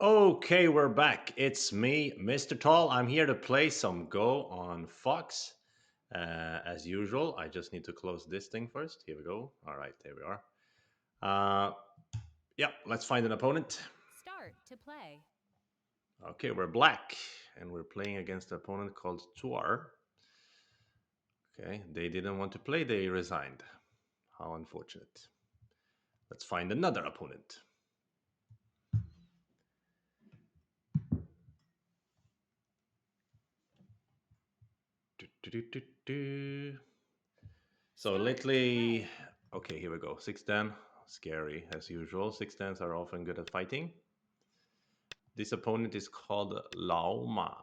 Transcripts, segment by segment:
Okay, we're back. It's me, Mr. Tall. I'm here to play some Go on Fox. As usual, I just need to close this thing first. Here we go. All right, there we are. Uh, yeah, let's find an opponent. Start to play. Okay, we're black, and we're playing against an opponent called Tuar. Okay, they didn't want to play, they resigned. How unfortunate. Let's find another opponent. Do, do, do, do, do. So Start to lately, play. okay, here we go. Six Dan, scary as usual. Six Dans are often good at fighting. This opponent is called Laoma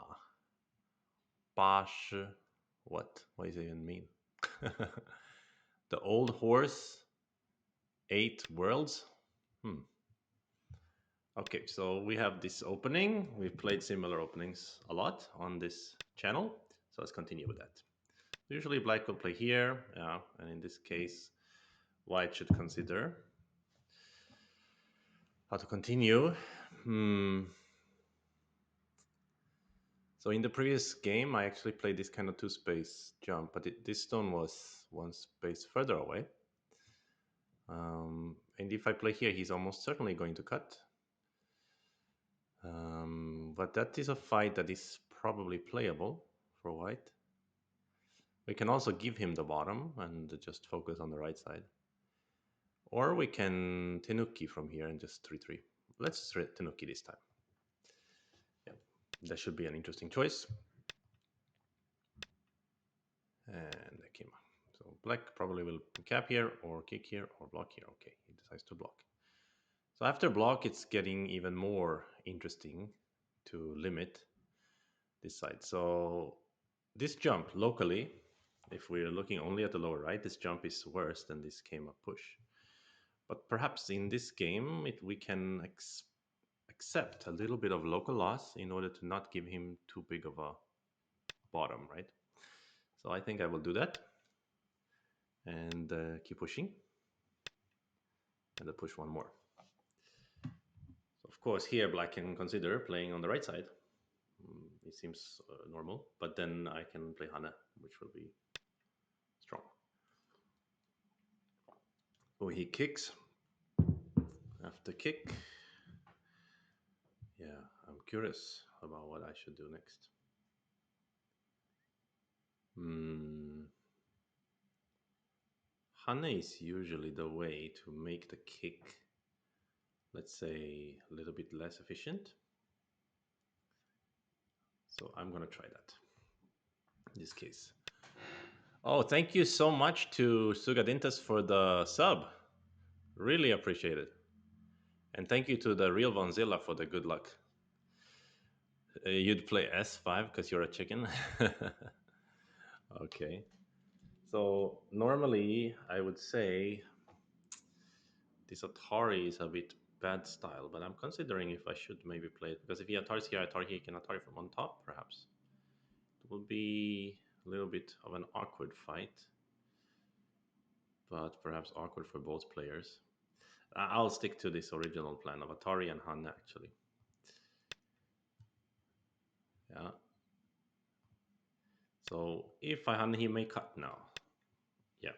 Bash. What does it even mean? The old horse, eight worlds. Hmm. Okay, so we have this opening. We've played similar openings a lot on this channel. So let's continue with that. Usually black will play here, yeah, and in this case, white should consider how to continue. Hmm. So in the previous game, I actually played this kind of two-space jump, but this stone was one space further away. And if I play here, he's almost certainly going to cut. But that is a fight that is probably playable for white. We can also give him the bottom and just focus on the right side. Or we can Tenuki from here and just 3-3. Let's Tenuki this time. Yeah, that should be an interesting choice. And the Kima. So black probably will cap here or kick here or block here. Okay, he decides to block. So after block, it's getting even more interesting to limit this side. So this jump locally, if we're looking only at the lower right, this jump is worse than this came up push. But perhaps in this game, we can accept a little bit of local loss in order to not give him too big of a bottom, right? So I think I will do that and keep pushing and then push one more. So of course here black can consider playing on the right side. It seems normal, but then I can play Hana, which will be strong. Oh, he kicks. After kick, yeah, I'm curious about what I should do next. Hmm. Hana is usually the way to make the kick, let's say, a little bit less efficient. So I'm gonna try that in this case. Oh, thank you so much to Sugadintas for the sub. Really appreciate it. And thank you to the real Vonzilla for the good luck. You'd play S5 because you're a chicken? Okay. So normally I would say this Atari is a bit bad style, but I'm considering if I should maybe play it because if he Atari's here, Atari can Atari from on top, perhaps. It will be a little bit of an awkward fight, but perhaps awkward for both players. I'll stick to this original plan of Atari and Han actually. Yeah. So if I Han, he may cut now. Yeah,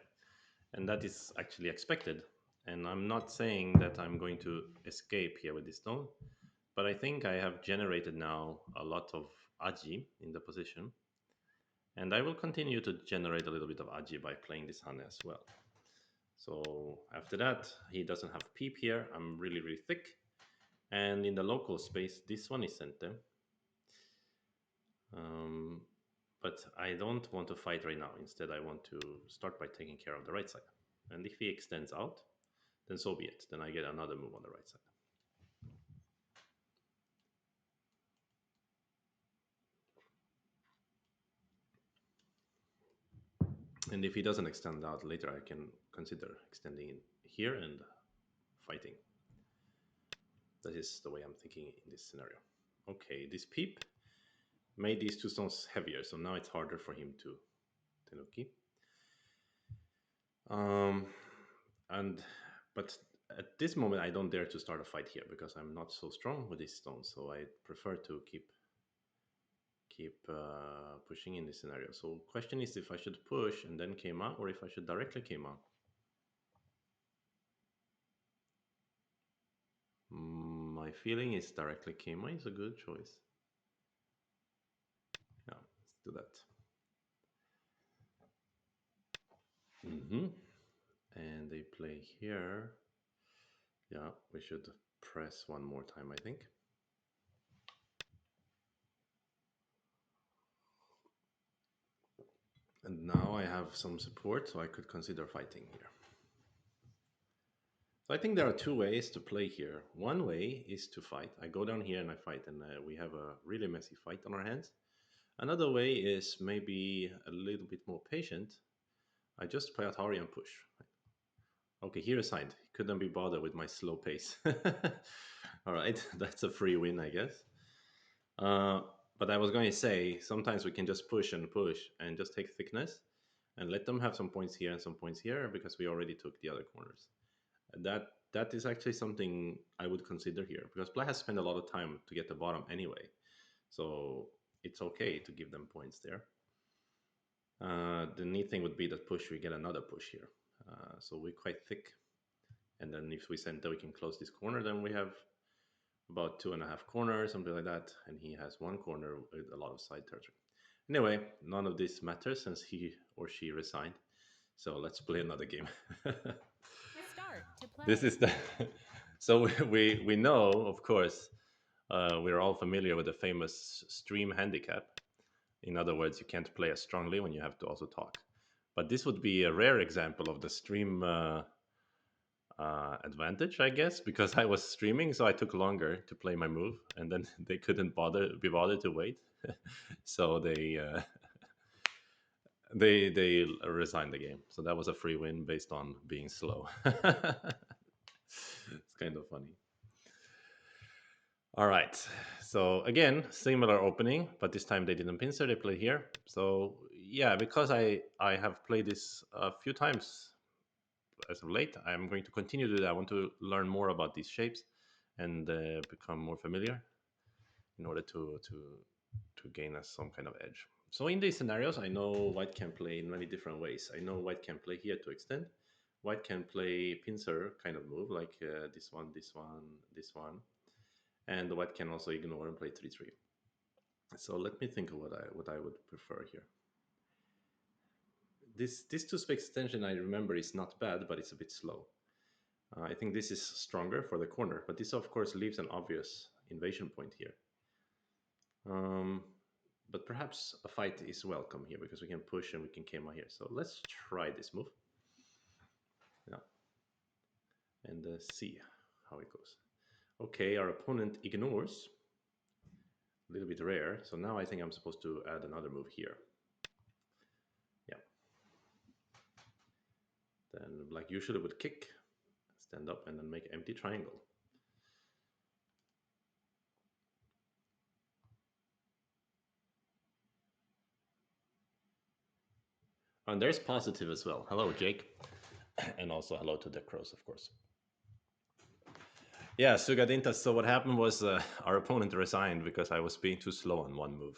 and that is actually expected. And I'm not saying that I'm going to escape here with this stone, but I think I have generated now a lot of Aji in the position. And I will continue to generate a little bit of Aji by playing this Hane as well. So after that, he doesn't have peep here. I'm really, really thick. And in the local space, this one is Sente. Um, but I don't want to fight right now. Instead, I want to start by taking care of the right side. And if he extends out, then so be it. Then I get another move on the right side. And if he doesn't extend out later, I can consider extending in here and fighting. That is the way I'm thinking in this scenario. Okay, this peep made these two stones heavier, so now it's harder for him to tenuki. Um, and but At this moment, I don't dare to start a fight here because I'm not so strong with these stones. So I prefer to keep pushing in this scenario. So question is if I should push and then Keima or if I should directly Keima. My feeling is directly Keima is a good choice. Yeah, let's do that. hmm And they play here. Yeah, we should press one more time, I think. And now I have some support, so I could consider fighting here. So I think there are two ways to play here. One way is to fight. I go down here and I fight, and we have a really messy fight on our hands. Another way is maybe a little bit more patient. I just play Atari and push. Okay, here assigned. Couldn't be bothered with my slow pace. All right, that's a free win, I guess. Uh, but I was going to say, sometimes we can just push and just take thickness and let them have some points here and some points here because we already took the other corners. That is actually something I would consider here because Black has spent a lot of time to get the bottom anyway, so it's okay to give them points there. The neat thing would be that push we get another push here, so we're quite thick, and then if we center we can close this corner. Then we have about 2.5 corners, something like that, and he has one corner with a lot of side territory. Anyway, none of this matters since he or she resigned. So let's play another game. Start to This play. is the so we know, of course, we're all familiar with the famous stream handicap. In other words, you can't play as strongly when you have to also talk. But this would be a rare example of the stream advantage, I guess, because I was streaming, so I took longer to play my move, and then they couldn't be bothered to wait, so they resigned the game. So that was a free win based on being slow. It's kind of funny. All right. So again, similar opening, but this time they didn't pincer. They played here. So yeah, because I have played this a few times as of late, I'm going to continue to do that. I want to learn more about these shapes and become more familiar in order to gain us some kind of edge. So in these scenarios, I know white can play in many different ways. I know white can play here to extend. White can play pincer kind of move like this one, this one, this one, and the white can also ignore and play 3-3. So let me think of what I would prefer here. This two space extension I remember is not bad, but it's a bit slow. I think this is stronger for the corner, but this of course leaves an obvious invasion point here. Um, but perhaps a fight is welcome here because we can push and we can Kema here. So let's try this move. Yeah, and see how it goes. Okay, our opponent ignores. A little bit rare. So now I think I'm supposed to add another move here. Yeah. Then like usually would kick, stand up, and then make empty triangle. And there's positive as well. Hello, Jake. And also hello to the crows, of course. Yeah, Sugadinta. So what happened was our opponent resigned because I was being too slow on one move.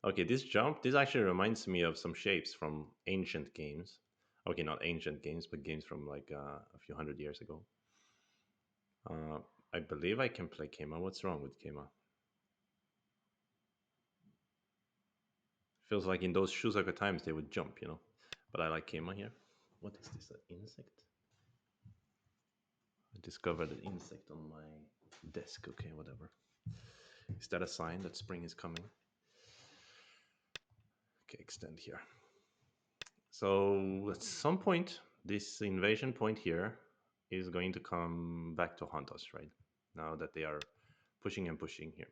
Okay, this jump, this actually reminds me of some shapes from ancient games. Okay, not ancient games, but games from like a few hundred years ago. Uh, I believe I can play Kema. What's wrong with Kema? Feels like in those Shuzaka times they would jump. But I like Kema here. What is this, an insect? I discovered an insect on my desk. Okay, whatever. Is that a sign that spring is coming? Okay, extend here. So at some point, this invasion point here is going to come back to haunt us, right? Now that they are pushing and pushing here.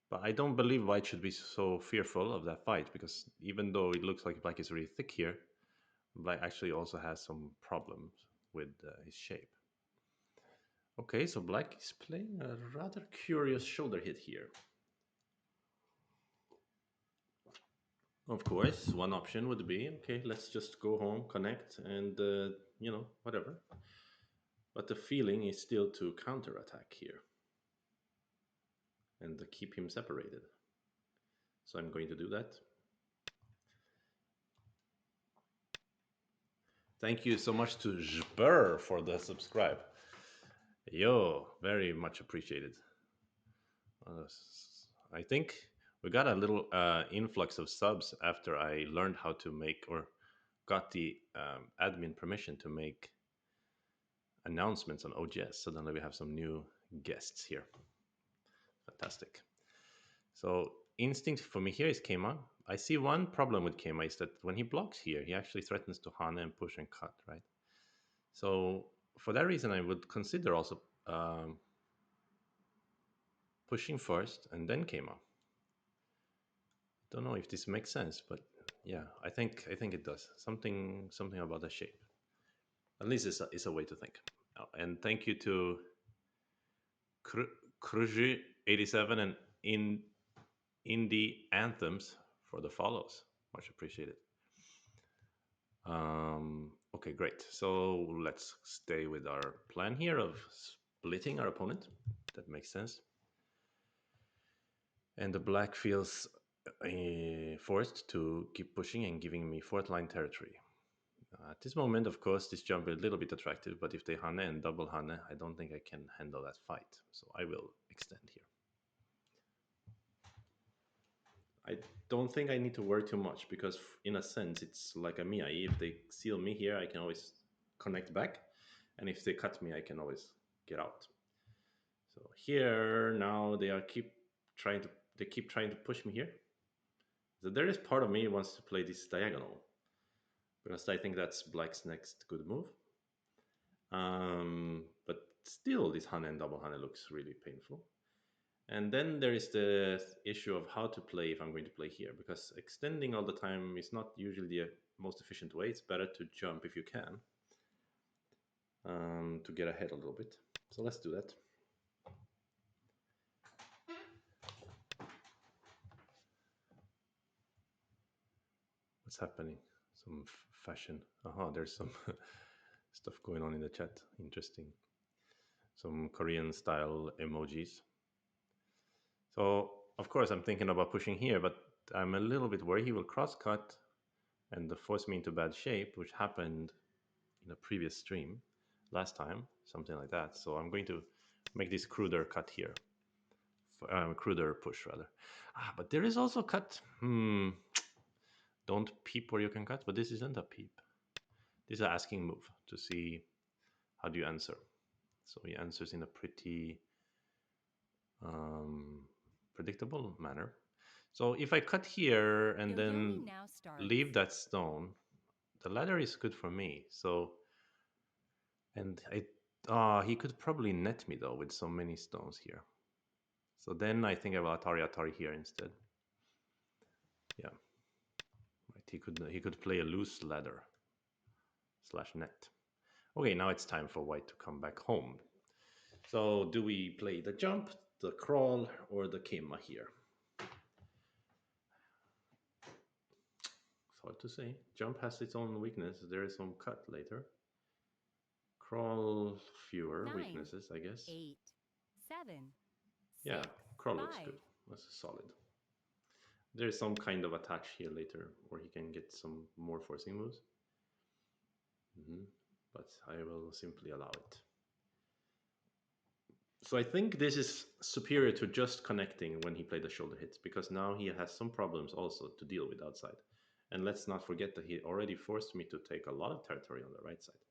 But I don't believe white should be so fearful of that fight because even though it looks like black is really thick here, black actually also has some problems with his shape. Okay, so black is playing a rather curious shoulder hit here. Of course, one option would be okay, let's just go home, connect, and whatever. But the feeling is still to counterattack here and keep him separated. So I'm going to do that. Thank you so much to Jper for the subscribe. Yo, very much appreciated. I think we got a little influx of subs after I learned how to make or got the admin permission to make announcements on OGS. Suddenly we have some new guests here. Fantastic. So instinct for me here is Kema. I see one problem with Kema is that when he blocks here, he actually threatens to Hana and push and cut, right? So for that reason, I would consider also pushing first and then Kema. Don't know if this makes sense, but yeah, I think it does. Something about the shape. At least it's a way to think. And thank you to Kruji87 and Indie Anthems for the follows. Much appreciated. Okay, great. So let's stay with our plan here of splitting our opponent. That makes sense. And the black feels forced to keep pushing and giving me fourth line territory. At this moment, of course, this jump is a little bit attractive, but if they Hane and double Hane, I don't think I can handle that fight. So I will extend here. I don't think I need to worry too much because, in a sense, it's like a Mia. If they seal me here, I can always connect back, and if they cut me, I can always get out. So here now they keep trying to push me here. So there is part of me who wants to play this diagonal because I think that's Black's next good move. But still, this Hane and double Hane looks really painful. And then there is the issue of how to play if I'm going to play here, because extending all the time is not usually the most efficient way. It's better to jump if you can to get ahead a little bit. So let's do that. What's happening? Some fashion. There's some stuff going on in the chat. Interesting. Some Korean style emojis. So, of course, I'm thinking about pushing here, but I'm a little bit worried he will cross cut and force me into bad shape, which happened in a previous stream last time, something like that. So I'm going to make this cruder cut here. Cruder push, rather. But there is also cut. Don't peep where you can cut, but this isn't a peep. This is an asking move to see how do you answer. So he answers in a pretty predictable manner. So if I cut here and then Yoyomi now starts. leave that stone, the ladder is good for me. So, and he could probably net me though with so many stones here. So then I think I will Atari here instead. Yeah, right. He could play a loose ladder / net. Okay, now it's time for white to come back home. So do we play the jump, the crawl, or the Kema here? It's hard to say. Jump has its own weakness. There is some cut later. Crawl, fewer 9, weaknesses, I guess. 8, 7, Yeah, 6, crawl looks 5. good. That's solid. There's some kind of attach here later, where he can get some more forcing moves. But I will simply allow it. So I think this is superior to just connecting when he played the shoulder hits, because now he has some problems also to deal with outside. And let's not forget that he already forced me to take a lot of territory on the right side.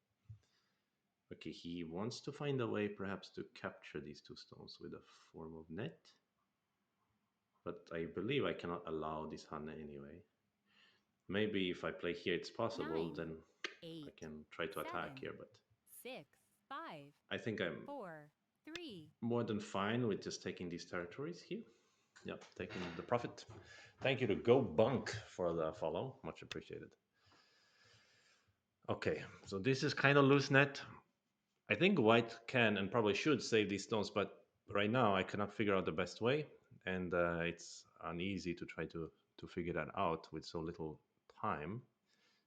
Okay, he wants to find a way perhaps to capture these two stones with a form of net. But I believe I cannot allow this Hane anyway. Maybe if I play here it's possible, 9, then 8, I can try to attack 7, here, but 6, 5, I think I'm 4, 3. more than fine with just taking these territories here. Yep, taking the profit. Thank you to Go Bunk for the follow. Much appreciated. Okay, so this is kind of loose net. I think white can and probably should save these stones, but right now I cannot figure out the best way, and it's uneasy to try to to figure that out with so little time.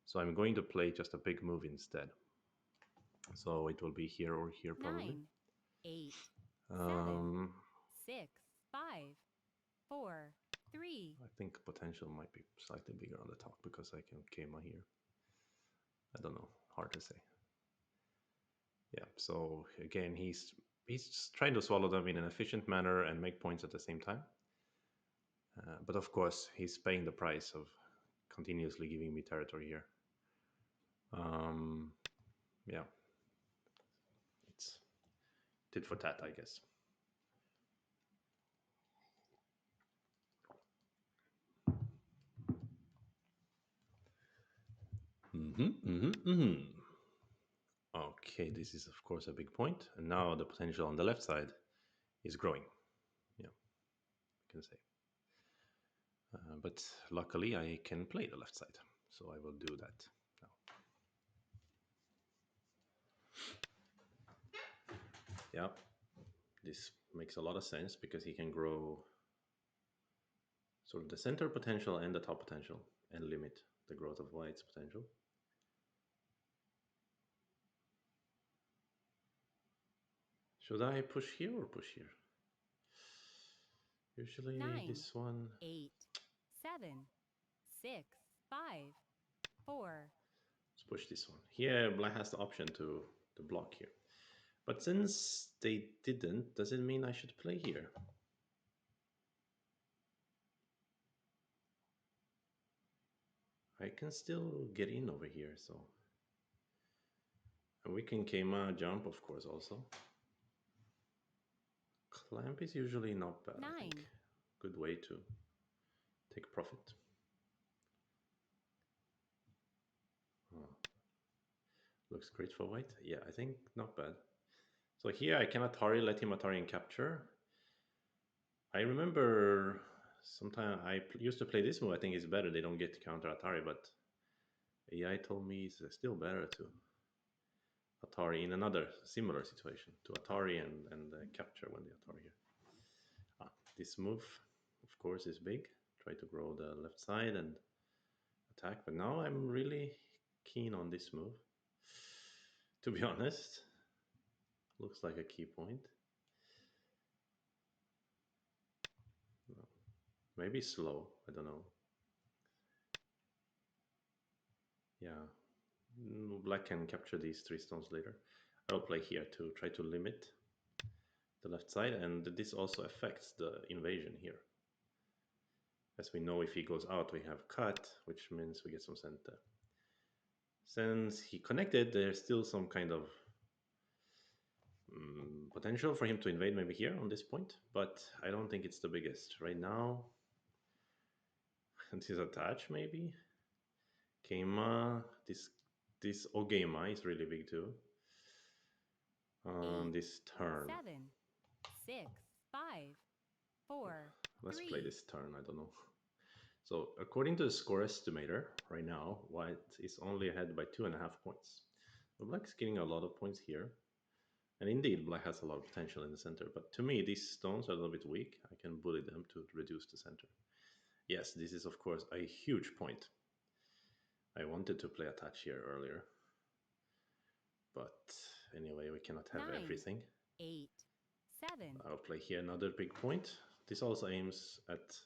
So I'm going to play just a big move instead. So it will be here or here probably. 9, 8, 7, Um, 6, 5, 4, 3. I think potential might be slightly bigger on the top because I can Kema here. I don't know, hard to say. Yeah, so again, he's just trying to swallow them in an efficient manner and make points at the same time. But of course, he's paying the price of continuously giving me territory here. Yeah, it's tit for tat, I guess. Okay, this is of course a big point, and now the potential on the left side is growing. Yeah, I can say. But luckily, I can play the left side, so I will do that now. Yeah, this makes a lot of sense because he can grow sort of the center potential and the top potential and limit the growth of white's potential. Should I push here or push here? Usually 9, this one. 8, 7, 6, 5, 4. Let's push this one. Here, black has the option to block here. But since they didn't, does it mean I should play here? I can still get in over here, so. And we can Kema jump, of course, also. Clamp is usually not bad, 9, I think. Good way to take profit. Oh. Looks great for white. Yeah, I think not bad. So here I can Atari, let him Atari and capture. I remember sometime I used to play this move. I think it's better. They don't get to counter Atari, but AI told me it's still better to Atari in another similar situation to Atari and capture when they Atari here. This move, of course, is big. Try to grow the left side and attack, but now I'm really keen on this move. To be honest, looks like a key point. No. Maybe slow. I don't know. Yeah, black can capture these 3 stones later. I'll play here to try to limit the left side, and this also affects the invasion here. As we know, if he goes out, we have cut, which means we get some center. Since he connected, there's still some kind of potential for him to invade maybe here on this point, but I don't think it's the biggest. Right now, this attach maybe. Keima, this Ogema is really big too. On 8, this turn. 7, 6, 5, 4, Let's 3. play this turn, I don't know. So according to the score estimator, right now, white is only ahead by 2.5 points. So black is getting a lot of points here. And indeed, black has a lot of potential in the center. But to me, these stones are a little bit weak. I can bully them to reduce the center. Yes, this is, of course, a huge point. I wanted to play attach here earlier. But anyway, we cannot have 9, everything. 8, 7. I'll play here another big point. This also aims at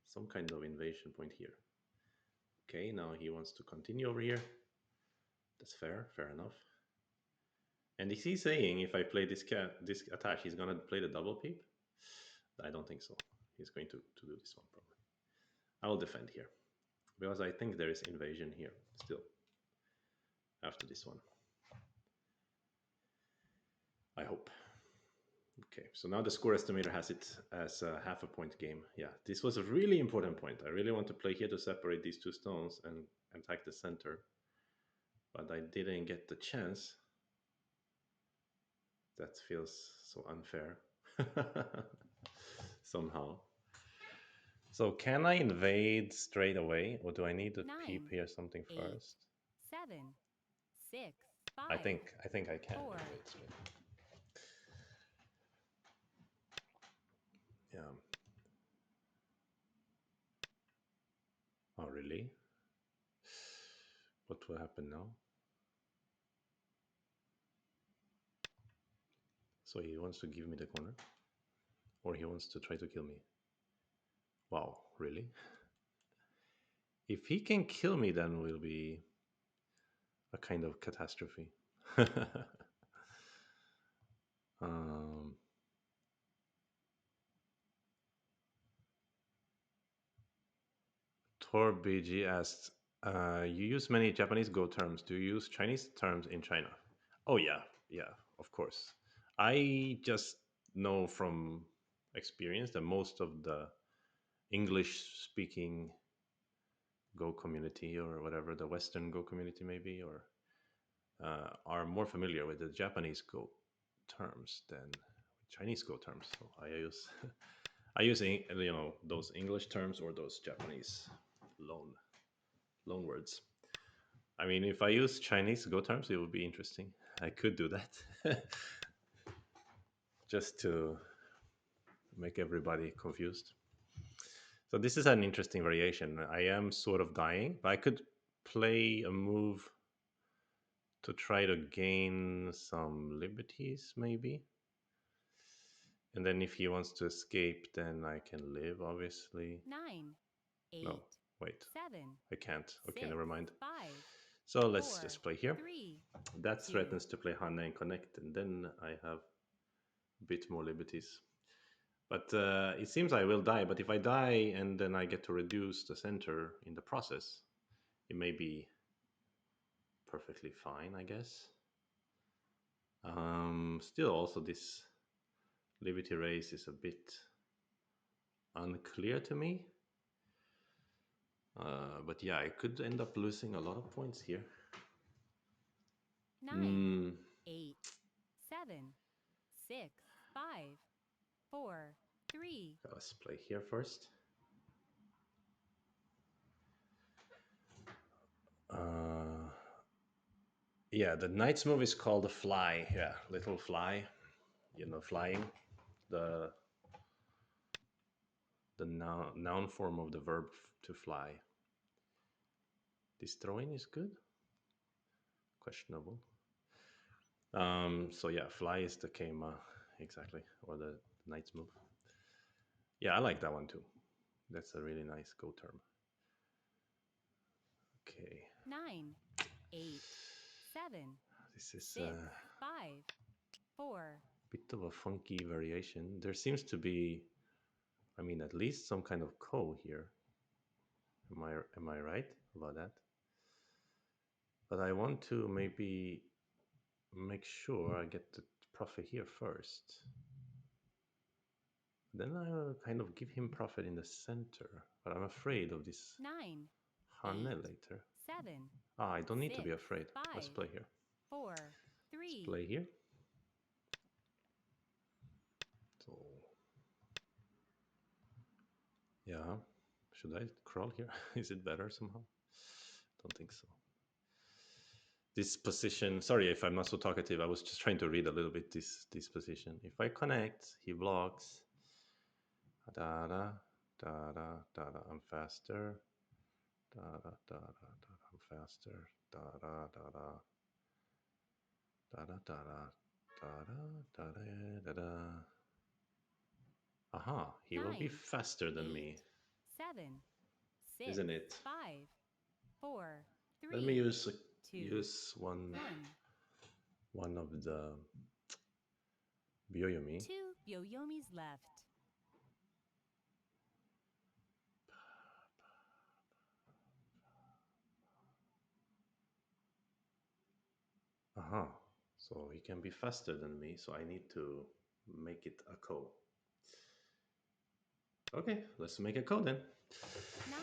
some kind of invasion point here. Okay, now he wants to continue over here. That's fair enough. And is he saying if I play this attach, he's gonna play the double peep? I don't think so. He's going to do this one probably. I will defend here because I think there is invasion here still after this one. I hope. Okay, so now the score estimator has it as a half a point game. Yeah, this was a really important point. I really want to play here to separate these 2 stones and attack the center, but I didn't get the chance. That feels so unfair somehow. So can I invade straight away, or do I need to 9, peep here something 8, first? 7, 6, 5. I think I can 4. invade straight. Yeah. will happen now. So he wants to give me the corner, or he wants to try to kill me. Wow, really? If he can kill me, then will be a kind of catastrophe. um, Tor BG asked, "You use many Japanese Go terms. Do you use Chinese terms in China?" Oh yeah, yeah, of course. I just know from experience that most of the English-speaking Go community, or whatever the Western Go community may be, or are more familiar with the Japanese Go terms than Chinese Go terms. So I use I use those English terms or those Japanese loan loan words. I mean, if I use Chinese Go terms, it would be interesting. I could do that just to make everybody confused. So this is an interesting variation. I am sort of dying, but I could play a move to try to gain some liberties, maybe. And then if he wants to escape, then I can live, obviously. 9, No, 8, wait, 7, I can't. Okay, 6, never mind. 5, So let's 4, just play here. 3, That 2. threatens to play Hanna and connect, and then I have a bit more liberties. But it seems I will die. But if I die and then I get to reduce the center in the process, it may be perfectly fine, I guess. Still, also this liberty race is a bit unclear to me. But yeah, I could end up losing a lot of points here. 9, Mm, 8, 7, 6, 5, 4, 3. let's play here first. Yeah, the knight's move is called the fly. Yeah, little fly. Flying. The noun form of the verb to fly. This throwing is good. Questionable. So yeah, fly is the kema exactly, or the knight's move. Yeah, I like that one too. That's a really nice go term. Okay. 9, 8, 7, This is 6, 5, 4. bit of a funky variation. There seems to be, I mean, at least some kind of ko here. Am I right about that? But I want to maybe make sure I get the profit here first. Then I'll kind of give him profit in the center. But I'm afraid of this 9, Hane 8, later. 7, I don't need to 6, be afraid. Let's 5, play here. 4, Let's 3. play here. So, yeah. Should I crawl here? Is it better somehow? Don't think so. This position, sorry if I'm not so talkative, I was just trying to read a little bit this position. If I connect, he blocks. Da da da da da da. I'm faster. Da da da da da. I'm faster. Da da da da. Da da da da da da da da da. Aha! He will be 9, faster than 8, me, 7, 6, isn't it? 5, 4, Let me 3, 2, use one 1. of the Byoyomi. 2 Yoyomis left. Aha. So he can be faster than me, so I need to make it a ko. Okay, let's make a ko then. 9,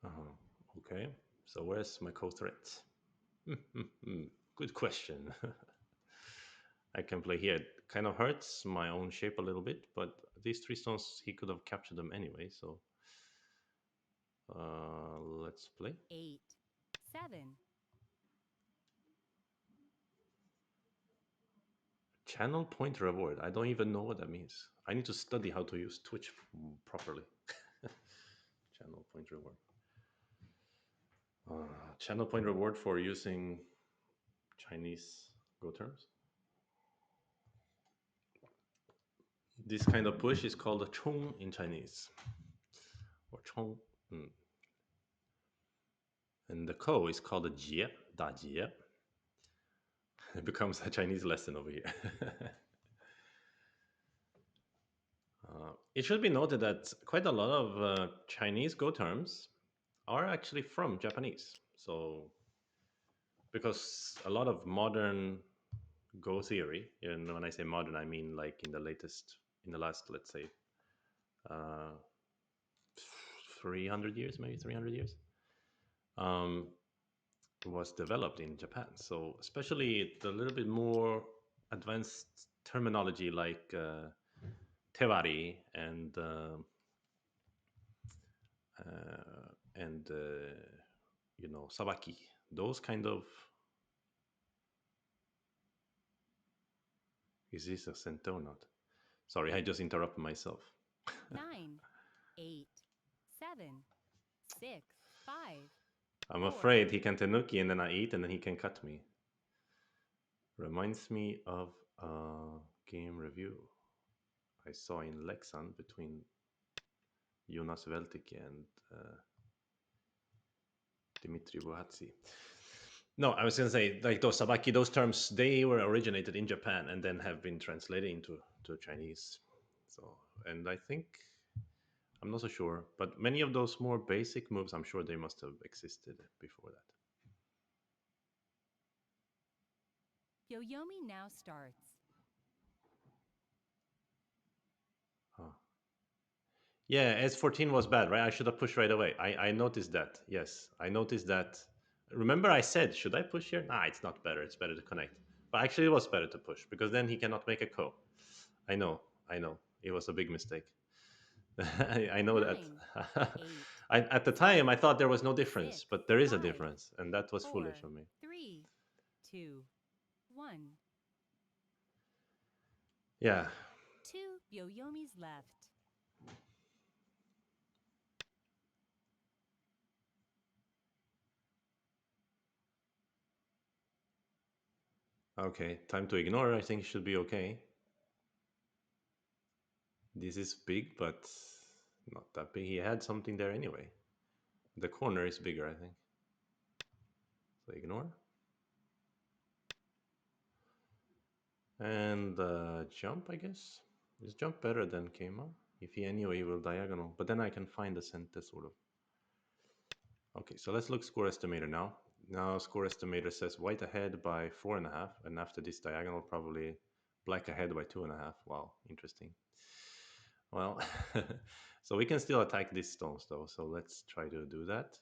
Uh-huh. Okay, so where's my ko threat? Good question. I can play here. It kind of hurts my own shape a little bit, but these three stones, he could have captured them anyway, so let's play. 8, 7, Channel point reward. I don't even know what that means. I need to study how to use Twitch properly. Channel point reward. Channel point reward for using Chinese Go terms. This kind of push is called a chong in Chinese, or chong. Mm. And the ko is called a jie, da jie. It becomes a Chinese lesson over here. It should be noted that quite a lot of Chinese Go terms are actually from Japanese. So, because a lot of modern Go theory, and when I say modern, I mean like in the last, let's say, uh, 300 years, maybe 300 years, um, was developed in Japan. So, especially the little bit more advanced terminology like tewari and sabaki, those kind of. Is this a center or not? Sorry, I just interrupted myself. 9, 8, 7, 6, 5, I'm 4, afraid he can tenuki and then I eat and then he can cut me. Reminds me of a game review I saw in Leksand between Jonas Veltiki and Dmitry Buhatsi. No, I was going to say, like those sabaki, those terms, they were originated in Japan and then have been translated into Chinese. So, and I think, I'm not so sure, but many of those more basic moves, I'm sure they must have existed before that. Yoyomi now starts. Huh. Yeah, S14 was bad, right? I should have pushed right away. I noticed that. Yes, I noticed that. Remember, I said, should I push here? Nah, it's not better. It's better to connect. But actually, it was better to push because then he cannot make a ko. I know, I know. It was a big mistake. I know that. 9, 8, At the time, 7, I thought there was no difference, 6, but there is a 5, difference, and that was 4, foolish of me. 3, 2, 1. Yeah. 2 Yoyomis left. Okay, time to ignore. I think should be okay. This is big, but not that big. He had something there anyway. The corner is bigger, I think. So ignore. And jump, I guess. Is jump better than Keima? If he anyway will diagonal. But then I can find the center, sort of. Okay, so let's look score estimator now. Now score estimator says white ahead by 4.5. And after this diagonal, probably black ahead by 2.5. Wow, interesting. Well, so we can still attack these stones though. So let's try to do that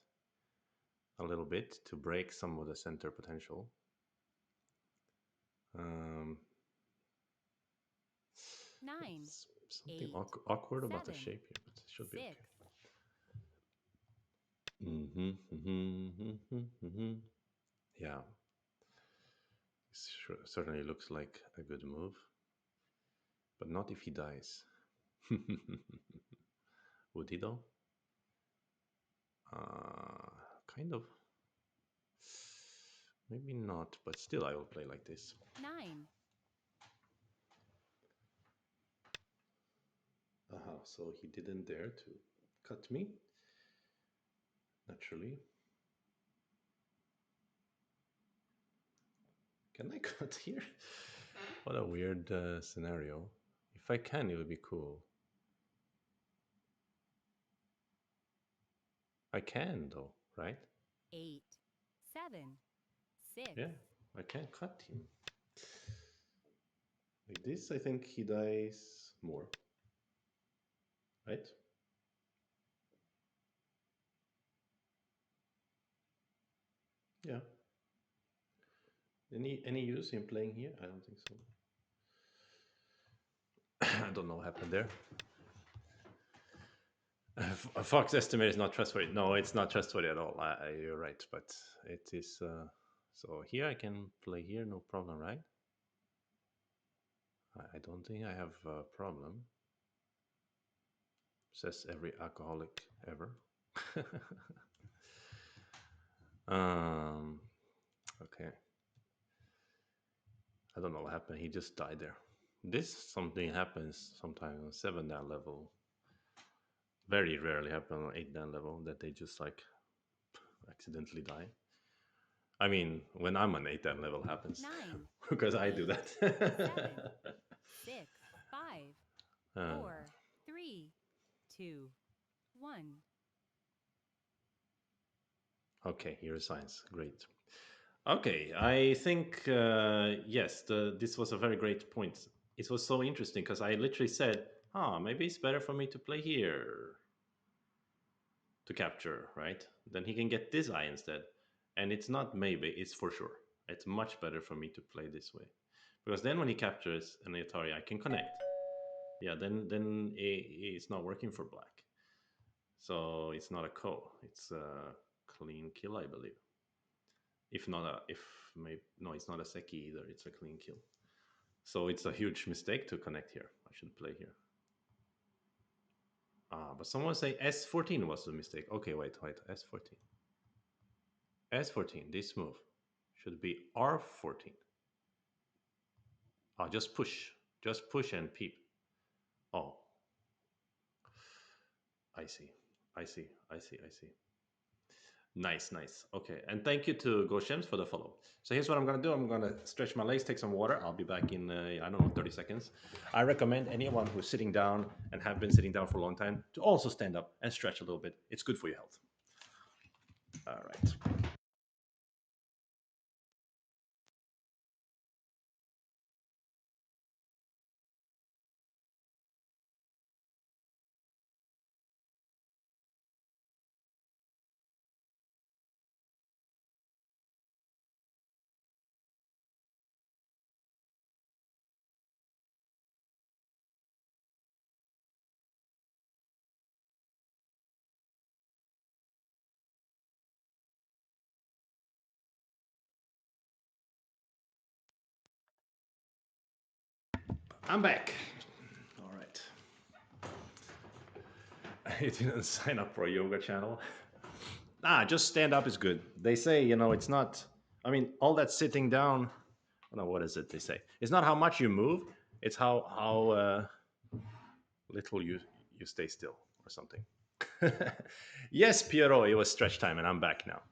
a little bit to break some of the center potential. Um, 9, something 8, awkward about the 7, shape here, but it should be 6. okay. Yeah, certainly looks like a good move, but not if he dies. Would he though? Kind of. Maybe not, but still I will play like this. 9, So he didn't dare to cut me, naturally. Can I cut here? What a weird scenario. If I can, it would be cool. I can though, right? 8, 7, 6. Yeah, I can cut him. Like this, I think he dies more. Right? Yeah. Any use in playing here? I don't think so. I don't know what happened there. Fox estimate is not trustworthy. No, it's not trustworthy at all. You're right, but it is. So here I can play here, no problem, right? I don't think I have a problem. Says every alcoholic ever. um, okay. I don't know what happened. He just died there. This something happens sometimes on 7 dan level. Very rarely happen on 8 dan level that they just like accidentally die. I mean, when I'm on 8 dan level happens Nine, because I do eight, seven, that. 6, 5, uh, 4, 3, 2, 1. okay, here is science. Great. Okay, I think yes, this was a very great point. It was so interesting because I literally said, "Ah, maybe it's better for me to play here to capture, right? Then he can get this eye instead." And it's not maybe, it's for sure. It's much better for me to play this way because then when he captures an Atari, I can connect. Yeah, then it's not working for black, so it's not a ko. It's a clean kill, I believe. If not a if maybe no, it's not a seki either. It's a clean kill. So it's a huge mistake to connect here. I should play here. Ah, but someone say S14 was a mistake. Okay, wait, S14. S14, this move should be R14. Ah, just push. Just push and peep. Oh, I see. I see. Nice, nice. Okay, and thank you to Goshems for the follow. So here's what I'm gonna do. I'm gonna stretch my legs, take some water. I'll be back in I don't know 30 seconds. I recommend anyone who's sitting down and have been sitting down for a long time to also stand up and stretch a little bit. It's good for your health. All right. I'm back. All right. You didn't sign up for a yoga channel. Ah, just stand up is good. They say, it's not. I mean, all that sitting down. No, what is it they say? It's not how much you move. It's how little you stay still or something. Yes, Pierrot, it was stretch time, and I'm back now.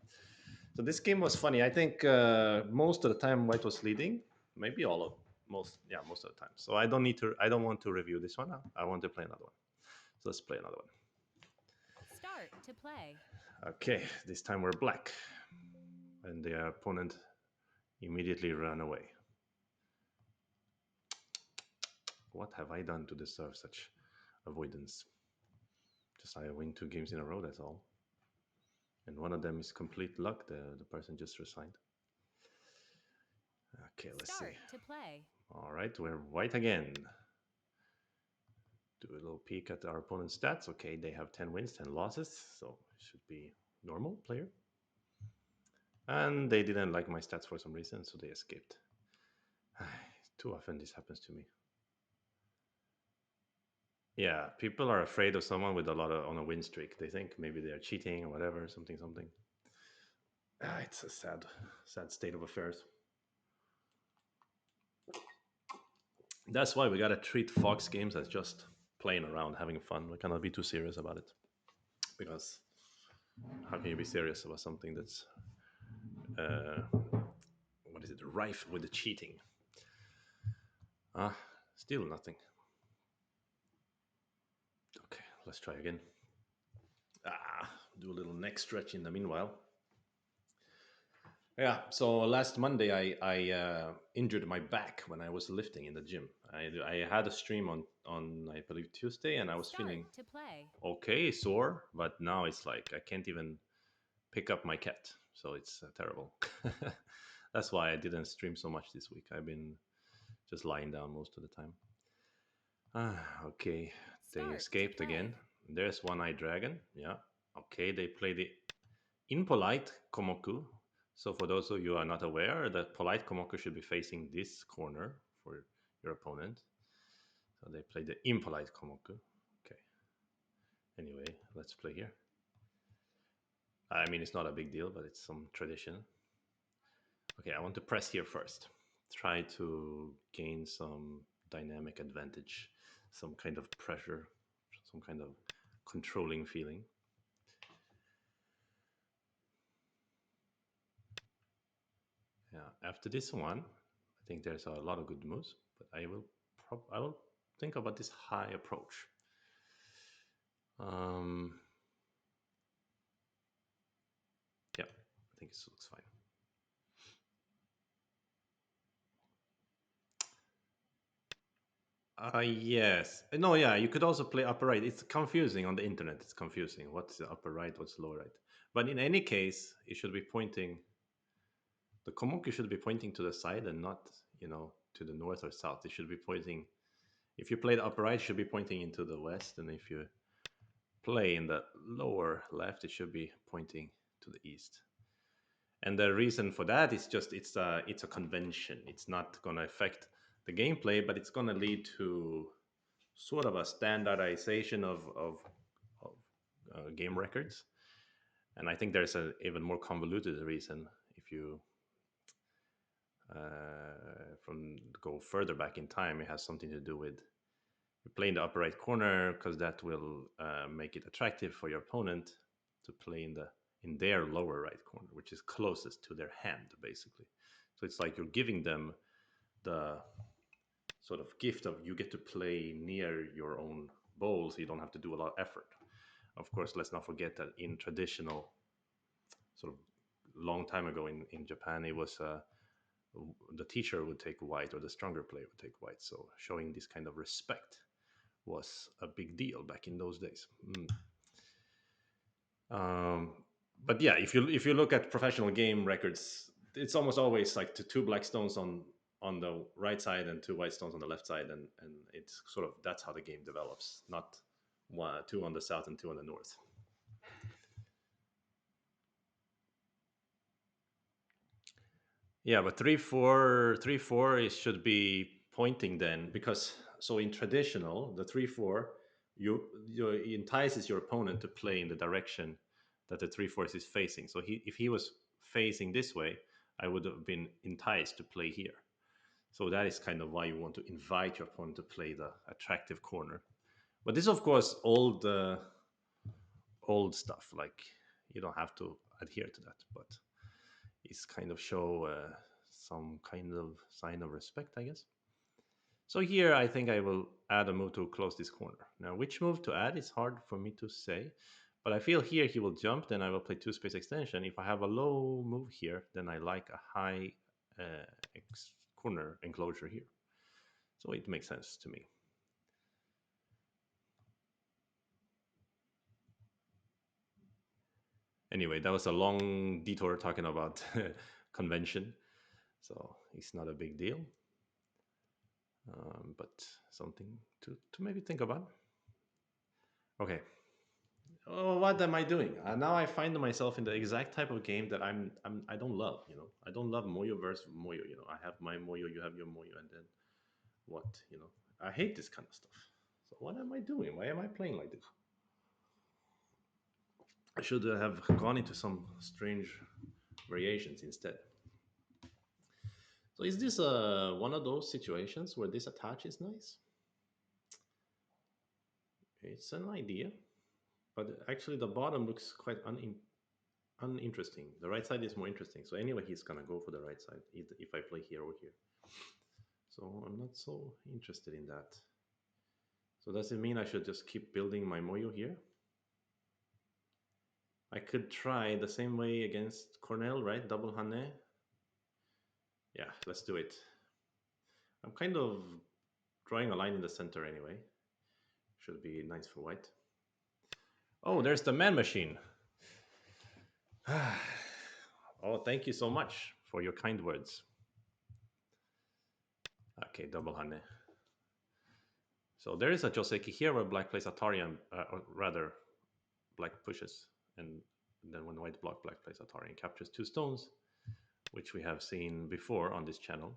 So this game was funny. I think most of the time White was leading. Maybe all of most of the time. So I don't need to. I don't want to review this one now. I want to play another one. So let's play another one. Start to play. Okay, this time we're black, and the opponent immediately ran away. What have I done to deserve such avoidance? Just I win 2 games in a row. That's all. And one of them is complete luck. The person just resigned. Okay, let's see. Start to play. All right, we're white again. Do a little peek at our opponent's stats. Okay, they have 10 wins, 10 losses, so it should be normal player. And they didn't like my stats for some reason, so they escaped. Too often this happens to me. Yeah, people are afraid of someone with a lot of on a win streak. They think maybe they're cheating or whatever, something. It's a sad state of affairs. That's why we gotta treat Fox games as just playing around, having fun. We cannot be too serious about it because how can you be serious about something that's uh, what is it, rife with the cheating? Ah, still nothing. Okay, let's try again. Do a little neck stretch in the meanwhile. Yeah, so last Monday I injured my back when I was lifting in the gym. I had a stream on I believe Tuesday, and I was Start feeling to play. okay, sore, but now it's like I can't even pick up my cat, so it's terrible. That's why I didn't stream so much this week. I've been just lying down most of the time. Okay, they Start to escaped play. again. There's one-eyed dragon. Yeah. Okay, they play the impolite komoku. So for those of you who are not aware, the polite komoku should be facing this corner for your opponent. So they play the impolite komoku. Okay. Anyway, let's play here. I mean, it's not a big deal, but it's some tradition. Okay, I want to press here first. Try to gain some dynamic advantage, some kind of pressure, some kind of controlling feeling. Yeah. After this one, I think there's a lot of good moves, but I will think about this high approach. Um, yeah, I think it looks fine. Yes. No, yeah, you could also play upper right. It's confusing on the internet. It's confusing. What's the upper right? What's lower right? But in any case, it should be pointing. The komoku should be pointing to the side and not, to the north or south. It should be pointing. If you play the upper right, it should be pointing into the west, and if you play in the lower left, it should be pointing to the east. And the reason for that is just it's a convention. It's not going to affect the gameplay, but it's going to lead to sort of a standardization of game records. And I think there's an even more convoluted reason if you from go further back in time. It has something to do with you play in the upper right corner because that will make it attractive for your opponent to play in their lower right corner, which is closest to their hand, basically. So it's like you're giving them the sort of gift of you get to play near your own bowl, so you don't have to do a lot of effort. Of course, let's not forget that in traditional sort of long time ago in Japan, it was the teacher would take white or the stronger player would take white. So showing this kind of respect was a big deal back in those days. Um, but yeah, if you look at professional game records, it's almost always like two black stones on the right side and two white stones on the left side, and it's sort of that's how the game develops, not two on the south and two on the north. Yeah, but 3 4 it should be pointing then because so in traditional the 3 4 you entices your opponent to play in the direction that the 3 4 is facing. So if he was facing this way, I would have been enticed to play here. So that is kind of why you want to invite your opponent to play the attractive corner. But this, of course, old stuff. Like you don't have to adhere to that, but it's kind of show some kind of sign of respect, I guess. So here, I think I will add a move to close this corner. Now, which move to add is hard for me to say, but I feel here he will jump. Then I will play two space extension. If I have a low move here, then I like a high corner enclosure here. So it makes sense to me. Anyway, that was a long detour talking about convention. So it's not a big deal, but something to maybe think about. Okay. Oh, what am I doing? Now I find myself in the exact type of game that I don't love. I don't love Moyo versus Moyo. I have my Moyo, you have your Moyo, and then what? I hate this kind of stuff. So what am I doing? Why am I playing like this? I should have gone into some strange variations instead. So is this one of those situations where this attach is nice? It's an idea, but actually the bottom looks quite uninteresting. The right side is more interesting. So anyway, he's gonna go for the right side if I play here or here. So I'm not so interested in that. So does it mean I should just keep building my Moyo here? I could try the same way against Cornell, right? Double Hane. Yeah, let's do it. I'm kind of drawing a line in the center anyway. Should be nice for white. Oh, there's the man machine. Oh, thank you so much for your kind words. Okay, double Hane. So there is a Joseki here where black plays Atari, or rather, black pushes, and then when white block, black plays Atari and captures two stones, which we have seen before on this channel.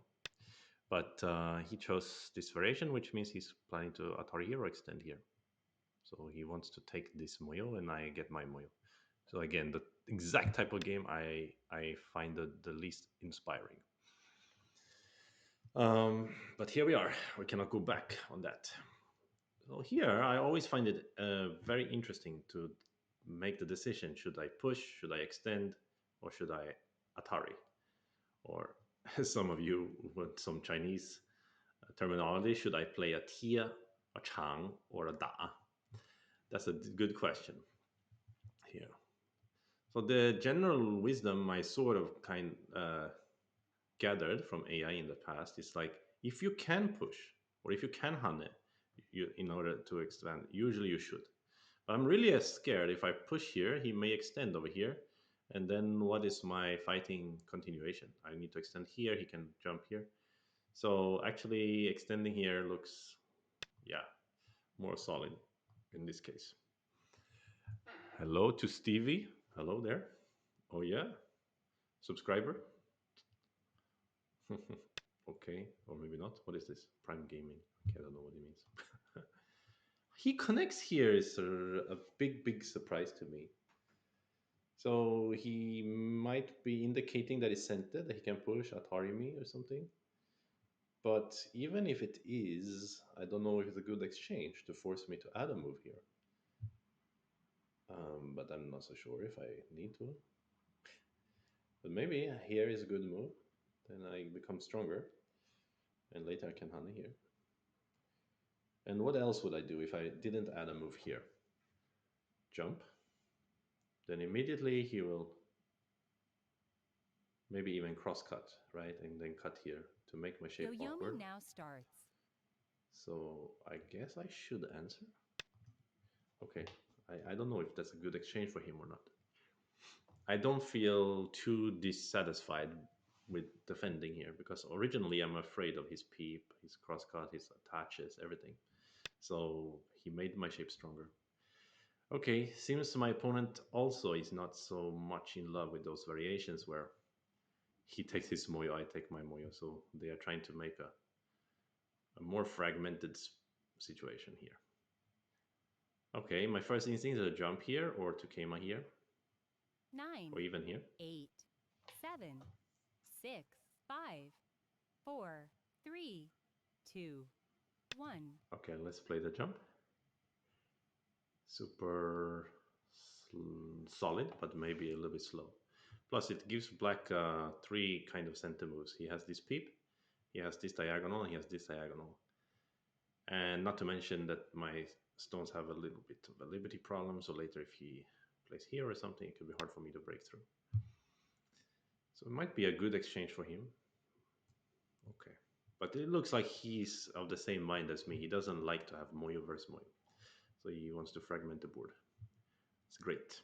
But he chose this variation, which means he's planning to Atari Hero extend here. So he wants to take this Moyo, and I get my Moyo. So again, the exact type of game I find the least inspiring. But here we are. We cannot go back on that. So here, I always find it very interesting to make the decision: should I push, should I extend, or should I Atari? Or some of you with some Chinese terminology, should I play a Tia, a Chang, or a Da? That's a good question here. So the general wisdom I sort of gathered from AI in the past is like, if you can push or if you can hunt it, you in order to expand, usually you should. But I'm really scared if I push here, he may extend over here, and then what is my fighting continuation? I need to extend here. He can jump here. So actually, extending here looks, yeah, more solid in this case. Hello to Stevie. Hello there. Oh yeah, subscriber. Okay, or maybe not. What is this? Prime Gaming. Okay, I don't know what it means. He connects here is a big, big surprise to me. So he might be indicating that he sent it, that he can push Atari me or something. But even if it is, I don't know if it's a good exchange to force me to add a move here. But I'm not so sure if I need to. But maybe here is a good move. Then I become stronger. And later I can honey here. And what else would I do if I didn't add a move here? Jump. Then immediately he will maybe even cross cut, right? And then cut here to make my shape Yo-Yomi awkward. now starts. So I guess I should answer. Okay. I don't know if that's a good exchange for him or not. I don't feel too dissatisfied with defending here because originally I'm afraid of his peep, his crosscut, his attaches, everything. So he made my shape stronger. Okay, seems my opponent also is not so much in love with those variations where he takes his moyo, I take my moyo. So they are trying to make a more fragmented situation here. Okay, my first instinct is to jump here or to Keima here Nine, or even here. 8, 7, 6, 5, 4, 3, 2, 1. Okay, let's play the jump. Super solid, but maybe a little bit slow. Plus, it gives black three kind of center moves. He has this peep, he has this diagonal, and he has this diagonal. And not to mention that my stones have a little bit of a liberty problem, so later if he plays here or something, it could be hard for me to break through. So it might be a good exchange for him. Okay. But it looks like he's of the same mind as me. He doesn't like to have Moyo versus Moyo. So he wants to fragment the board. It's great.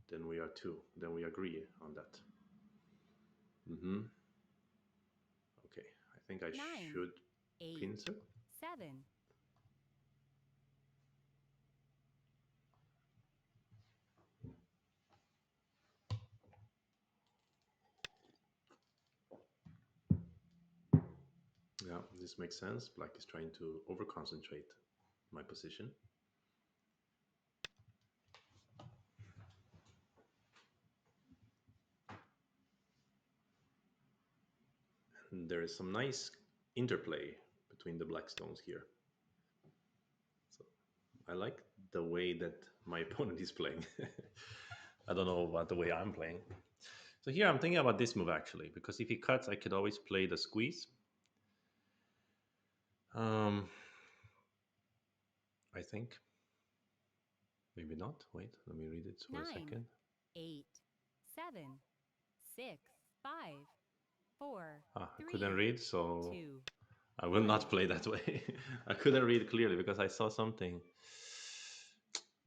Then we are two. Then we agree on that. Mm-hmm. Okay. I think I 9, should 8, pincer. 7. Yeah, this makes sense. Black is trying to over concentrate my position. And there is some nice interplay between the black stones here. So I like the way that my opponent is playing. I don't know about the way I'm playing. So here I'm thinking about this move actually, because if he cuts, I could always play the squeeze. Um, I think. Maybe not. Wait, let me read it for a 9, second. 8, 7, 6, 5, 4, Ah, I 3, couldn't read, so 2, I will 1. not play that way. I couldn't read clearly because I saw something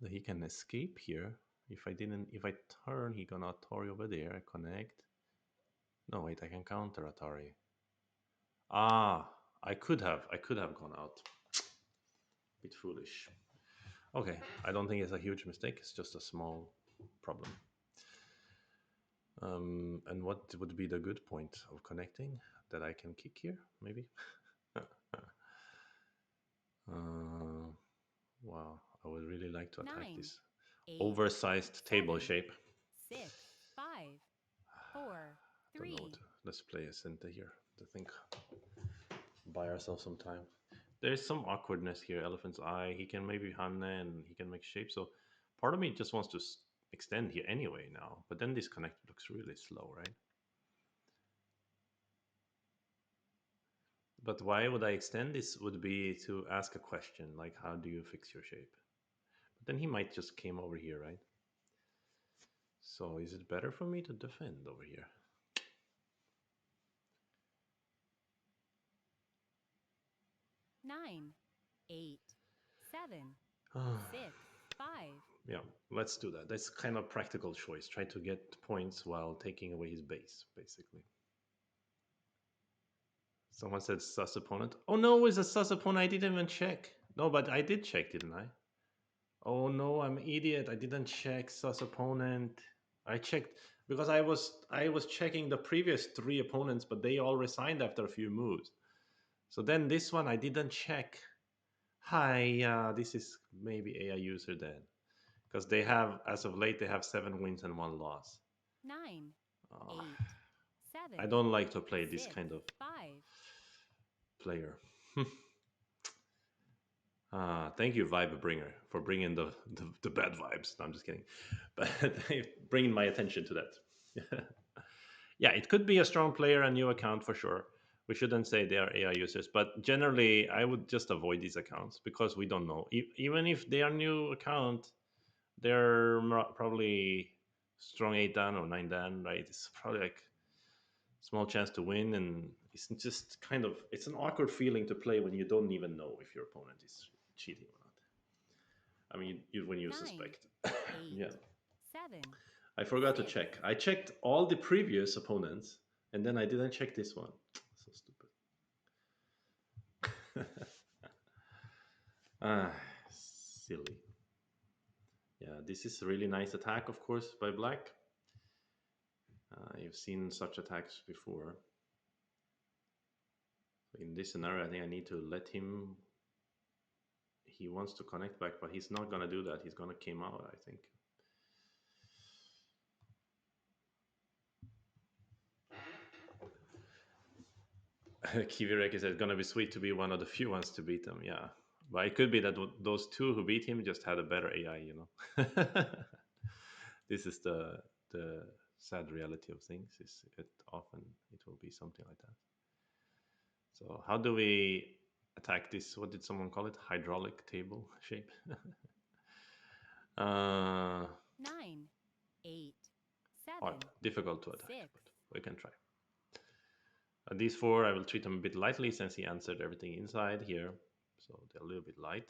that he can escape here. If I turn, he gonna Atari over there. I connect. No, wait, I can counter Atari. Ah, I could have gone out. Bit foolish. Okay, I don't think it's a huge mistake. It's just a small problem. And what would be the good point of connecting that I can kick here? Maybe. uh, wow, I would really like to attack 9, this 8, oversized table 7, shape. 6, 5, 4, Don't know what 3. let's play a center here to think, buy ourselves some time. There's some awkwardness here. Elephant's eye. He can maybe Hanne and he can make shape. So part of me just wants to extend here anyway now. But then this connect looks really slow, right? But why would I extend this? Would be to ask a question like, how do you fix your shape? But then he might just came over here, right? So is it better for me to defend over here? 9, 8, 7, Ah, 6, 5. yeah, let's do that. That's kind of practical choice. Try to get points while taking away his base, basically. Someone said sus opponent. Oh no, it's a sus opponent. I didn't even check. No, but I did check, didn't I? Oh no, I'm an idiot. I didn't check sus opponent. I checked because I was checking the previous three opponents, but they all resigned after a few moves. So then this one I didn't check. Hi, this is maybe AI user then, because they have as of late they have 7 wins and 1 loss. 9, Uh, 8, I 7, don't like to play this 6, kind of 5. player. Thank you, Vibe Bringer, for bringing the bad vibes. No, I'm just kidding, but bringing my attention to that. Yeah, it could be a strong player, a new account for sure. We shouldn't say they are AI users, but generally, I would just avoid these accounts because we don't know. Even if they are new account, they're probably strong 8 dan or 9 dan, right? It's probably like small chance to win, and it's just kind of it's an awkward feeling to play when you don't even know if your opponent is cheating or not. I mean, when you 9, suspect. 8, Yeah, 7, I forgot to 6. check. I checked all the previous opponents, and then I didn't check this one. So stupid. Ah, silly. Yeah, this is a really nice attack, of course, by Black. You've seen such attacks before. In this scenario, I think I need to let him. He wants to connect back, but he's not gonna do that. He's gonna came out, I think. Kivirek said it's gonna be sweet to be one of the few ones to beat him. Yeah, but it could be that those two who beat him just had a better AI. This is the sad reality of things. Is it often it will be something like that. So how do we attack this? What did someone call it? Hydraulic table shape. uh, 9, 8, Hard, 7, difficult to attack, 6. but we can try. These four, I will treat them a bit lightly since he answered everything inside here, so they're a little bit light.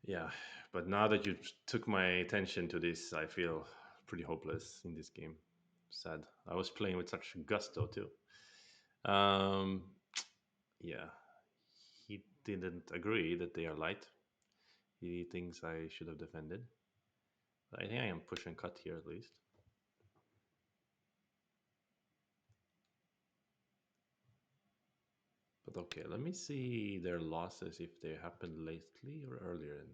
Yeah, but now that you took my attention to this, I feel pretty hopeless in this game. Sad. I was playing with such gusto too. Um, yeah, he didn't agree that they are light. He thinks I should have defended. But I think I am push and cut here at least. But okay, let me see their losses if they happened lately or earlier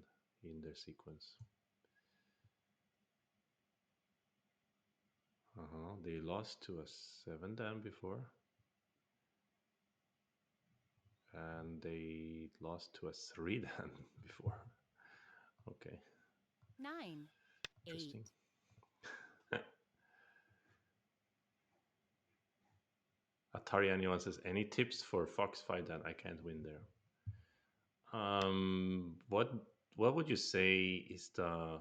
in their sequence. They lost to a 7 dan before, and they lost to a 3 dan before. Okay, 9, 8. interesting. Atari anyone says any tips for Fox fight that I can't win there? What would you say is the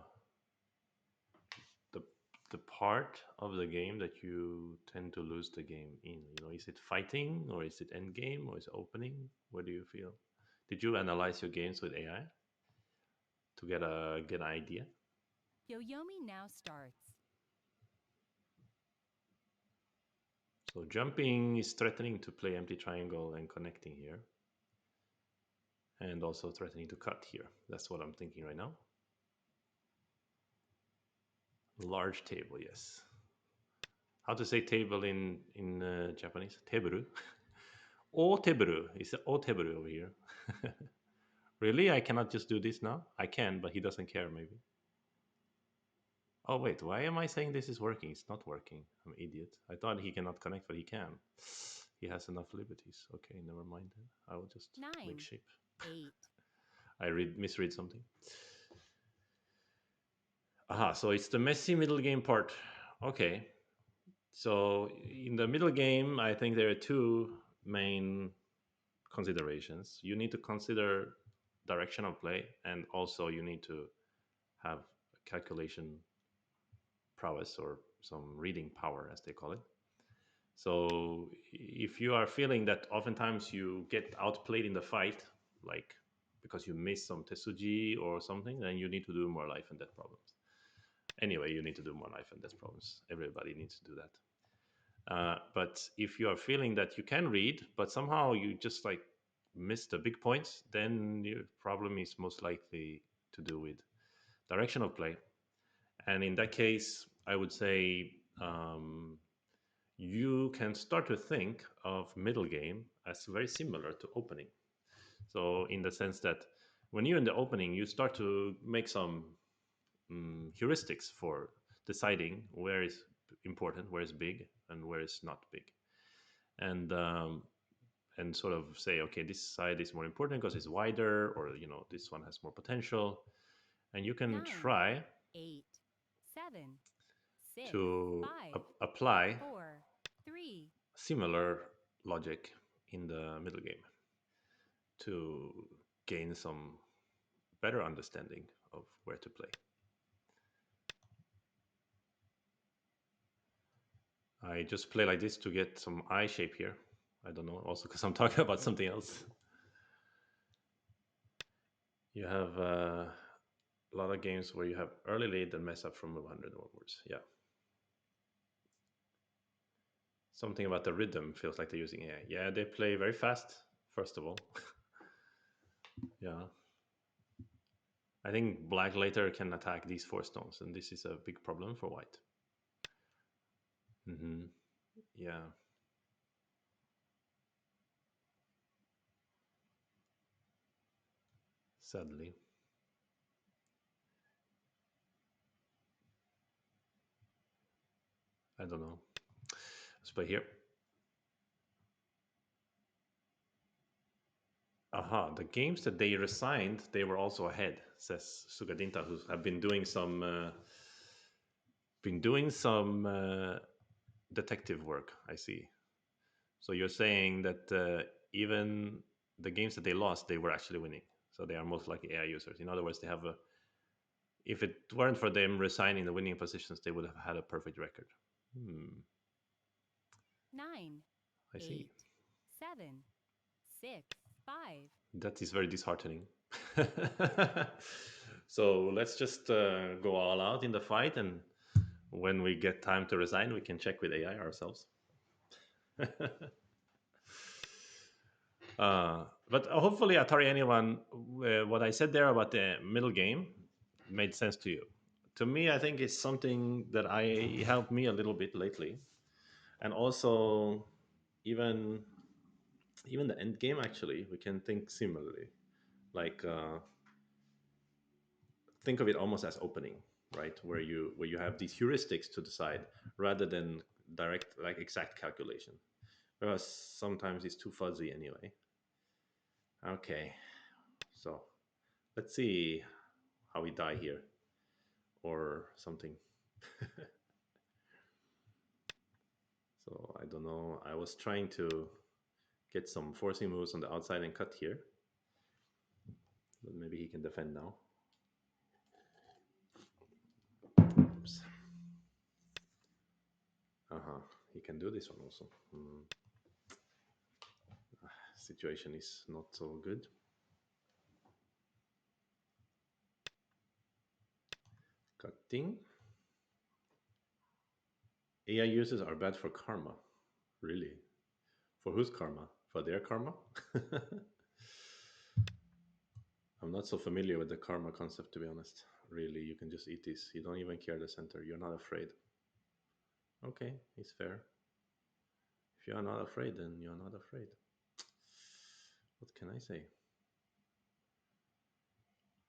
the part of the game that you tend to lose the game in? Is it fighting or is it end game or is it opening? What do you feel? Did you analyze your games with AI to get an idea? Yoyomi now starts. So jumping is threatening to play empty triangle and connecting here, and also threatening to cut here. That's what I'm thinking right now. Large table, yes. How to say table in Japanese? Teburu. O teburu. It's o teburu over here. Really? I cannot just do this now? I can, but he doesn't care, maybe. Oh, wait. Why am I saying this is working? It's not working. I'm an idiot. I thought he cannot connect, but he can. He has enough liberties. Okay, never mind then. I will just make 9, shape. 8, I misread something. Aha, so it's the messy middle game part. Okay. So in the middle game, I think there are two main considerations. You need to consider direction of play, and also you need to have calculation prowess or some reading power, as they call it. So if you are feeling that oftentimes you get outplayed in the fight, like because you miss some Tesuji or something, then you need to do more life and death problems. Anyway, you need to do more life and death problems. Everybody needs to do that. But if you are feeling that you can read, but somehow you just like miss the big points, then your problem is most likely to do with direction of play. And in that case, I would say you can start to think of middle game as very similar to opening. So, in the sense that when you're in the opening, you start to make some heuristics for deciding where is important, where is big, and where is not big, and sort of say, okay, this side is more important because it's wider, or this one has more potential, and you can 9, try 8, 7, 6, to 5, apply 4, 3, similar logic in the middle game to gain some better understanding of where to play. I just play like this to get some eye shape here. I don't know, also because I'm talking about something else. You have a lot of games where you have early lead and mess up from 100 onwards. Yeah. Something about the rhythm feels like they're using AI. Yeah, they play very fast, first of all. Yeah. I think black later can attack these four stones, and this is a big problem for white. Yeah. Sadly. I don't know. Let's play here. Aha, the games that they resigned, they were also ahead, says Sugadinta, who have been doing some detective work. I see. So you're saying that even the games that they lost, they were actually winning. So they are most likely AI users. In other words, they have a. If it weren't for them resigning the winning positions, they would have had a perfect record. Hmm, 9, I see. 8, 7, 6, 5. That is very disheartening. So let's just go all out in the fight, and when we get time to resign, we can check with AI ourselves. But hopefully, Atari anyone, what I said there about the middle game made sense to you. To me, I think it's something that I helped me a little bit lately, and also even even the end game. Actually, we can think similarly. Like think of it almost as opening, right? Where you have these heuristics to decide rather than direct like exact calculation. Because sometimes it's too fuzzy anyway. Okay, so let's see how we die here or something. So I don't know. I was trying to get some forcing moves on the outside and cut here, but maybe he can defend now. Oops. Uh-huh. He can do this one also. Situation is not so good. Cutting. AI users are bad for karma. Really? For whose karma? For their karma? I'm not so familiar with the karma concept, to be honest. Really, you can just eat this. You don't even care the center. You're not afraid. Okay, it's fair. If you are not afraid, then you're not afraid. What can I say?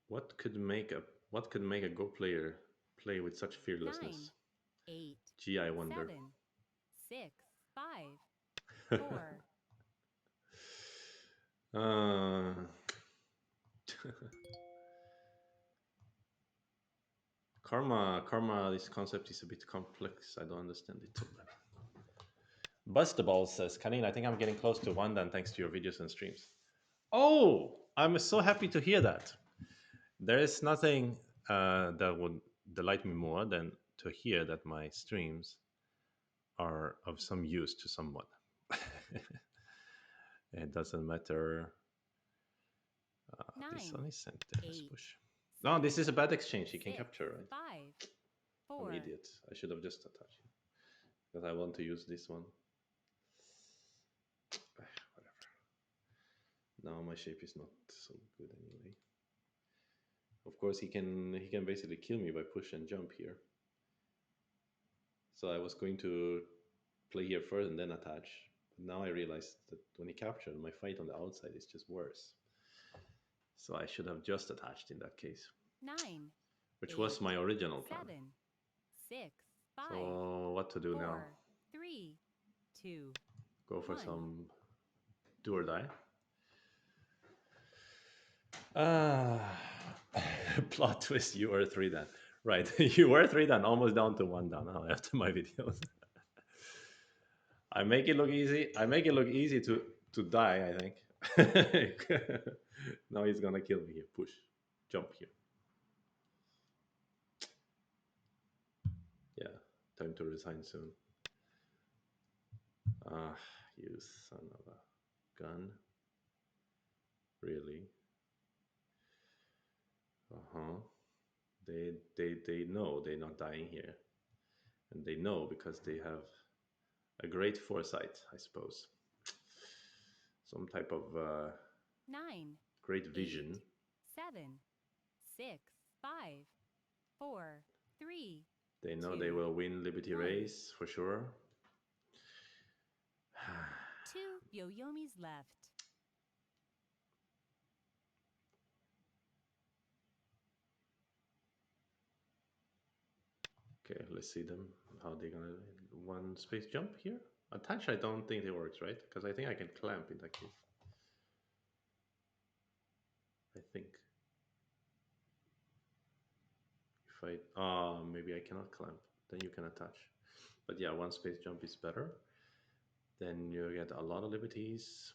What could make a what could make a Go player play with such 9, fearlessness? 8, Gee, I wonder. 7, 6, 5, 4, uh, karma. This concept is a bit complex. I don't understand it too well. Bustable says, Kanin, I think I'm getting close to one done thanks to your videos and streams. Oh, I'm so happy to hear that. There is nothing that would delight me more than to hear that my streams are of some use to someone. It doesn't matter. This 9, one is sent there. Let's 8, push. No, this 7, is a bad exchange. He can 6, capture, right? 5, I'm 4. idiot. I should have just attached it because I want to use this one. Whatever. Now my shape is not so good anyway. Of course, he can basically kill me by push and jump here. So I was going to play here first and then attach. But now I realized that when he captured, my fight on the outside is just worse. So I should have just attached in that case, 9, which 8, was my original plan. 7, 6, 5, So what to do now? 4, 3, 2, Go for 1. some do or die. Ah, plot twist. You were three down. Right, you were three down, almost down to one down after my videos. I make it look easy. I make it look easy to die. I think. Now he's gonna kill me here. Push, jump here. Yeah, time to resign soon. Ah, you son of a gun. Really? Uh-huh. They know they're not dying here. And they know because they have a great foresight, I suppose. Some type of 9, great 8, vision. 7, 6, 5, 4, 3, They know 2, they will win Liberty 1. Race for sure. 2 Yoyomis left. Okay, let's see them. How they gonna one space jump here? Attach, I don't think it works, right? Because I think I can clamp in that case. I think if I maybe I cannot clamp, then you can attach. But yeah, one space jump is better. Then you get a lot of liberties.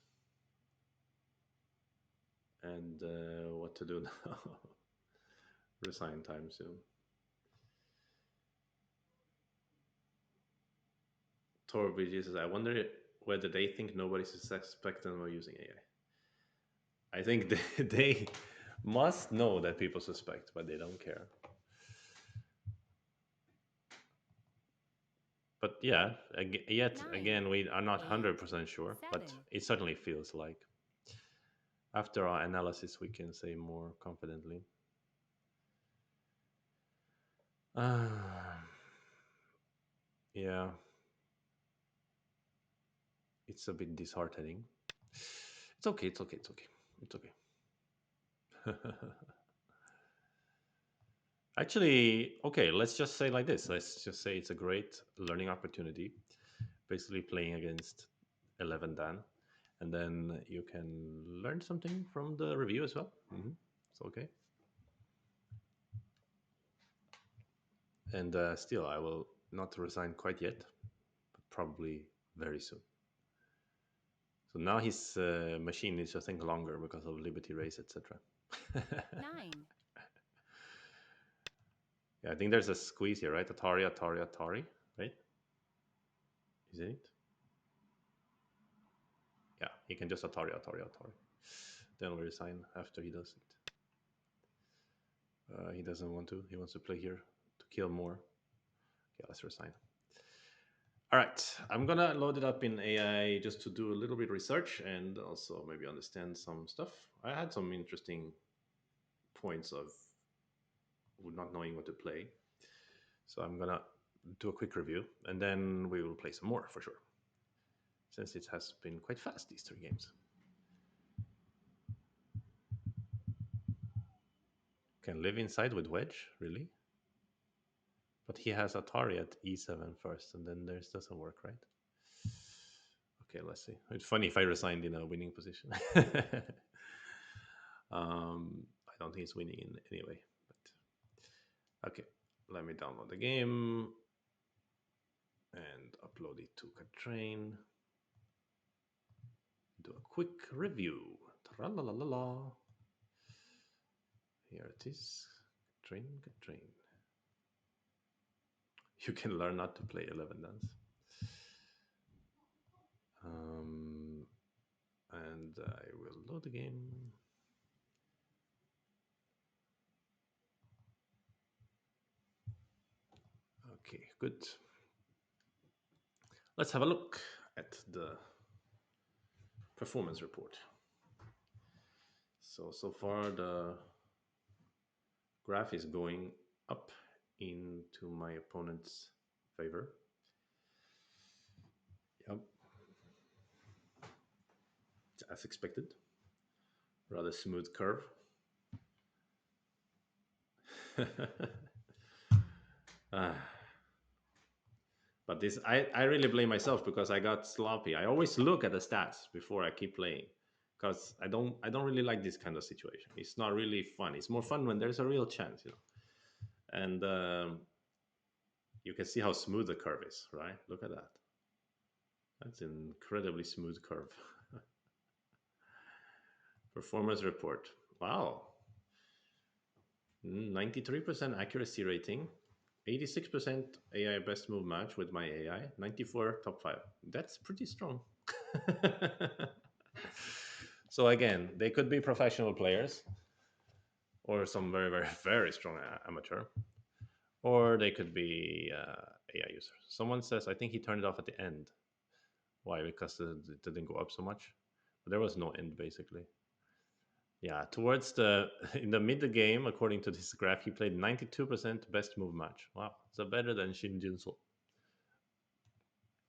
And what to do now? Resign time soon. Torbridge says, I wonder whether they think nobody suspects them of using AI. I think they must know that people suspect, but they don't care. But yeah, yet 9, again, we are not 8, 100% sure, but 7. it certainly feels like. After our analysis, we can say more confidently. Yeah, it's a bit disheartening. It's okay, it's okay, it's okay. It's okay. Actually, okay, let's just say like this. Let's just say it's a great learning opportunity, basically playing against 11 Dan. And then you can learn something from the review as well. It's okay. And still, I will not resign quite yet, but probably very soon. So now his machine needs to think longer because of Liberty Race, etc. 9, Yeah, I think there's a squeeze here, right? Atari, Atari, Atari, right? Is it? Yeah, he can just Atari, Atari, Atari. Then we resign after he does it. He doesn't want to. He wants to play here to kill more. Yeah, let's resign. All right, I'm gonna load it up in AI just to do a little bit research and also maybe understand some stuff. I had some interesting points of not knowing what to play, so I'm gonna do a quick review, and then we will play some more for sure, since it has been quite fast these 3 games. Can live inside with Wedge, really? But he has Atari at e7 first, and then theirs doesn't work, right? Okay, let's see. It's funny if I resigned in a winning position. I don't think it's winning in anyway. But okay, let me download the game and upload it to Katrain. Do a quick review. Tra-la-la-la-la. Here it is. Katrain, Katrain. You can learn not to play 11 dance. And I will load the game. Okay, good. Let's have a look at the performance report. So far the graph is going up into my opponent's favor. Yep. As expected. Rather smooth curve. Ah. But this, I really blame myself because I got sloppy. I always look at the stats before I keep playing because I don't really like this kind of situation. It's not really fun. It's more fun when there's a real chance, you know. And you can see how smooth the curve is, right? Look at that. That's an incredibly smooth curve. Performance report. Wow. 93% accuracy rating, 86% AI best move match with my AI, 94 top 5. That's pretty strong. So again, they could be professional players or some very, very, very strong amateur, or they could be AI users. Someone says, I think he turned it off at the end. Why? Because it didn't go up so much. But there was no end basically. Yeah, towards the in the mid game, according to this graph, he played 92% best move match. Wow, so better than Shin Jinso.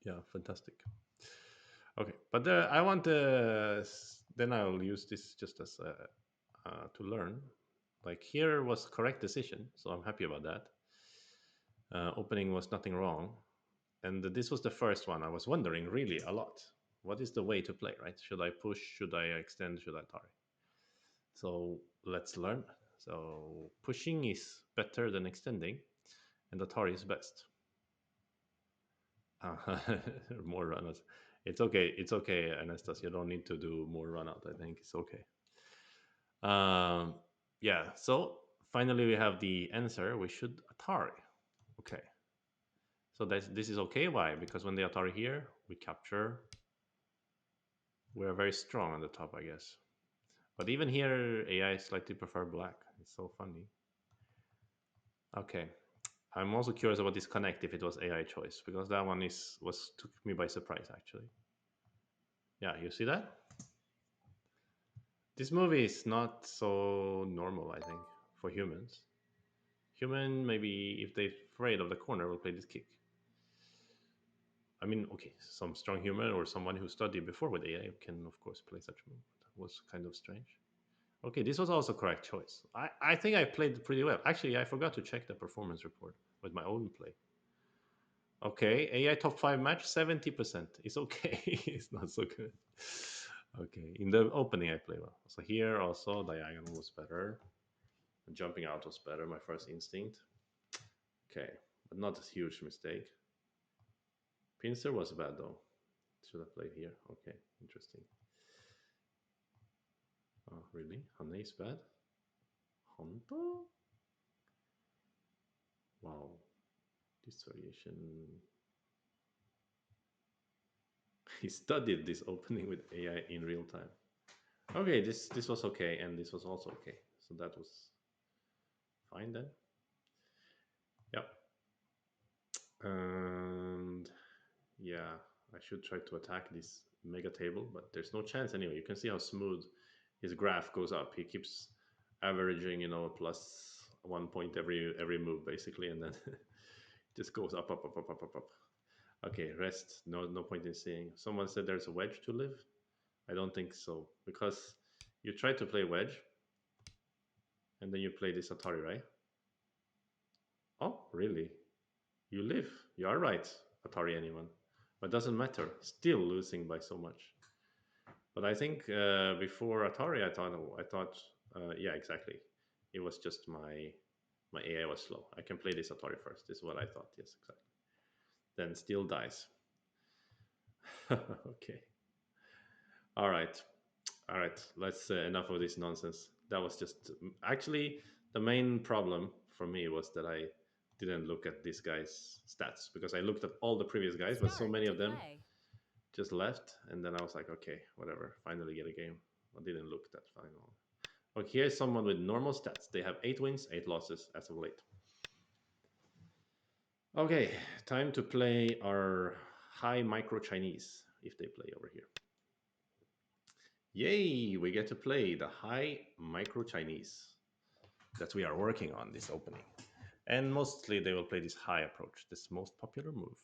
Yeah, fantastic. Okay, but I want then I'll use this just as to learn. Like here was correct decision, so I'm happy about that. Opening was nothing wrong, and this was the first one. I was wondering really a lot. What is the way to play? Right? Should I push? Should I extend? Should I target? So let's learn. So pushing is better than extending, and Atari is best. More runouts. It's okay. It's okay, Anastas. You don't need to do more runout. I think it's okay. Um, yeah. So finally, we have the answer. We should Atari. Okay. So this is okay. Why? Because when the Atari here, we capture. We're very strong on the top, I guess. But even here, AI slightly prefer black. It's so funny. Okay. I'm also curious about this connect if it was AI choice because that one was took me by surprise actually. Yeah, you see that? This movie is not so normal, I think, for humans. Human maybe if they're afraid of the corner will play this kick. I mean, okay, some strong human or someone who studied before with AI can of course play such move. That was kind of strange. Okay, this was also correct choice. I think I played pretty well. Actually, I forgot to check the performance report with my own play. Okay, AI top 5 match 70%. It's okay. It's not so good. Okay, in the opening I play well. So here also diagonal was better. Jumping out was better. My first instinct. Okay, but not a huge mistake. Pincer was bad though. Should have played here. Okay, interesting. Oh, really? Hane is bad. Honto? Wow, this variation. He studied this opening with AI in real time. Okay, this was okay, and this was also okay. So that was fine then. Yep. And yeah, I should try to attack this mega table, but there's no chance anyway. You can see how smooth his graph goes up. He keeps averaging, plus 1 point every move basically, and then Just goes up, up, up, up, up, up, up. Okay, rest. No, no point in saying. Someone said there's a wedge to live. I don't think so because you try to play wedge and then you play this Atari, right? Oh, really? You live. You are right, Atari anyone. But doesn't matter. Still losing by so much. But I think before Atari, I thought, yeah, exactly. It was just my AI was slow. I can play this Atari first. This is what I thought. Yes, exactly. Then still dies. Okay. All right. All right. Let's enough of this nonsense. That was just actually the main problem for me was that I didn't look at this guy's stats because I looked at all the previous guys, but so Start many to of them play. just left, and then I was like, okay, whatever. Finally get a game. I didn't look that final. Okay, here's someone with normal stats. They have 8 wins, 8 losses as of late. Okay, time to play our high micro Chinese if they play over here. Yay, we get to play the high micro Chinese that we are working on this opening. And mostly they will play this high approach, this most popular move.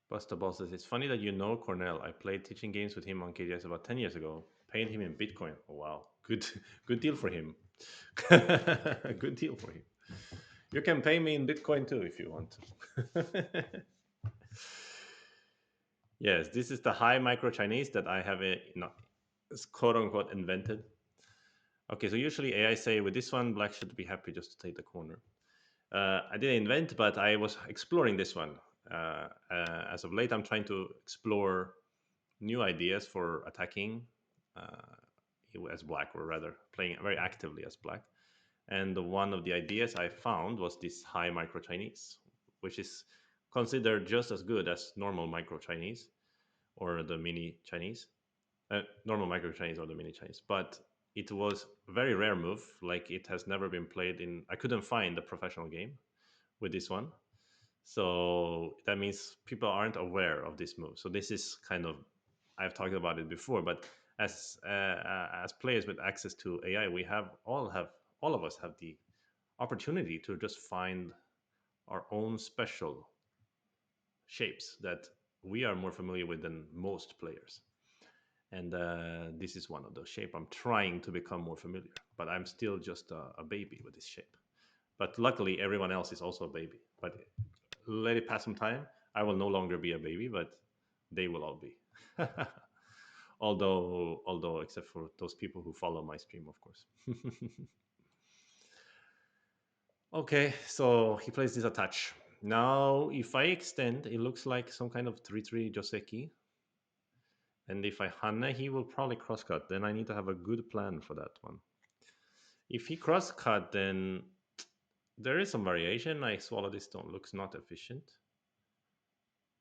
Buster Ball says, it's funny that you know Cornell. I played teaching games with him on KDS about 10 years ago. Paid him in Bitcoin. Oh, wow. Good deal for him. Good deal for him. You can pay me in Bitcoin too if you want to. Yes, this is the high micro Chinese that I have quote unquote invented. Okay, so usually AI say with this one, black should be happy just to take the corner. I didn't invent, but I was exploring this one. As of late, I'm trying to explore new ideas for attacking as black, or rather playing very actively as black. And one of the ideas I found was this high micro Chinese, which is considered just as good as normal micro Chinese or the mini Chinese, normal micro Chinese or the mini Chinese. But it was a very rare move. Like it has never been played in. I couldn't find a professional game with this one. So that means people aren't aware of this move. So this is kind of, I've talked about it before, but as players with access to AI, we have all of us have the opportunity to just find our own special shapes that we are more familiar with than most players. And this is one of those shape. I'm trying to become more familiar, but I'm still just a baby with this shape. But luckily, everyone else is also a baby. But let it pass some time, I will no longer be a baby, but they will all be. Although, except for those people who follow my stream, of course. Okay, so he plays this attach. Now, if I extend, it looks like some kind of 3-3 Joseki. And if I Hane, he will probably crosscut. Then I need to have a good plan for that one. If he crosscut, then there is some variation. I swallow this stone. Looks not efficient.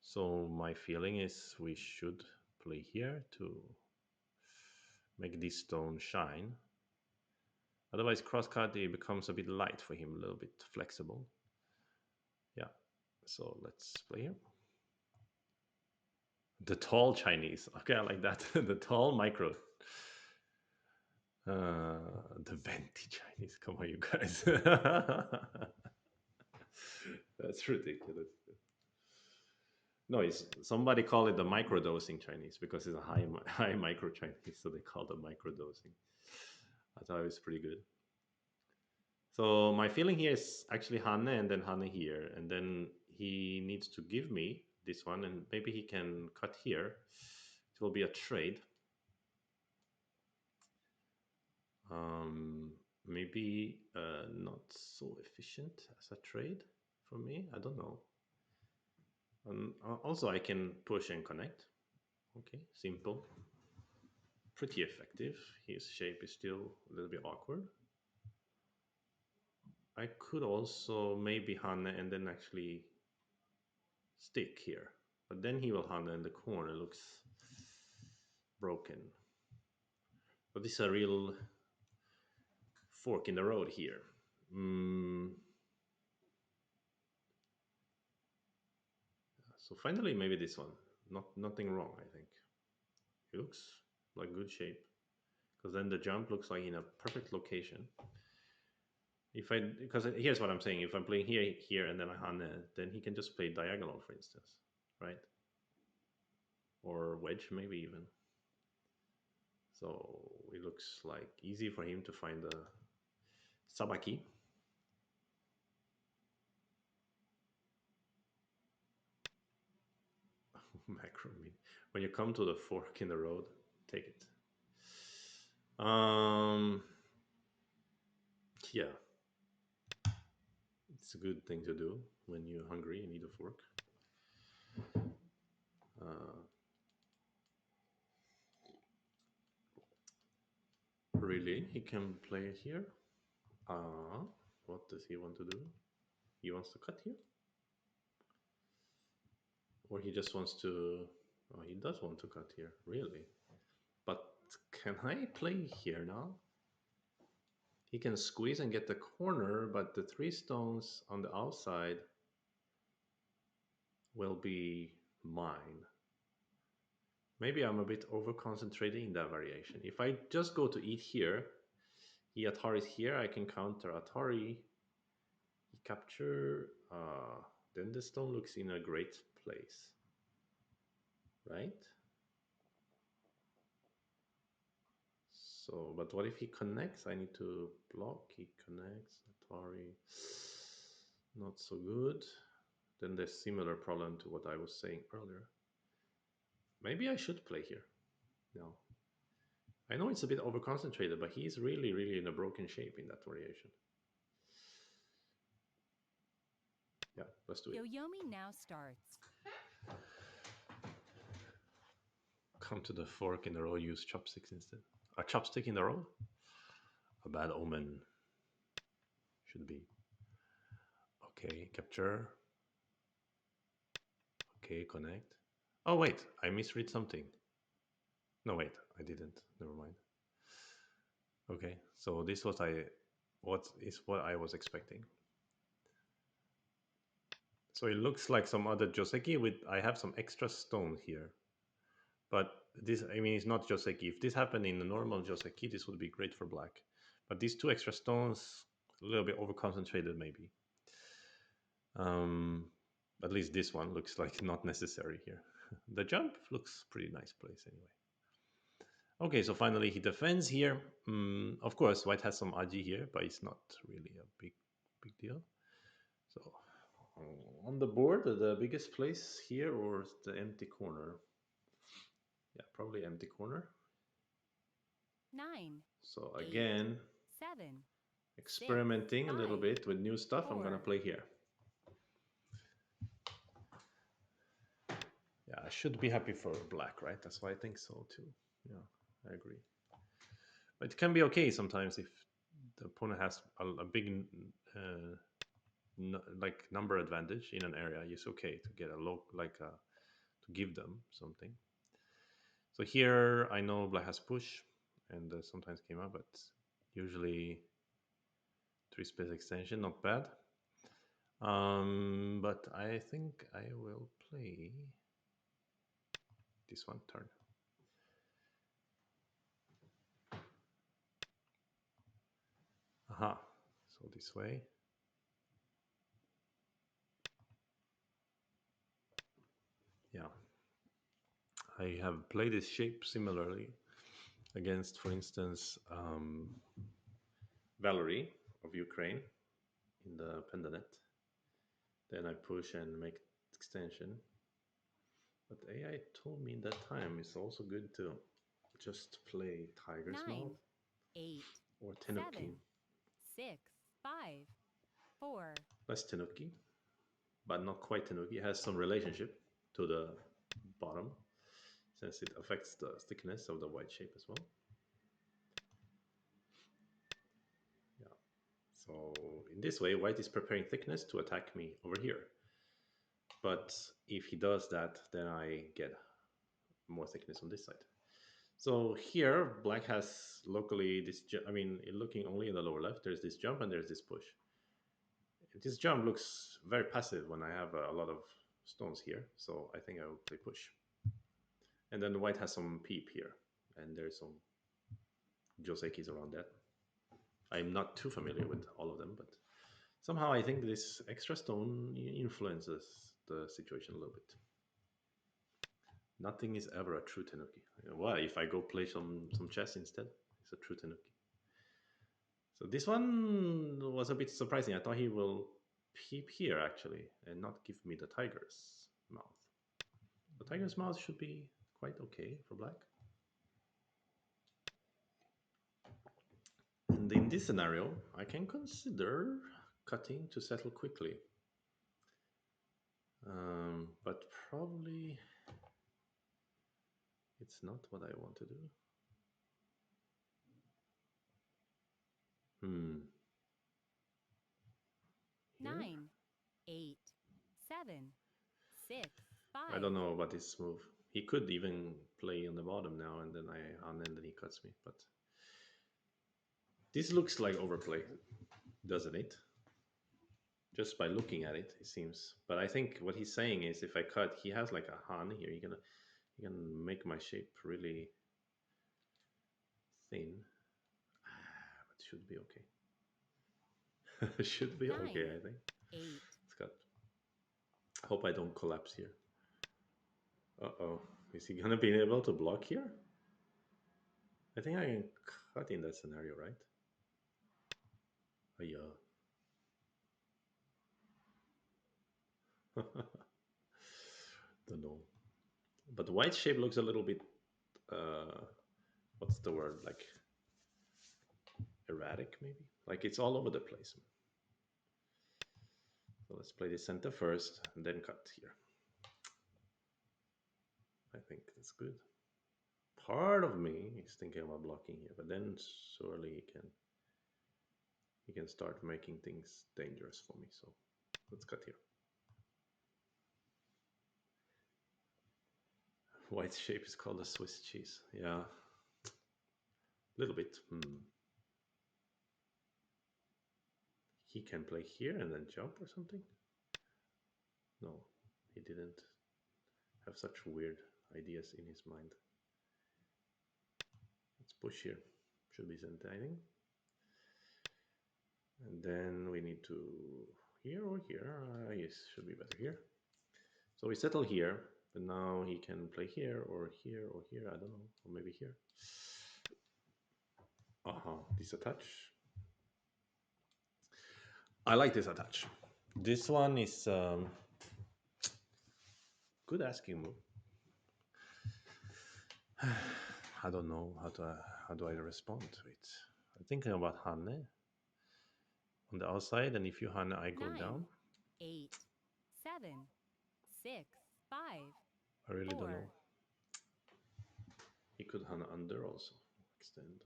So my feeling is we should play here to make this stone shine. Otherwise, crosscut it becomes a bit light for him, a little bit flexible. Yeah. So let's play here. The tall Chinese. Okay, I like that. The tall micro. The venti Chinese. Come on, you guys. That's ridiculous. No, it's somebody call it the microdosing Chinese because it's a high micro Chinese, so they call it microdosing. I thought it was pretty good. So my feeling here is actually Hane and then Hane here, and then he needs to give me this one, and maybe he can cut here. It will be a trade. Maybe not so efficient as a trade for me. I don't know. Also, I can push and connect. Okay, simple. Pretty effective. His shape is still a little bit awkward. I could also maybe Hanne and then actually stick here. But then he will Hanne in the corner. Looks broken. But this is a real fork in the road here. So finally, maybe this one. Nothing wrong, I think. It looks like good shape. because then the jump looks like in a perfect location. If I because here's what I'm saying: if I'm playing here, and then I Hane, then he can just play diagonal, for instance, right? Or wedge, maybe even. So it looks like easy for him to find the sabaki. Macro mean. When you come to the fork in the road, take it. Um, yeah, it's a good thing to do when you're hungry and need a fork. Uh, really, he can play it here. What does he want to do? He wants to cut here, or he just wants to. Oh, he does want to cut here. Really, but can I play here now? He can squeeze and get the corner, but the three stones on the outside will be mine. Maybe I'm a bit over concentrating in that variation. If I just go to eat here, he Atari's here, I can counter Atari. He capture, then the stone looks in a great place, right? So, but what if he connects? I need to block. He connects. Atari, not so good. Then there's similar problem to what I was saying earlier. Maybe I should play here. No. I know it's a bit over concentrated, but he's really, really in a broken shape in that variation. Yeah, let's do it. Yoyomi now starts. Come to the fork in the row, use chopsticks instead. A chopstick in the row? A bad omen should be. Okay, capture. Okay, connect. Oh, wait, I misread something. No, wait, I didn't. Never mind. Okay, so this was what I was expecting. So it looks like some other Joseki with I have some extra stone here. But this, I mean, it's not Joseki. If this happened in a normal Joseki, this would be great for black. But these two extra stones, a little bit over concentrated, maybe. Um, at least this one looks like not necessary here. The jump looks pretty nice place anyway. Okay, so finally he defends here. Of course, white has some aji here, but it's not really a big deal. So on the board, the biggest place here or the empty corner? Yeah, probably empty corner. 9, So 8, again, 7, 6, experimenting a little 5, bit with new stuff. I'm gonna 4. play here. Yeah, I should be happy for black, right? That's why I think so too. Yeah, I agree. But it can be okay sometimes if the opponent has a big like number advantage in an area. It's okay to get a low to give them something. So here I know black has push, and sometimes came up, but usually three space extension, not bad. But I think I will play this one turn. Aha. So this way. Yeah. I have played this shape similarly against, for instance, Valerie of Ukraine in the Pendanet. Then I push and make extension. But AI told me that time it's also good to just play Tiger's 9, Mouth 8, or 7, Tenuki. 6, 5, 4. Less Tenuki, but not quite Tenuki. It has some relationship to the bottom since it affects the thickness of the white shape as well. Yeah. So in this way, white is preparing thickness to attack me over here. But if he does that, then I get more thickness on this side. So here, black has locally this, I mean, looking only in the lower left, there's this jump and there's this push. This jump looks very passive when I have a lot of stones here. So I think I will play push. And then the white has some peep here. And there's some joseikis around that. I'm not too familiar with all of them, but somehow I think this extra stone influences the situation a little bit. Nothing is ever a true tenuki. Well, if I go play some chess instead, it's a true tenuki. So this one was a bit surprising. I thought he will peep here actually and not give me the tiger's mouth. The tiger's mouth should be quite okay for black. And in this scenario, I can consider cutting to settle quickly. But probably it's not what I want to do. Hmm. Here? 9, 8, 7, 6, I 5. don't know about this move. He could even play on the bottom now, and then and then he cuts me. But this looks like overplay, doesn't it? Just by looking at it, it seems. But I think what he's saying is, if I cut, he has like a Han here. He can make my shape really thin. But should be okay. Should be 9, okay, I think. 8, It's got. Hope I don't collapse here. Uh-oh. Is he gonna be able to block here? I think I can cut in that scenario, right? Oh, yeah. Don't know. But the white shape looks a little bit, uh, what's the word? Like erratic, maybe? Like it's all over the place. So let's play the center first and then cut here. I think that's good. Part of me is thinking about blocking here, but then surely he can start making things dangerous for me. So let's cut here. White shape is called a Swiss cheese. Yeah, a little bit. He can play here and then jump or something. No, he didn't have such weird ideas in his mind. Let's push here. Should be center, I think. And then we need to here or here. Yes, should be better here. So we settle here, but now he can play here or here or here. I don't know, or maybe here. This attach. I like this attach. This one is good asking move. I don't know how do I respond to it. I'm thinking about Hanne on the outside, and if you Hanne, I go 9, down. 8, 7, 6, 5, I really don't 4. know. He could Hanne under also extend.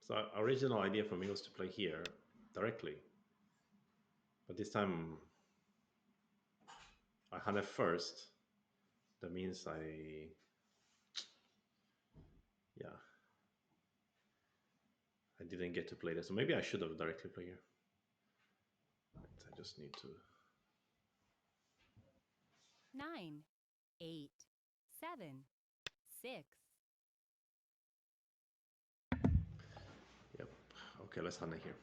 So original idea for me was to play here directly, but this time I Hanne first. That means yeah, I didn't get to play that. So maybe I should have directly played here. Right, I just need to. 9, 8, 7, 6. Yep. Okay, let's Hanne here.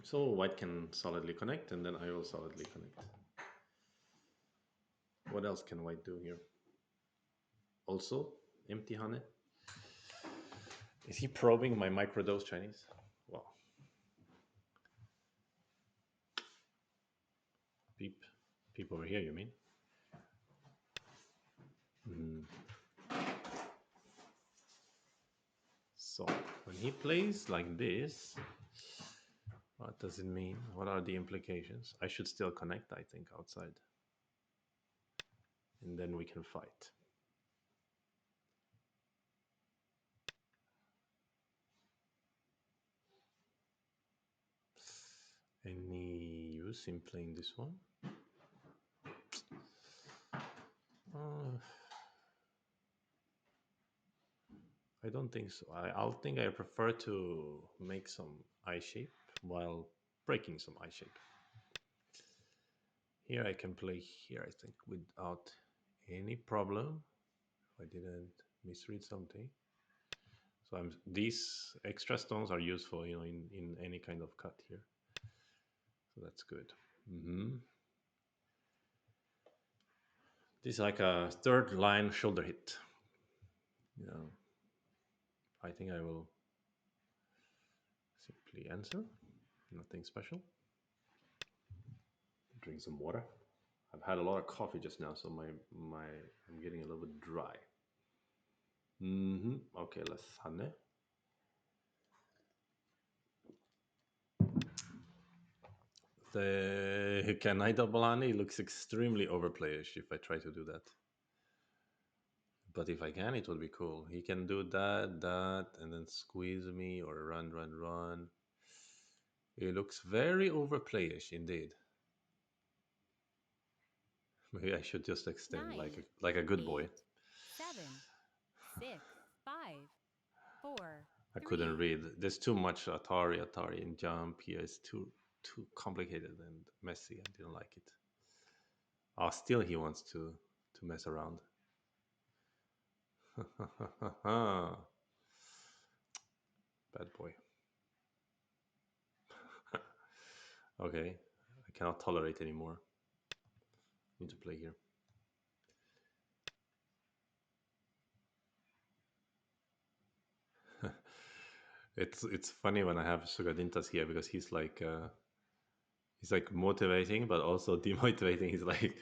So white can solidly connect, and then I will solidly connect. What else can white do here? Also, empty Hanne. Is he probing my microdose Chinese? Wow. Peep. Peep over here, you mean? So, when he plays like this, what does it mean? What are the implications? I should still connect, I think, outside. And then we can fight. Any use in playing this one? I don't think so. I'll think I prefer to make some eye shape while breaking some eye shape. Here I can play here, I think, without any problem. If I didn't misread something. So these extra stones are useful, in any kind of cut here. So that's good. hmm This is like a third line shoulder hit. Yeah, I think I will simply answer. Nothing special. Drink some water. I've had a lot of coffee just now, so my I'm getting a little bit dry. Okay, let's Hanne. The Kanaida Bolani looks extremely overplayish if I try to do that. But if I can, it would be cool. He can do that, and then squeeze me or run, run, run. He looks very overplayish indeed. Maybe I should just extend like 9, a good boy. 8, 7, 6, 5, 4, I couldn't 3. read. There's too much Atari, and jump here. It's too complicated and messy. I didn't like it. Oh, still he wants to mess around. Bad boy. Okay, I cannot tolerate anymore. Need to play here. It's funny when I have Sugadintas here because he's like motivating but also demotivating. He's like,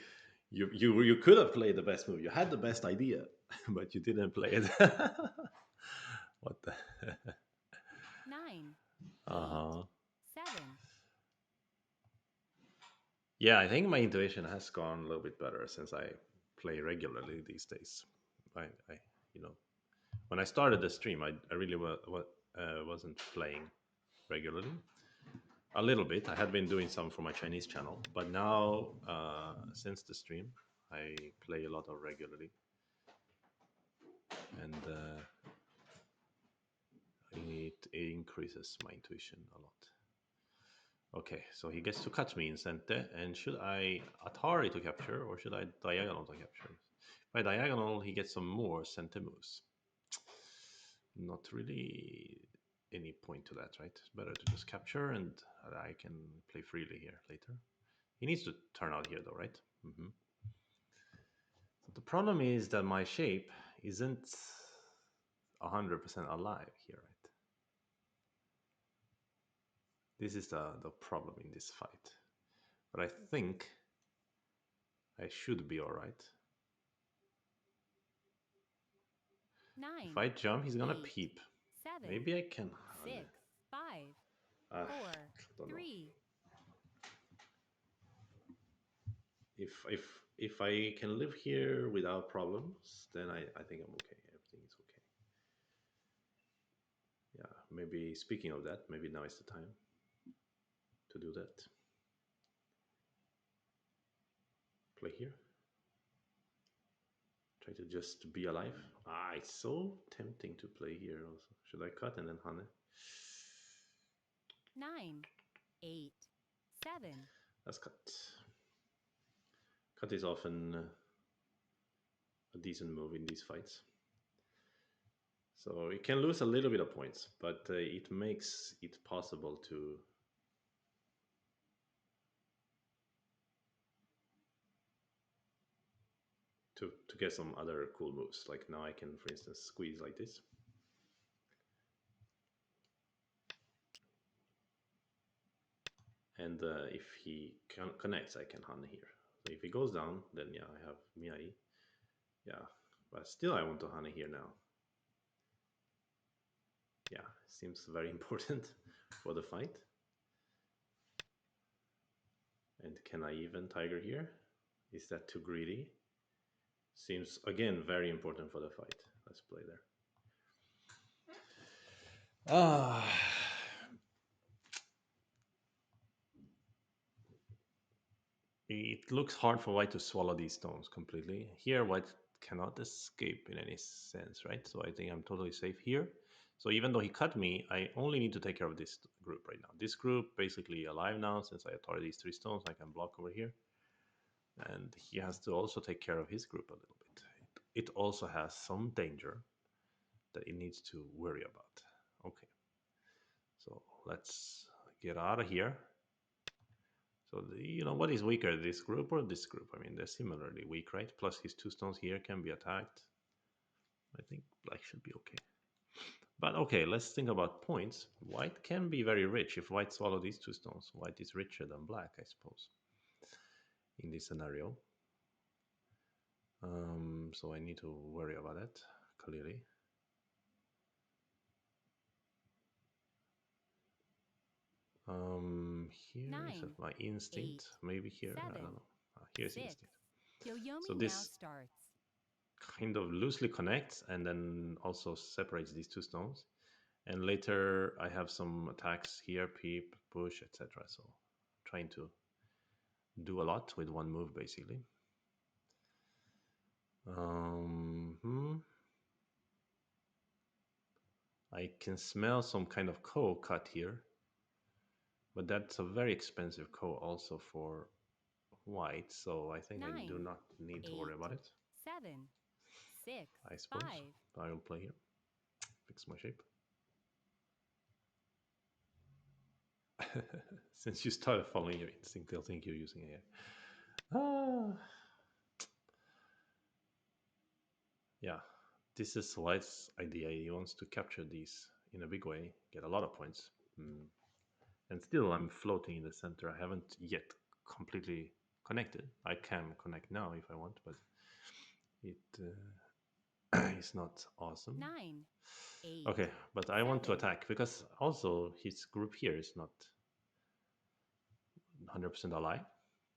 you could have played the best move. You had the best idea, but you didn't play it. What the? 9, Uh 8, huh. 7. Yeah, I think my intuition has gone a little bit better since I play regularly these days. I you know, when I started the stream, I really wasn't playing regularly. A little bit. I had been doing some for my Chinese channel, but now since the stream, I play a lot of regularly, and it increases my intuition a lot. Okay, so he gets to cut me in center, and should I Atari to capture, or should I diagonal to capture? By diagonal, he gets some more center moves. Not really any point to that, right? It's better to just capture, and I can play freely here later. He needs to turn out here, though, right? So the problem is that my shape isn't 100% alive here, right? This is the problem in this fight. But I think I should be alright. If 9, I jump, he's gonna 8, peep. 7, Maybe I can. 6, 5, Uh, 4, don't know. 3. If I can live here without problems, then I think I'm okay. Everything is okay. Yeah, maybe speaking of that, maybe now is the time to do that. Play here. Try to just be alive. Ah, it's so tempting to play here also. Should I cut and then Hane? 9, 8, 7. Let's cut. Cut is often a decent move in these fights. So it can lose a little bit of points, but it makes it possible to get some other cool moves. Like now I can, for instance, squeeze like this. And if he connects, I can Hane here. So if he goes down, then yeah, I have Miyai. Yeah, but still I want to Hane here now. Yeah, seems very important for the fight. And can I even Tiger here? Is that too greedy? Seems again very important for the fight. Let's play there. Ah, it looks hard for white to swallow these stones completely. Here, white cannot escape in any sense, right? So I think I'm totally safe here. So even though he cut me, I only need to take care of this group right now. This group basically alive now since I author these three stones. I can block over here. And he has to also take care of his group a little bit. It also has some danger. that it needs to worry about. Okay, so let's get out of here. So what is weaker, this group or this group? I mean, they're similarly weak, right? Plus his two stones here can be attacked. I think black should be okay. But okay, let's think about points. White can be very rich if white swallow these two stones. White is richer than black, I suppose, in this scenario. So I need to worry about that, clearly. Here is 9, my instinct. 8, Maybe here, I 7, don't know. Here's 6. instinct. So Yoyomi now this starts. kind of loosely connects and then also separates these two stones. And later I have some attacks here, peep, push, etc. So trying to do a lot with one move, basically. I can smell some kind of ko cut here, but that's a very expensive ko also for white, so I think I do 9, not need to 8, worry about it. 7, 6, I suppose 5. I will play here, fix my shape. Since you started following your instinct, they'll think you're using AI. Ah, yeah, this is White's idea. He wants to capture these in a big way, get a lot of points. And still, I'm floating in the center. I haven't yet completely connected. I can connect now if I want, but it is not awesome. 9, 8, Okay, but I want to 7. attack because also his group here is not 100% alive.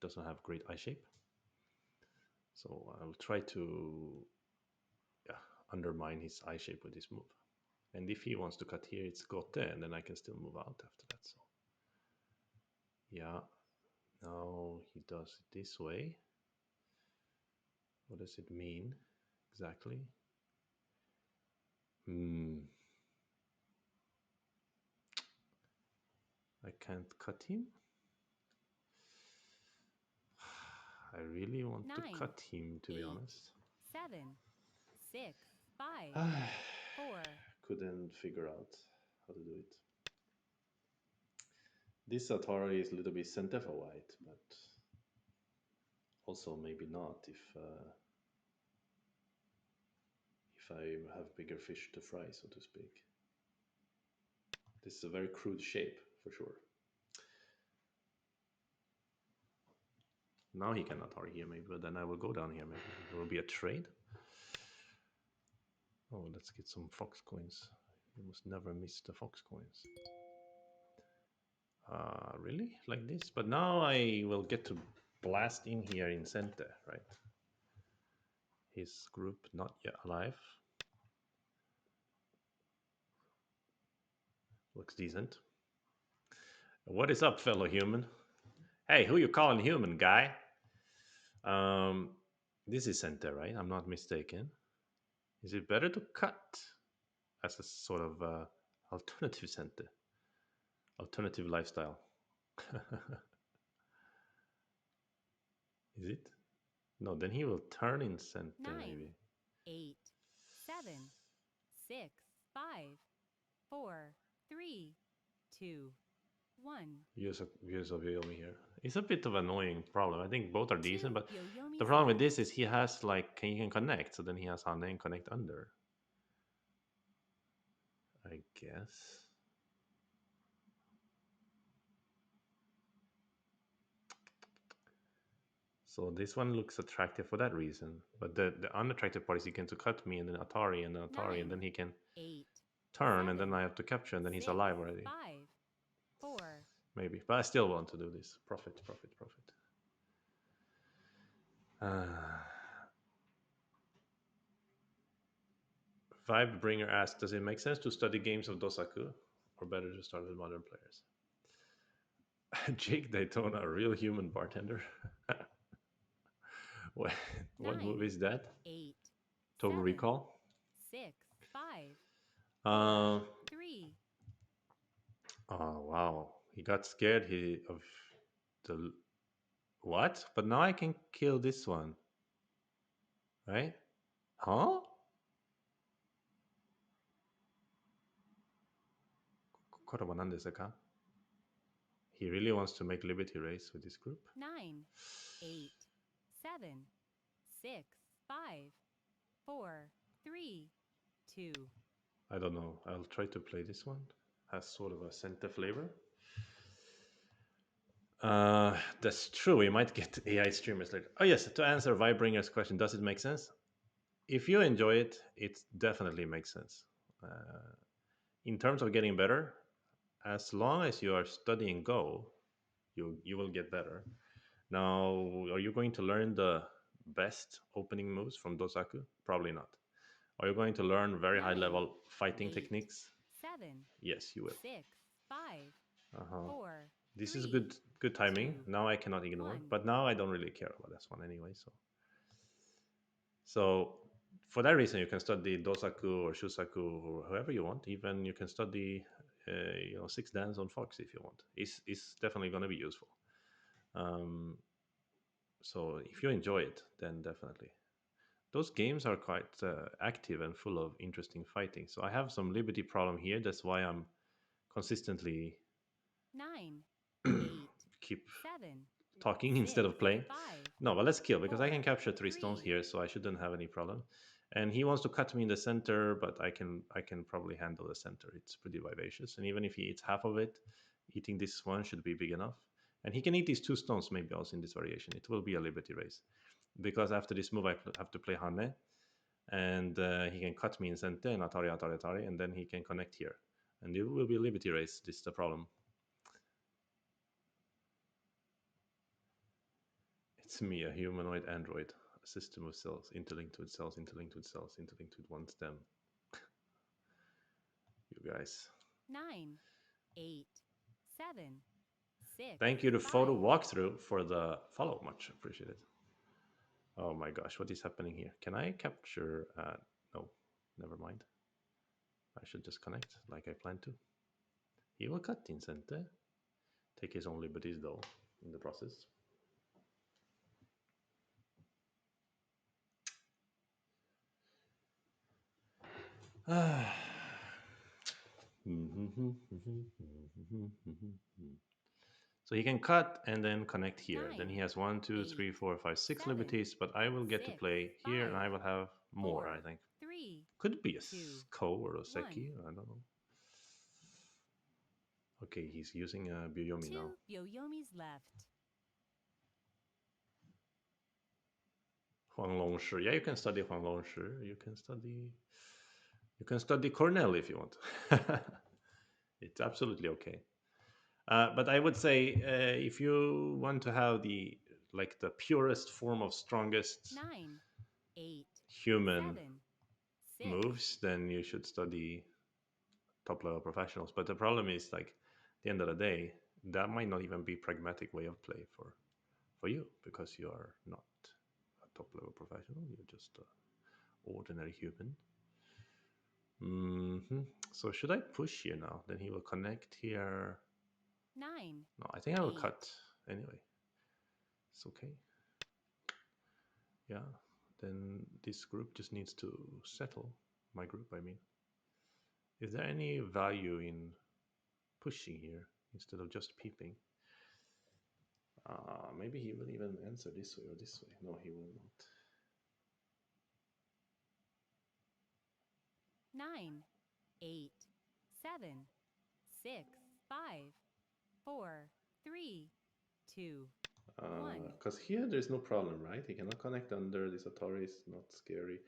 Doesn't have great eye shape. So I'll try to, yeah, undermine his eye shape with this move. And if he wants to cut here, it's got there, and then I can still move out after that. So yeah, now he does it this way. What does it mean exactly? I can't cut him. I really want to 9, cut him, to be 8, honest. 7, 6, 5, 4. Couldn't figure out how to do it. This Atari is a little bit center for white, but also maybe not if I have bigger fish to fry, so to speak. This is a very crude shape for sure. Now he cannot Atari here, maybe, but then I will go down here. Maybe it will be a trade. Oh, let's get some fox coins. You must never miss the fox coins. Really? Like this? But now I will get to blast in here in center, right? His group not yet alive. Looks decent. What is up, fellow human? Hey, who you calling human, guy? Um, this is center, right? I'm not mistaken. Is it better to cut as a sort of alternative center, alternative lifestyle? Is it? No, then he will turn in center, 9, maybe. 8, 7, 6, 5, 4, 3, 2, 1. Use of Yomi here. It's a bit of an annoying problem. I think both are 2 decent, but the Yoyomis problem with left. this is he has like he can connect, so then he has Hane connect under. I guess. So this one looks attractive for that reason, but the unattractive part is he can to cut me and then Atari and then Atari and 9, then he can 8, turn and then 7, I have to capture and then he's 6, alive already. 5, 4. Maybe, but I still want to do this. Profit, profit, profit. Uh, Vibe Bringer asks, does it make sense to study games of Dosaku or better to start with modern players? Jake Daytona, a real human bartender. what, what 9, movie is that? 8, Total 7, Recall? 6, 5, 4, Uh, 3. oh, wow. He got scared of the. What? But now I can kill this one, right? Huh? これは何ですか? He really wants to make Liberty Race with this group. 9, 8, 7, 6, 5, 4, 3, 2. I don't know. I'll try to play this one. Has sort of a center flavor. That's true. We might get AI streamers later. Oh yes, to answer Vibringer's question, does it make sense? If you enjoy it, it definitely makes sense. In terms of getting better, as long as you are studying Go, you will get better. Now, are you going to learn the best opening moves from Dosaku? Probably not. Are you going to learn very high 9, level fighting 8, techniques? 7, Yes, you will. 6, 5, Uh-huh. 4, This is 3, good timing. 2, Now I cannot ignore, 1. but now I don't really care about this one anyway. So for that reason, you can study Dosaku or Shusaku or whoever you want. Even you can study, Six Dance on Fox if you want. It's definitely going to be useful. Um, so if you enjoy it, then definitely. Those games are quite active and full of interesting fighting. So I have some liberty problem here. That's why I'm consistently 9, 8, keep 7, talking 6, instead of playing. 5, No, but let's kill because I can 4, capture three stones 3. here, so I shouldn't have any problem. And he wants to cut me in the center, but I can probably handle the center. It's pretty vivacious, and even if he eats half of it, eating this one should be big enough. And he can eat these two stones maybe also in this variation. It will be a liberty race because after this move have to play Hane, and he can cut me in center and Atari Atari Atari, and then he can connect here, and it will be a liberty race. This is the problem. It's me, a humanoid android, a system of cells, interlinked with cells, interlinked with cells, interlinked with one stem. You guys. 9, 8, 7, 6, Thank you to 5. Photo Walkthrough for the follow. Much appreciated. Oh my gosh, what is happening here? Can I capture? No, never mind. I should just connect like I planned to. He will cut in center. Take his own liberties though in the process. So he can cut and then connect here. Then 9, he has one, two, 8, three, four, five, six 7, liberties, but I will get to 6, play here and 5, I will have more, I 4, think. 3, Could be a 2, Ko or a 1. Seki, I don't know. Okay, he's using a Byoyomi 2 now. Yoyomis left. Huang Longshi. Yeah, you can study Huang Longshi. You can study Cornell if you want. It's absolutely okay. But I would say if you want to have the purest form of strongest 9, 8, human 7, 6. moves, then you should study top level professionals. But the problem is, like, at the end of the day, that might not even be pragmatic way of play for you because you are not a top level professional. You're just an ordinary human. So should I push here now? Then he will connect here. 9, No, I think I will 8. cut anyway. It's okay. Yeah. Then this group just needs to settle. My group, I mean. Is there any value in pushing here instead of just peeping? Maybe he will even answer this way or this way. No, he will not. 9, 8, 7, 6, 5, 4, 3, 2, 1. Because here there's no problem, right? He cannot connect under this Atari is not scary.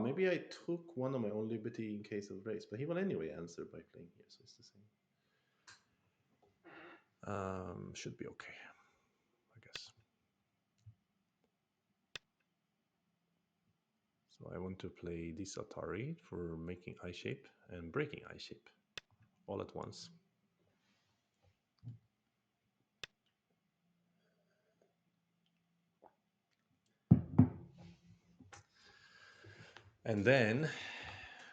Maybe I took one of my own liberty in case of race, but he will anyway answer by playing here, so it's the same. Should be okay, I guess. So I want to play this Atari for making eye shape and breaking eye shape all at once. And then,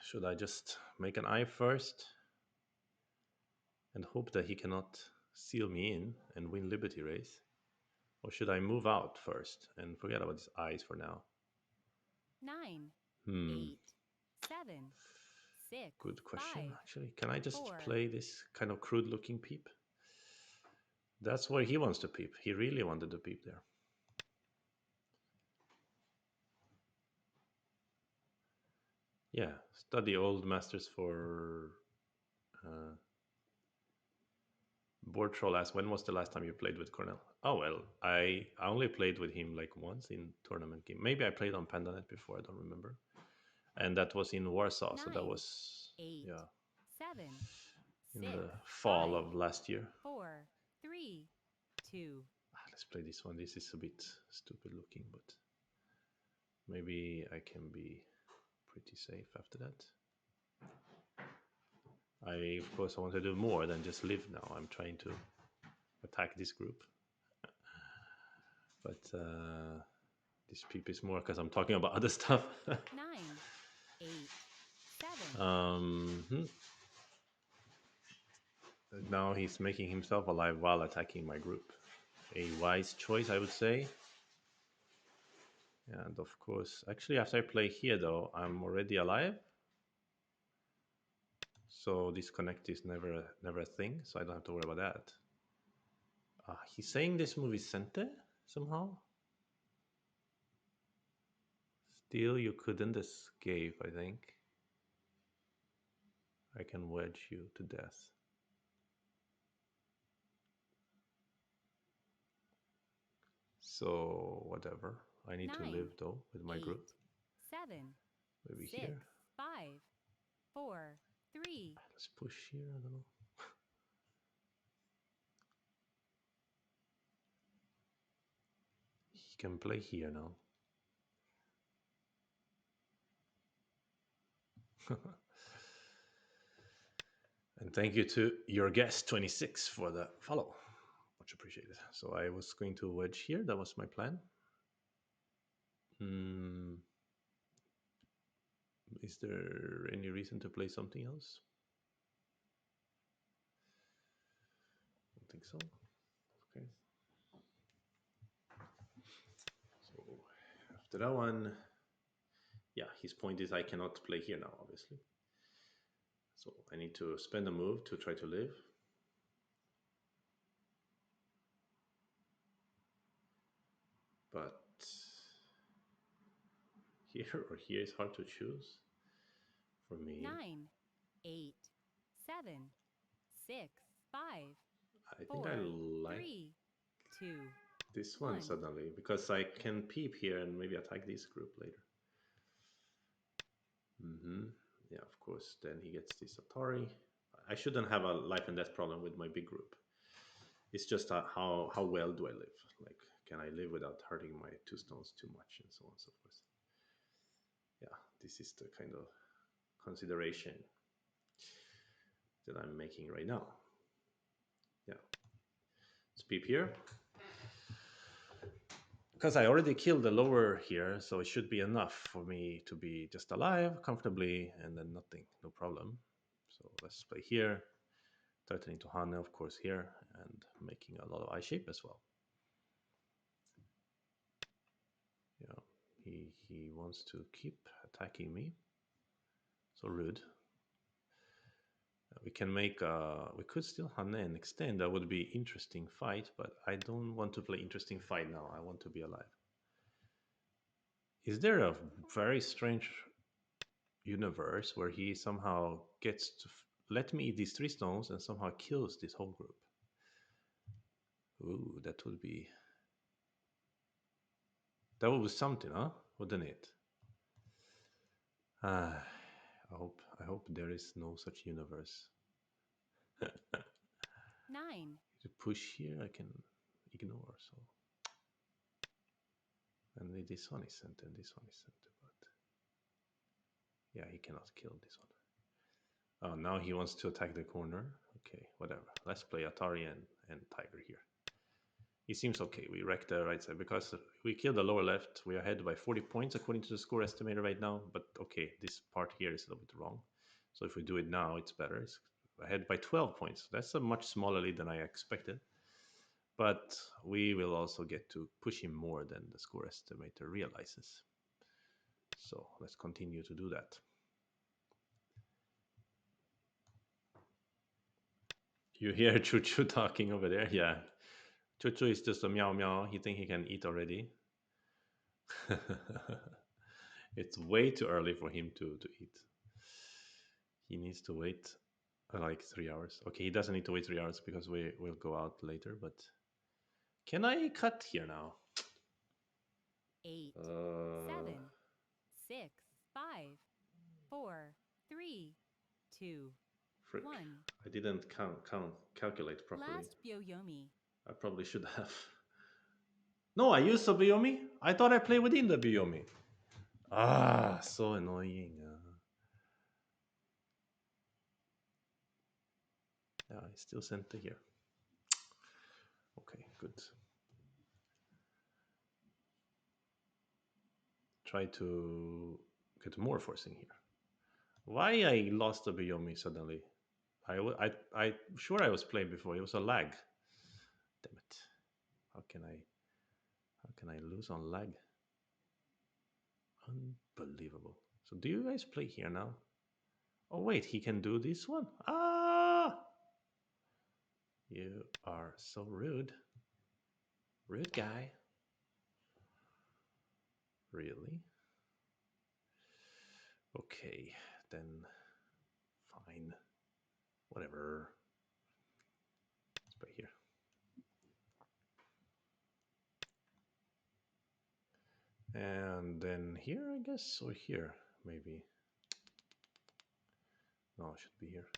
should I just make an eye first and hope that he cannot seal me in and win Liberty Race? Or should I move out first and forget about his eyes for now? 9, Hmm. 8, 7, six, Good question, five, actually. Can I just four, play this kind of crude looking peep? That's where he wants to peep. He really wanted to peep there. Yeah, study old masters for uh, Board Troll asks, when was the last time you played with Cornell? Oh, well, I only played with him like once in tournament game. Maybe I played on PandaNet before, I don't remember. And that was in Warsaw, so that nine, was, eight, yeah, seven, in six, the fall five, of last year. four, three, two, Let's play this one. This is a bit stupid looking, but maybe I can be pretty safe after that. Of course, I want to do more than just live now. I'm trying to attack this group. But this peep is more because I'm talking about other stuff. nine, eight, seven, Hmm. Now he's making himself alive while attacking my group. A wise choice, I would say. And of course, actually, after I play here, though, I'm already alive. So this connect is never a thing. So I don't have to worry about that. He's saying this move is center somehow. Still, you couldn't escape. I think I can wedge you to death. So whatever. I need to nine, live though with my eight, group. seven, Maybe six, here. five, four, three, Let's push here. I don't know. He can play here now. And thank you to your guest 26 for the follow. Much appreciated. So I was going to wedge here. That was my plan. Hmm. Is there any reason to play something else? I don't think so. Okay. So after that one, yeah, his point is I cannot play here now, obviously. So I need to spend a move to try to live. But here or here is hard to choose for me. nine, eight, seven, six, five, I think I four, like three, two, this one one. suddenly because I can peep here and maybe attack this group later. Yeah, of course. Then he gets this Atari. I shouldn't have a life and death problem with my big group. It's just how well do I live? Like, can I live without hurting my two stones too much, and so on and so forth. Yeah, this is the kind of consideration that I'm making right now. Yeah, let's peep here because I already killed the lower here, so it should be enough for me to be just alive comfortably and then nothing, no problem. So let's play here, threatening to Hane, of course, here, and making a lot of eye shape as well. Yeah, he wants to keep attacking me. So rude. We can make we could still Hane and extend. That would be interesting fight, but I don't want to play interesting fight now. I want to be alive. Is there a very strange universe where he somehow gets to let me eat these three stones and somehow kills this whole group? Ooh, that would be something, huh? Wouldn't it? Ah, I hope there is no such universe. Nine, To push here, I can ignore. So, and this one is sent and this one is sent, but yeah, he cannot kill this one. Oh, now he wants to attack the corner. Okay, whatever. Let's play Atari and Tiger here. It seems okay. We wrecked the right side because we killed the lower left. We are ahead by 40 points according to the score estimator right now. But okay, this part here is a little bit wrong. So if we do it now, it's better. It's ahead by 12 points. That's a much smaller lead than I expected. But we will also get to push him more than the score estimator realizes. So let's continue to do that. You hear Choo Choo talking over there? Yeah. Choo Choo is just a meow meow. He think he can eat already. It's way too early for him to eat. He needs to wait like 3 hours. Okay, he doesn't need to wait 3 hours because we will go out later. But can I cut here now? Eight, Uh, seven, six, five, four, three, two, frick! one. I didn't calculate properly. Last Byoyomi. I probably should have. No, I used the Biomi. I thought I played within the Biomi. Ah, so annoying. Yeah, I still sent it here. Okay, good. Try to get more forcing here. Why I lost the Biomi suddenly? I sure I was playing before. It was a lag. Damn it! How can I lose on lag? Unbelievable. So do you guys play here now? Oh wait, he can do this one. Ah! You are so rude. Rude guy. Really? Okay, then fine. Whatever. Let's play here. And then here, I guess, or here, maybe. No, it should be here.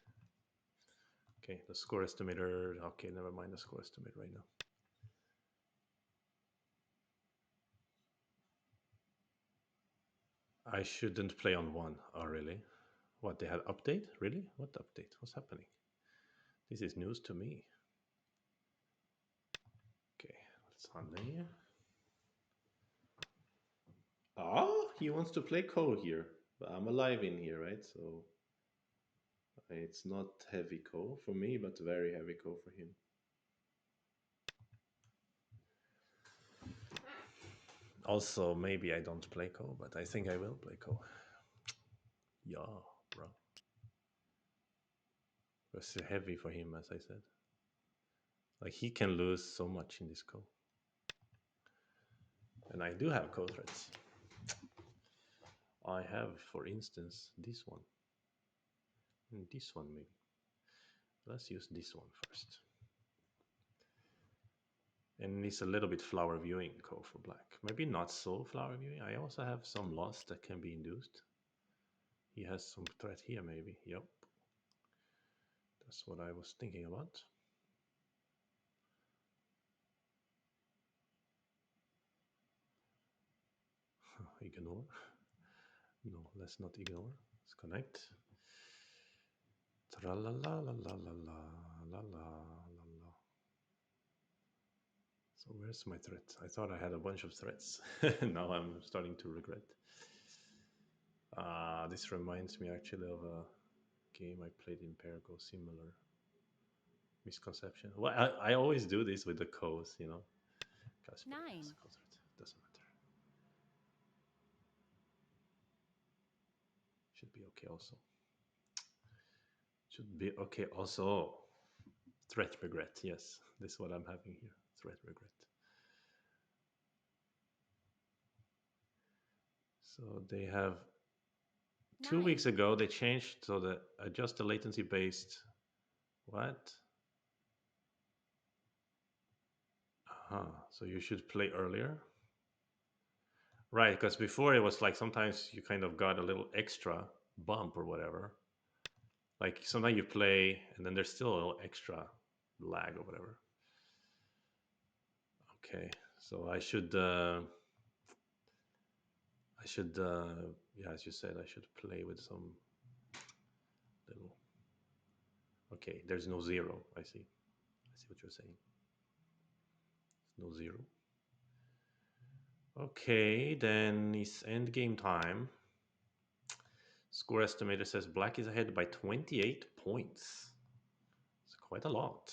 Okay, the score estimator. Okay, never mind the score estimate right now. I shouldn't play on one. Oh, really? What, they had update? Really? What update? What's happening? This is news to me. Okay, let's on here. Oh, he wants to play Ko here. But I'm alive in here, right? So it's not heavy Ko for me, but very heavy Ko for him. Also, maybe I don't play Ko, but I think I will play Ko. Yeah, bro. It's heavy for him, as I said. Like, he can lose so much in this Ko. And I do have Ko threats. I have, for instance, this one. And this one, maybe. Let's use this one first. And it's a little bit flower viewing Ko for black. Maybe not so flower viewing. I also have some loss that can be induced. He has some threat here, maybe. Yep. That's what I was thinking about. Ignore. No, let's not ignore. Let's connect. Tra la la la la la la la la la. So where's my threat? I thought I had a bunch of threats. Now I'm starting to regret. This reminds me actually of a game I played in Parago, similar misconception. Well, I always do this with the codes, you know. Nine. Doesn't matter. Should be okay also. Should be okay also. Threat regret. Yes, this is what I'm having here. Threat regret. So they have 2 weeks Nine. ago they changed so that adjust the latency based what? So you should play earlier. Right, because before it was like sometimes you kind of got a little extra bump or whatever. Like sometimes you play and then there's still a little extra lag or whatever. Okay, so yeah, as you said, I should play with some little. Okay, there's no zero. I see. I see what you're saying. No zero. Okay, then it's end game time. Score estimator says black is ahead by 28 points. It's quite a lot.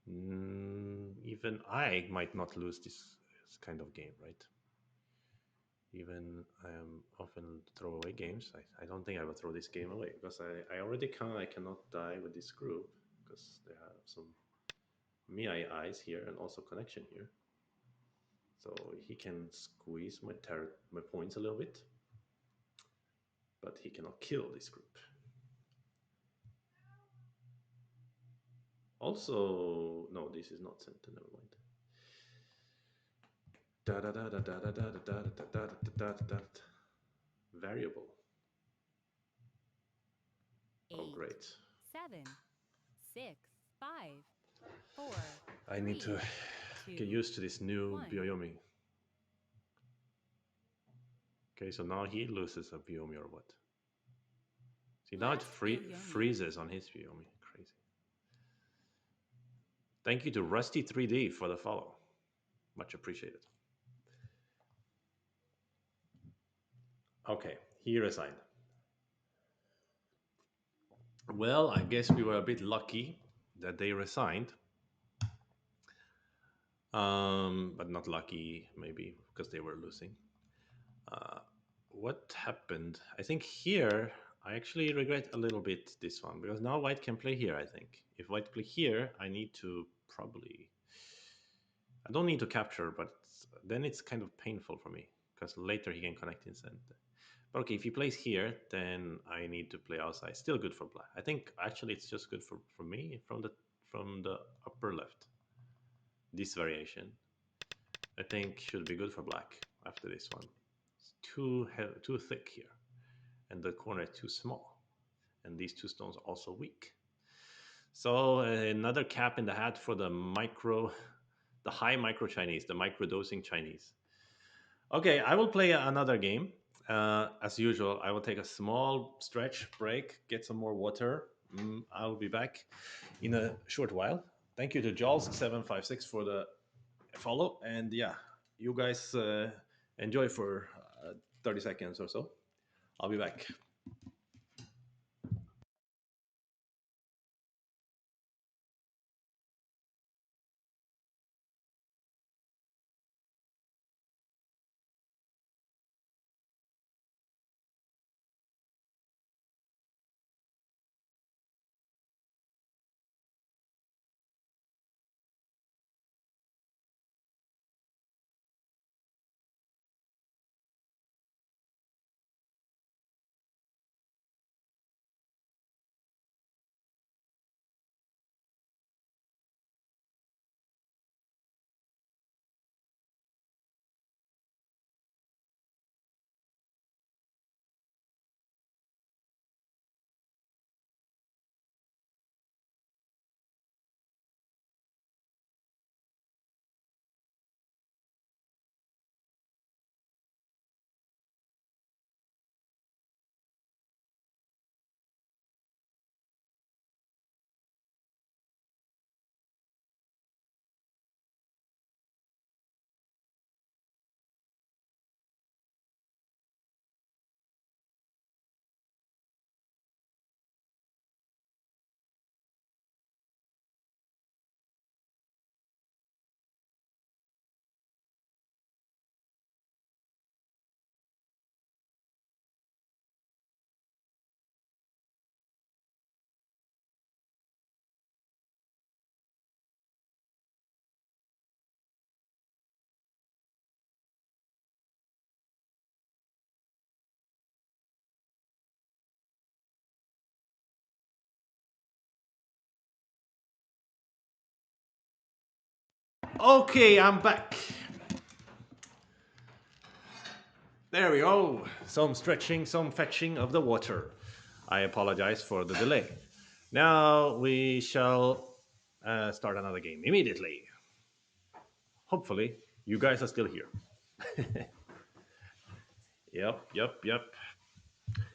Even I might not lose this kind of game, right? Even I am often throw away games. I don't think I will throw this game away because I already I cannot die with this group because they have some Mii eyes here and also connection here. So he can squeeze my points a little bit, but he cannot kill this group. Also, no, this is not sent. Never mind. Da da da da da da da da da da da da da. Variable. Oh, 8, great. 7, 6, 5, 4, I need 3, to get 2, used to this new 1. Byoyomi. Okay, so now he loses a Byoyomi or what? See, now it Last Byoyomi. freezes on his Byoyomi. Crazy. Thank you to Rusty 3D for the follow. Much appreciated. Okay, he resigned. Well, I guess we were a bit lucky that they resigned, but not lucky maybe because they were losing. Uh, what happened? I think here I actually regret a little bit this one because now White can play here. I think if White play here, I need to probably. I don't need to capture, but then it's kind of painful for me because later he can connect in center. But okay, if he plays here, then I need to play outside. Still good for black. I think actually it's just good for me from the upper left. This variation, I think, should be good for black after this one. It's too thick here, and the corner is too small, and these two stones are also weak. So another cap in the hat for the high micro Chinese, the micro dosing Chinese. Okay, I will play another game. As usual, I will take a small stretch break, get some more water. I'll be back in a short while. Thank you to Jaws756 for the follow. And yeah, you guys enjoy for 30 seconds or so. I'll be back. Okay, I'm back. There we go. Some stretching, some fetching of the water. I apologize for the delay. Now we shall start another game immediately. Hopefully, you guys are still here. Yep.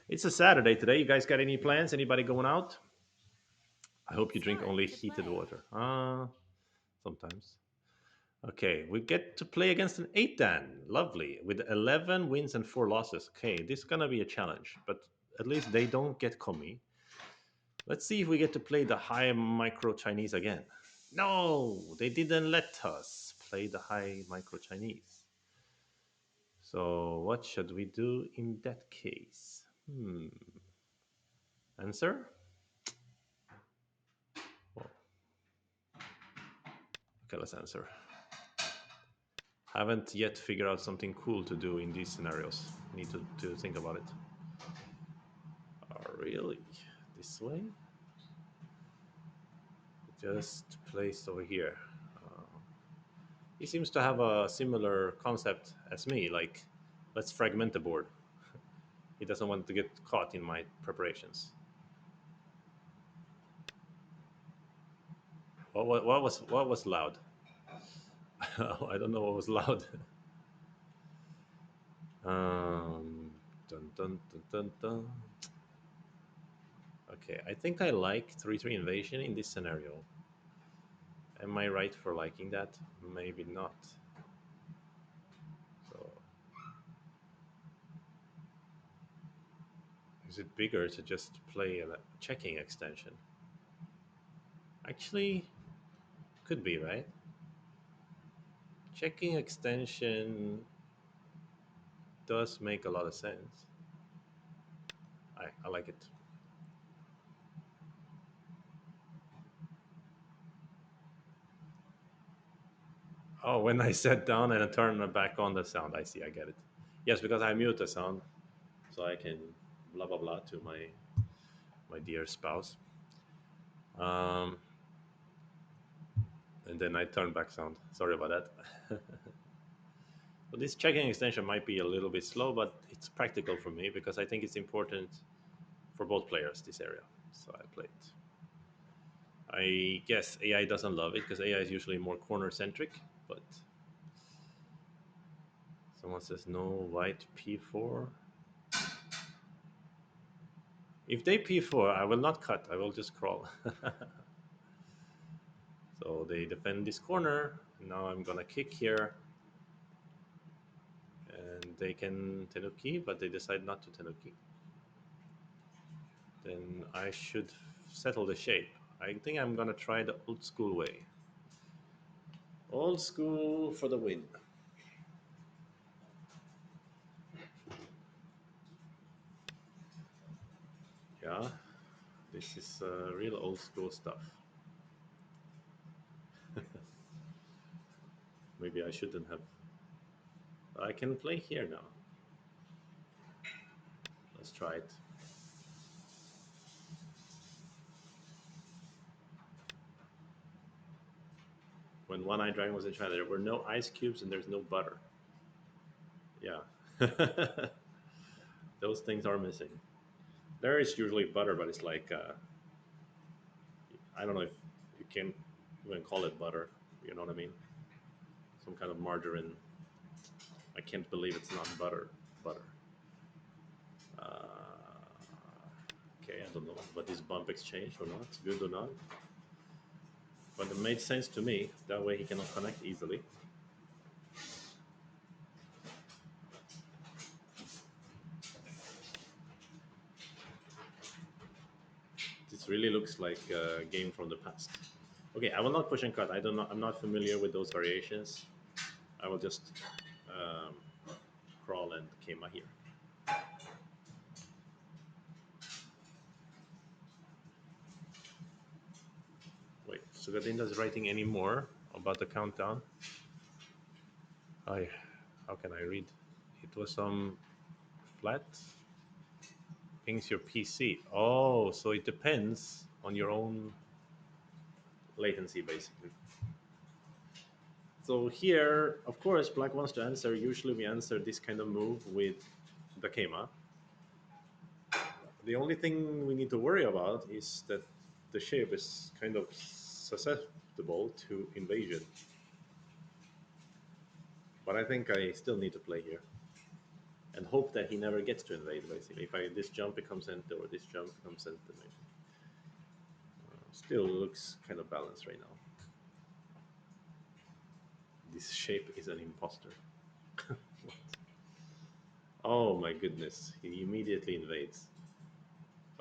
It's a Saturday today. You guys got any plans? Anybody going out? I hope you drink Start only to heated play. water. Sometimes. Okay, we get to play against an 8 Dan. Lovely. With 11 wins and 4 losses. Okay, this is going to be a challenge, but at least they don't get commie. Let's see if we get to play the high micro Chinese again. No, they didn't let us play the high micro Chinese. So what should we do in that case? Answer? Well, okay, let's answer. Haven't yet figured out something cool to do in these scenarios. Need to think about it. Oh, really? This way? Just placed over here. Uh, he seems to have a similar concept as me, like, let's fragment the board. He doesn't want to get caught in my preparations. What was loud? I don't know what was loud. um, dun, dun, dun, dun, dun. Okay, I think I like 3-3 invasion in this scenario. Am I right for liking that? Maybe not. So, is it bigger to just play a checking extension? Actually, could be, right? Checking extension does make a lot of sense. I like it. Oh, when I sat down and I turned back on the sound, I see, I get it. Yes, because I mute the sound so I can blah blah blah to my dear spouse. Um, and then I turn back sound. Sorry about that. So this checking extension might be a little bit slow, but it's practical for me because I think it's important for both players this area. So I play it. I guess AI doesn't love it because AI is usually more corner centric, but someone says no white p4. If they p4, I will not cut. I will just crawl. So they defend this corner. Now I'm gonna kick here, and they can tenuki, but they decide not to tenuki. Then I should settle the shape. I think I'm gonna try the old school way. Old school for the win. Yeah, this is real old school stuff. Maybe I shouldn't have. I can play here now. Let's try it. When One Eye Dragon was in China, there were no ice cubes and there's no butter. Yeah. Those things are missing. There is usually butter, but it's like, I don't know if you can even call it butter. You know what I mean? Some kind of margarine. I can't believe it's not butter. Butter. Okay, I don't know, but this bump exchange or not, good or not. But it made sense to me. That way he cannot connect easily. This really looks like a game from the past. Okay, I will not push and cut. I don't know. I'm not familiar with those variations. I will just um, crawl and Kema here. Wait, Sugadinda's writing any more about the countdown? I, how can I read? It was some flat pings your PC. Oh, so it depends on your own latency, basically. So here, of course, black wants to answer. Usually we answer this kind of move with the Kema. The only thing we need to worry about is that the shape is kind of susceptible to invasion. But I think I still need to play here and hope that he never gets to invade. Basically, if I this jump becomes enter or this jump becomes enter, maybe. Still looks kind of balanced right now. This shape is an imposter. Oh my goodness, he immediately invades.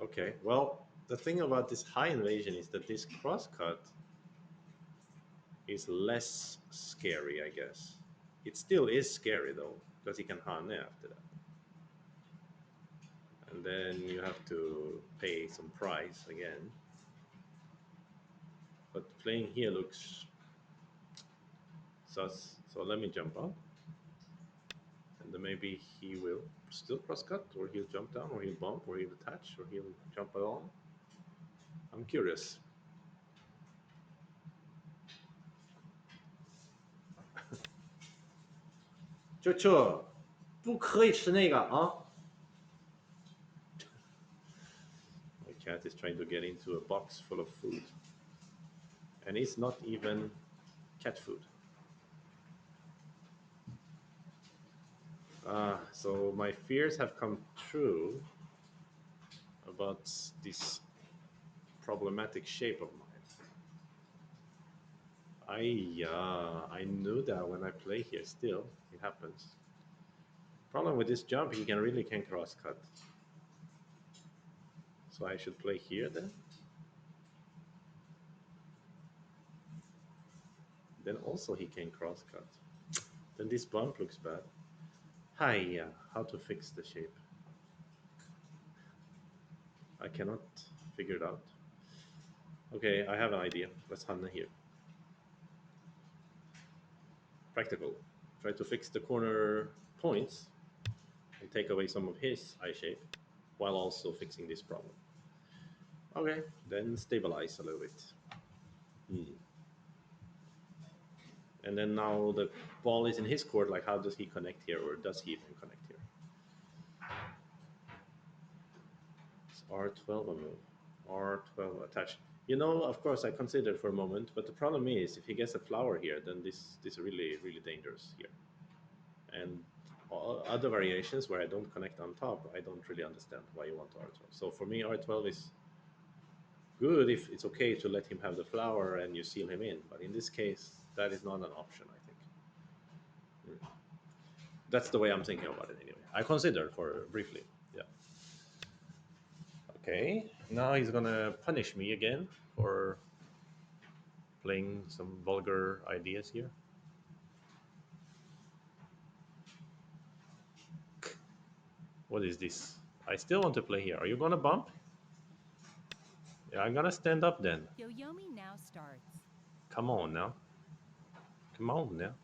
Okay, well, the thing about this high invasion is that this crosscut is less scary, I guess. It still is scary though. because he can hane after that, and then you have to pay some price again. But playing here looks sus. So let me jump up, and then maybe he will still cross cut, or he'll jump down, or he'll bump, or he'll attach, or he'll jump along. I'm curious. 这不可以吃那个啊！ My cat is trying to get into a box full of food, and it's not even cat food. So my fears have come true about this problematic shape of mine. I knew that when I play here. Still, it happens. Problem with this jump, he can really can cross cut. So I should play here then. Then also he can cross cut. Then this bump looks bad. Hiya, how to fix the shape? I cannot figure it out. Okay, I have an idea. Let's Hanna here. Practical. Try to fix the corner points and take away some of his eye shape while also fixing this problem. Okay, then stabilize a little bit. Hmm. And then now the ball is in his court. Like, how does he connect here, or does he even connect here? It's R12 a move. R12 attached. You know, of course, I considered for a moment, but the problem is if he gets a flower here, then this really dangerous here. And other variations where I don't connect on top, I don't really understand why you want R12. So for me, R12 is good if it's okay to let him have the flower and you seal him in. But in this case, that is not an option, I think. Mm. That's the way I'm thinking about it anyway. I considered for briefly. Yeah. Okay. Now he's gonna punish me again for playing some vulgar ideas here. What is this? I still want to play here. Are you gonna bump? Yeah, I'm gonna stand up then. Yoyomi now starts. Come on now. Come on now.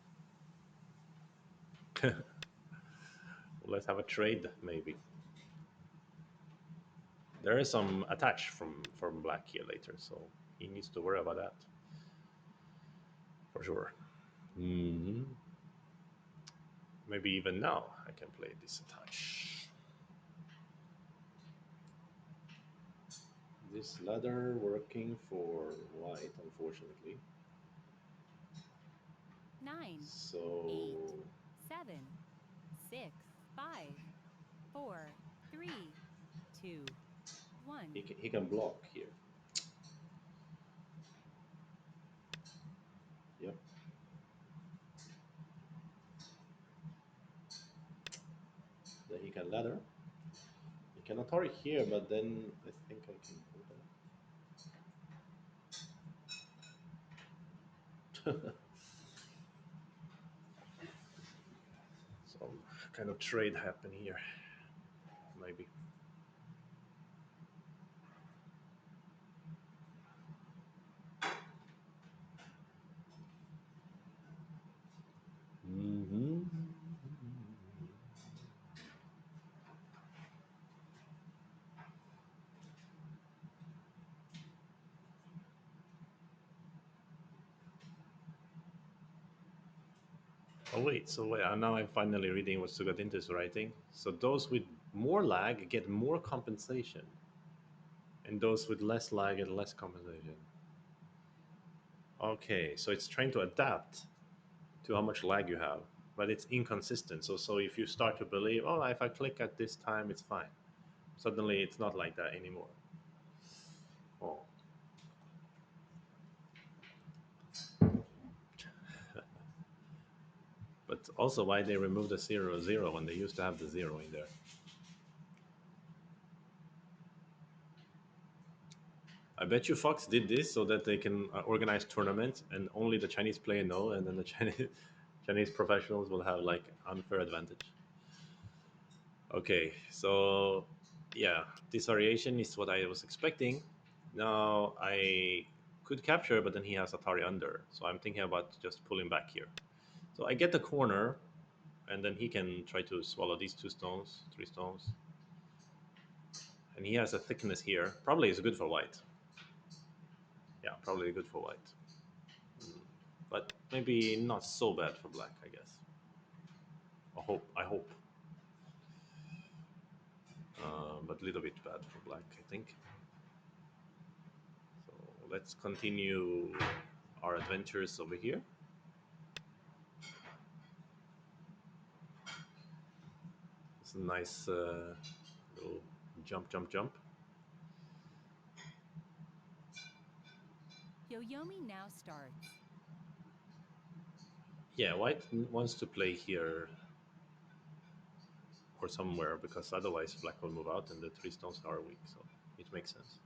Let's have a trade, maybe. There is some attach from black here later, so he needs to worry about that for sure. Hmm. Maybe even now I can play this attach. This ladder working for white, unfortunately. 9, 8, So 7, 6, 5, 4, 3, 2, 1. he can block here. Yep. Then he can ladder. He cannot hurry here, but then I think I can hold on. Some kind of trade happen here, maybe. Hmm. Oh wait, so wait, now I'm finally reading what Sugatinta is writing. So those with more lag get more compensation, and those with less lag get less compensation. Okay, so it's trying to adapt to how much lag you have, but it's inconsistent. So if you start to believe, oh, if I click at this time, it's fine. Suddenly, it's not like that anymore. Oh, but also why they removed the 0 0 when they used to have the 0 in there. I bet you Fox did this so that they can organize tournaments and only the Chinese player know, and then the Chinese Chinese professionals will have like unfair advantage. Okay, so yeah, this variation is what I was expecting. Now I could capture, but then he has Atari under, so I'm thinking about just pulling back here. So I get the corner, and then he can try to swallow these two stones, three stones, and he has a thickness here. Probably is good for white. Yeah, probably good for white, but maybe not so bad for black, I guess. I hope. I hope, but a little bit bad for black, I think. So let's continue our adventures over here. It's a nice little jump, jump, jump. Yoyomi now starts. Yeah, white wants to play here or somewhere because otherwise black will move out and the three stones are weak. So it makes sense.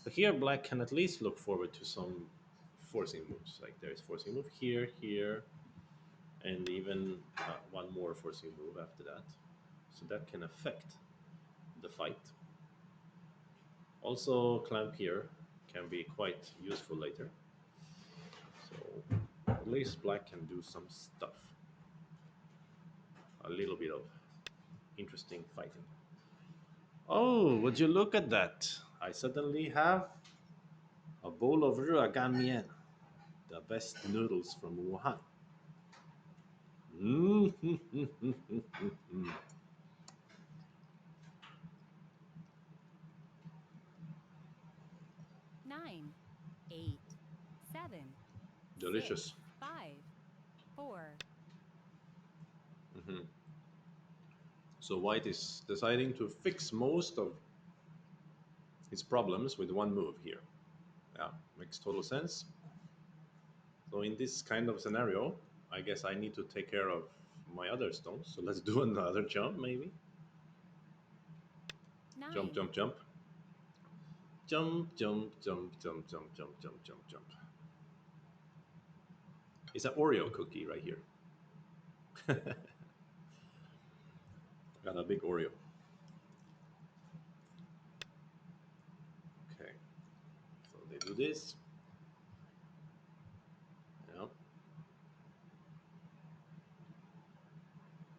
So here black can at least look forward to some forcing moves. Like there's forcing move here, here, and even one more forcing move after that. So that can affect the fight. Also, clamp here can be quite useful later. So at least black can do some stuff. A little bit of interesting fighting. Oh, would you look at that? I suddenly have a bowl of mian, the best noodles from Wuhan. Mm. 9, 8, 7, 6, Delicious. 5, 4. Hmm. So white is deciding to fix most of his problems with one move here. Yeah, makes total sense. So in this kind of scenario, I guess I need to take care of my other stones. So let's do another jump, maybe. Jump, 9, jump, jump. Jump, jump, jump, jump, jump, jump, jump, jump, jump. It's an Oreo cookie right here. Got a big Oreo. Okay, so they do this. Yeah.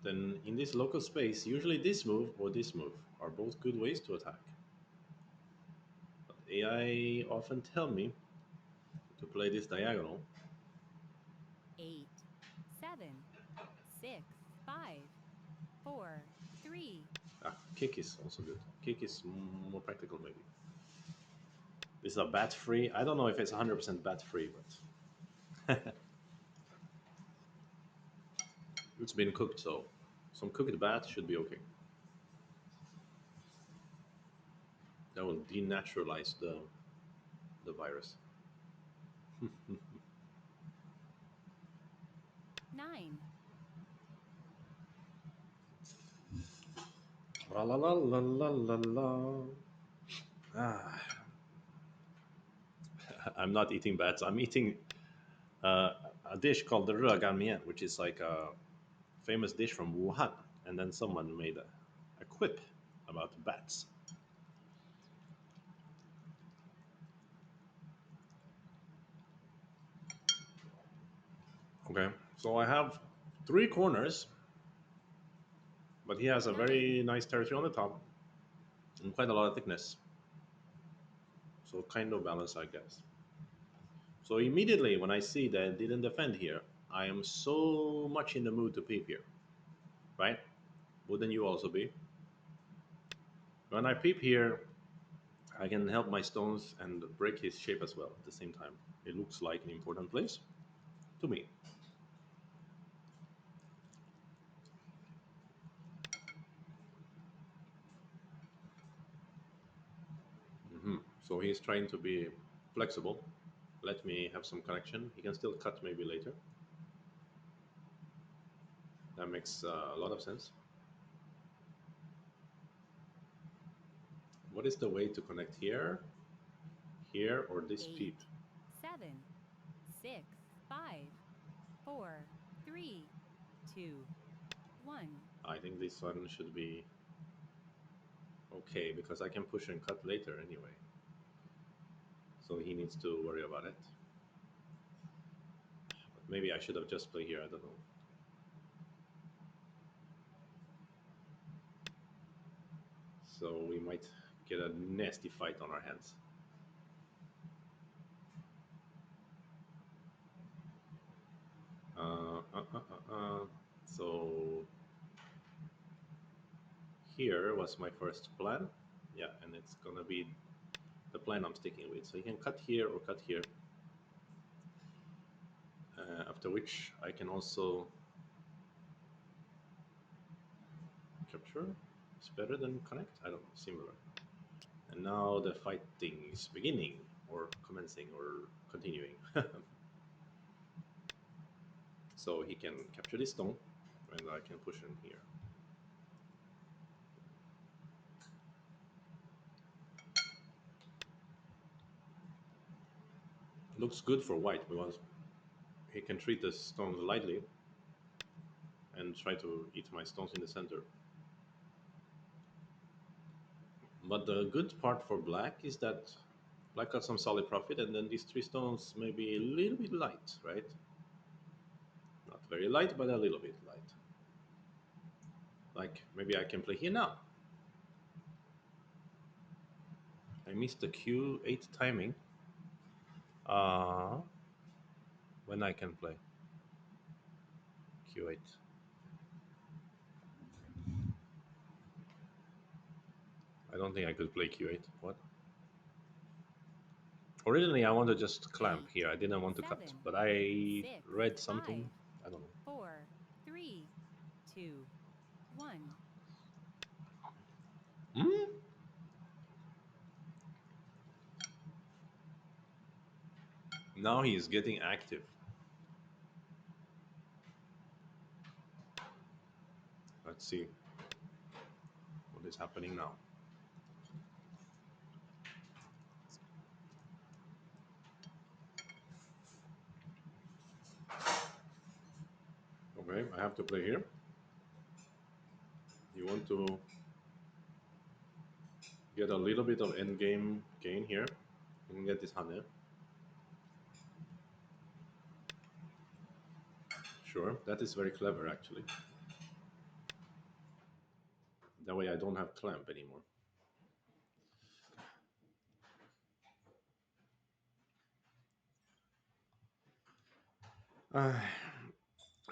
Then in this local space, usually this move or this move are both good ways to attack. But AI often tell me to play this diagonal. 8, 7, 6, 5, 4, 3. Ah, kick is also good. Kick is more practical, maybe. This is a bat free. I don't know if it's 100% bat free, but it's been cooked, so some cooked bat should be okay. That will denaturalize the virus. 9, La la la la la la la. Ah, I'm not eating bats. I'm eating uh, a dish called the mian, which is like a famous dish from Wuhan. And then someone made a quip about bats. Okay, so I have three corners, but he has a 9, very nice territory on the top and quite a lot of thickness. So kind of balance, I guess. So immediately when I see that I didn't defend here, I am so much in the mood to peep here, right? Wouldn't you also be? When I peep here, I can help my stones and break his shape as well at the same time. It looks like an important place to me. So he's trying to be flexible. Let me have some connection. He can still cut maybe later. That makes a lot of sense. What is the way to connect here, here, or this 8, peep? 7, 6, 5, 4, 3. two, one. I think this one should be okay because I can push and cut later anyway. So he needs to worry about it. But maybe I should have just played here. I don't know. So we might get a nasty fight on our hands. So here was my first plan. Yeah, and it's gonna be the plan I'm sticking with. So you can cut here or cut here. After which I can also capture. It's better than connect. I don't know, similar. And now the fighting is beginning, or commencing, or continuing. So he can capture this stone, and I can push him here. Looks good for white because he can treat the stones lightly and try to eat my stones in the center. But the good part for black is that black got some solid profit, and then these three stones may be a little bit light, right? Not very light, but a little bit light. Like maybe I can play here now. I missed the Q8 timing. Uh, when I can play Q8. I don't think I could play Q8. What? Originally, I wanted to just clamp Eight, here. I didn't want to cut, seven, but I six, read something. five, I don't know. four, three, two, one. Hmm? Now he is getting active. Let's see what is happening now. Okay, I have to play here. You want to get a little bit of end game gain here. You can get this Hane. Sure, that is very clever actually. That way I don't have clamp anymore. Uh,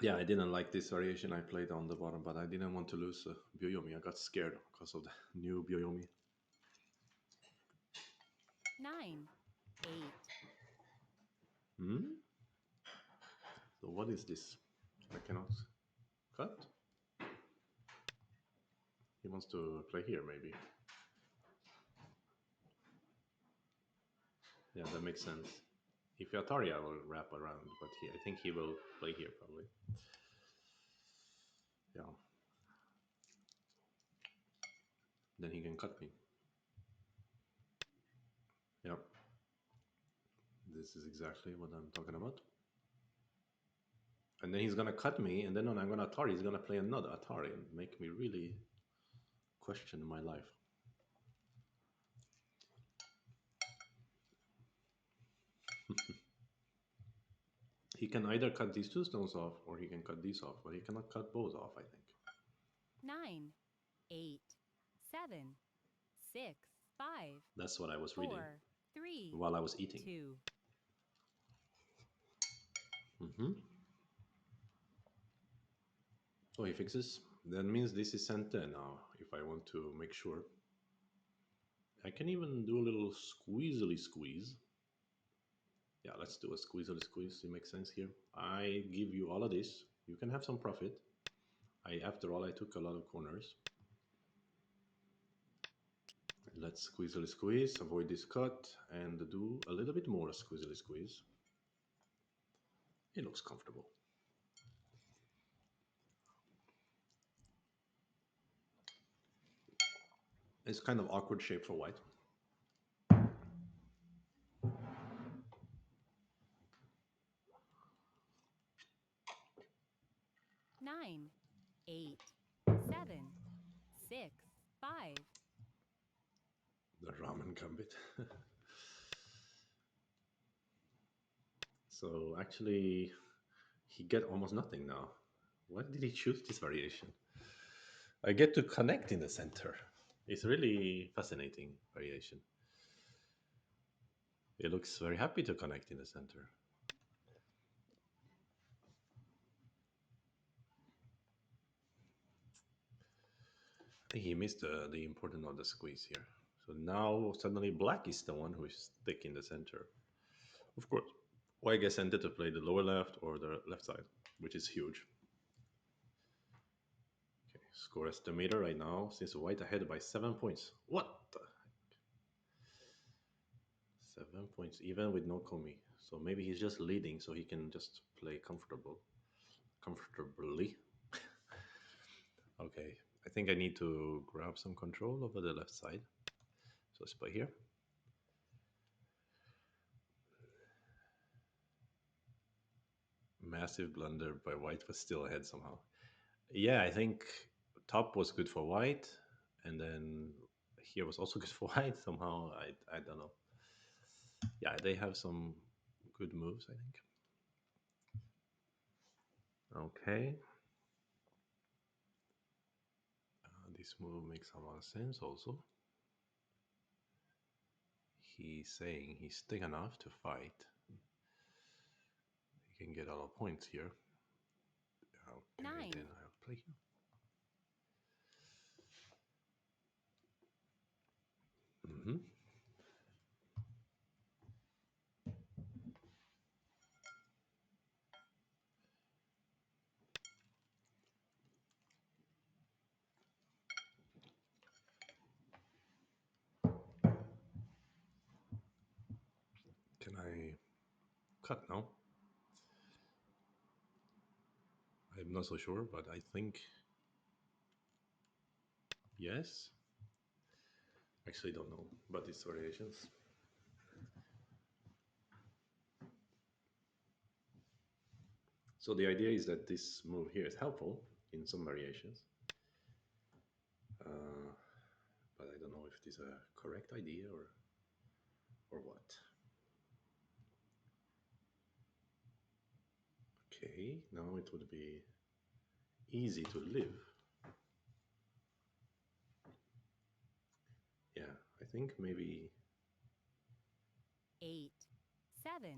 yeah, I didn't like this variation I played on the bottom, but I didn't want to lose Byoyomi. I got scared because of the new Byoyomi. Nine, eight, Hmm? So what is this? I cannot cut. He wants to play here, maybe. Yeah, that makes sense. If Atari, I will wrap around, but I think he will play here probably. Yeah, then he can cut me. Yep, this is exactly what I'm talking about. And then he's gonna cut me, and then when I'm gonna Atari, he's gonna play another Atari and make me really question my life. He can either cut these two stones off, or he can cut these off, but he cannot cut both off, I think. nine, eight, seven, six, five, That's what I was reading four, three, while I was eating. two. Hmm. So he fixes. That means this is center now. If I want to make sure, I can even do a little squeezely squeeze. Yeah, let's do a squeezely squeeze. It makes sense here. I give you all of this. You can have some profit. After all, I took a lot of corners. Let's squeezely squeeze, avoid this cut, and do a little bit more squeezely squeeze. It looks comfortable. It's kind of awkward shape for white. 9, 8, 7, 6, 5. The ramen gambit. So actually, he get almost nothing now. Why did he choose this variation? I get to connect in the center. It's really fascinating variation. He looks very happy to connect in the center. I think he missed the important of the squeeze here. So now suddenly black is the one who is thick in the center. Of course, white gets ended to play the lower left or the left side, which is huge. Okay, score estimator right now since white ahead by 7 points. What? 7 points, even with no Komi. So maybe he's just leading, so he can just play comfortably. Okay, I think I need to grab some control over the left side. So let's play here. Massive blunder by white, but still ahead somehow. Yeah, I think top was good for white, and then here was also good for white somehow. I don't know. Yeah, they have some good moves, I think. Okay. This move makes a lot of sense also. He's saying he's thick enough to fight. He can get a lot of points here. Okay, 9, then I'll play here. Hmm. Can I cut now? I'm not so sure, but I think yes. Actually, don't know, but it's variations. So the idea is that this move here is helpful in some variations, uh, but I don't know if this is a correct idea or what. Okay, now it would be easy to live. Yeah, I think maybe 8, 7,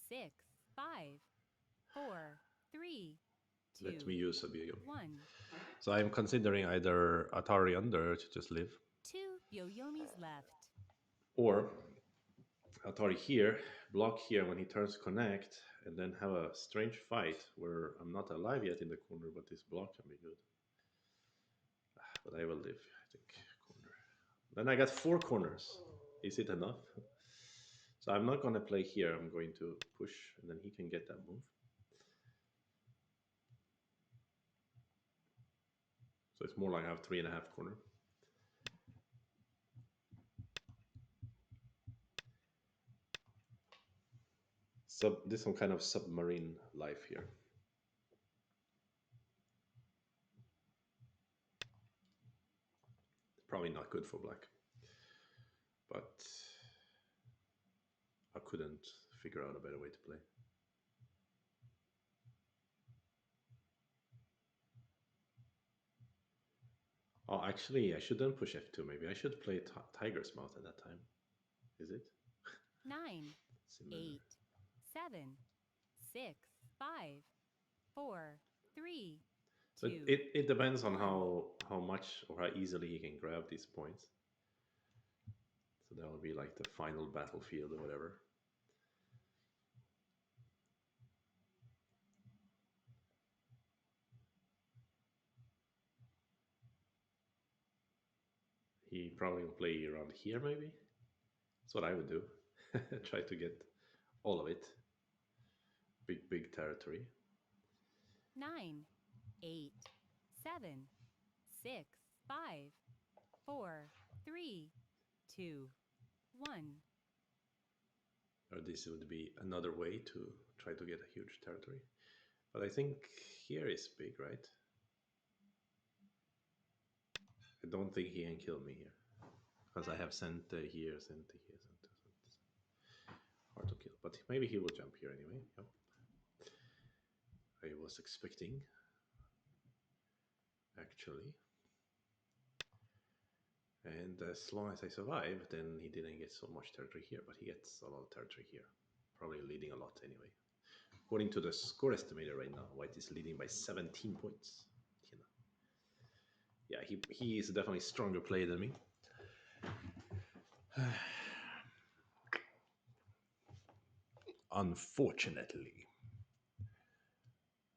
6, 5, 4, 3, let 2, me use a video. 1. So I'm considering either Atari under to just live, 2 Yoyomis left. or Atari here, block here when he turns connect, and then have a strange fight where I'm not alive yet in the corner, but this block can be good. But I will live, I think, corner. Then I got four corners. Is it enough? So I'm not going to play here. I'm going to push, and then he can get that move. So it's more like I have 3.5 corner. This some kind of submarine life here. Probably not good for black, but I couldn't figure out a better way to play. Oh, actually, I shouldn't push f2. Maybe I should play Tiger's Mouth at that time. Is it? 9, Similar. 8, 7, 6, 5, 4, 3, So 2. it depends on 1. how much or how easily he can grab these points. So that will be like the final battlefield or whatever. He probably will play around here, maybe. That's what I would do. Try to get all of it. Big territory. 9, 8, 7, 6, 5, 4, 3, 2, 1. Or this would be another way to try to get a huge territory. But I think here is big, right? I don't think he can kill me here because I have center here, center here, center, center. Hard to kill, but maybe he will jump here anyway. Yep. I was expecting actually. And as long as I survive, then he didn't get so much territory here, but he gets a lot of territory here. Probably leading a lot anyway. According to the score estimator right now, White is leading by 17 points. You know. Yeah, he is definitely a stronger player than me. Unfortunately.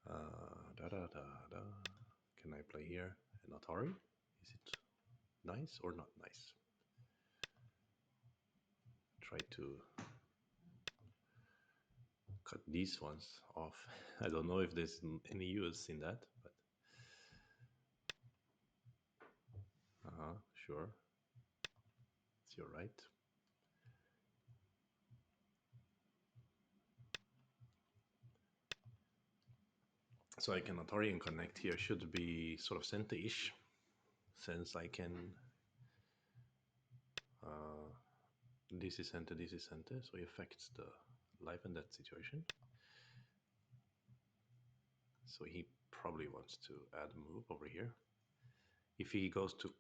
Da, da, da, da. Can I play here an Atari? Is it nice or not nice? Try to cut these ones off. I don't know if there's any use in that, but sure, it's your right. So I can Atari and connect here should be sort of center-ish, since I can. This is center, so it affects the life and death situation. So he probably wants to add a move over here. If he goes to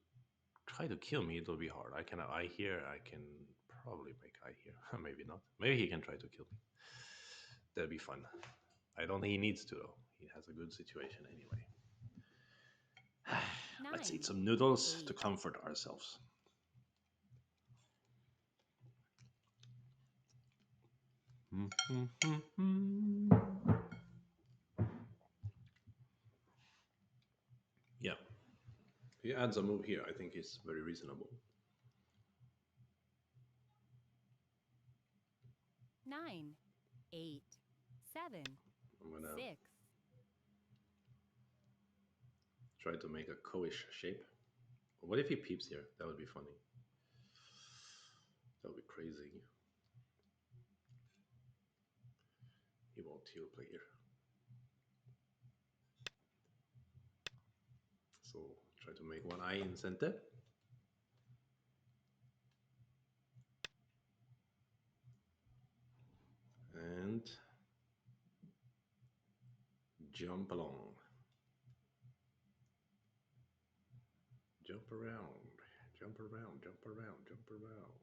try to kill me, it'll be hard. I can have eye here. I can probably make eye here. Maybe not. Maybe he can try to kill me. That'd be fun. I don't think he needs to, though. He has a good situation anyway. Let's eat 9, some noodles to 8, comfort ourselves. Yeah. He adds a move here. I think is very reasonable. 9, 8, 7, I'm gonna 6. try to make a co-ish shape. What if he peeps here? That would be funny. That would be crazy. He won't. He'll play here. So try to make one eye in center. And jump along. Jump around. Jump around. Jump around. Jump around.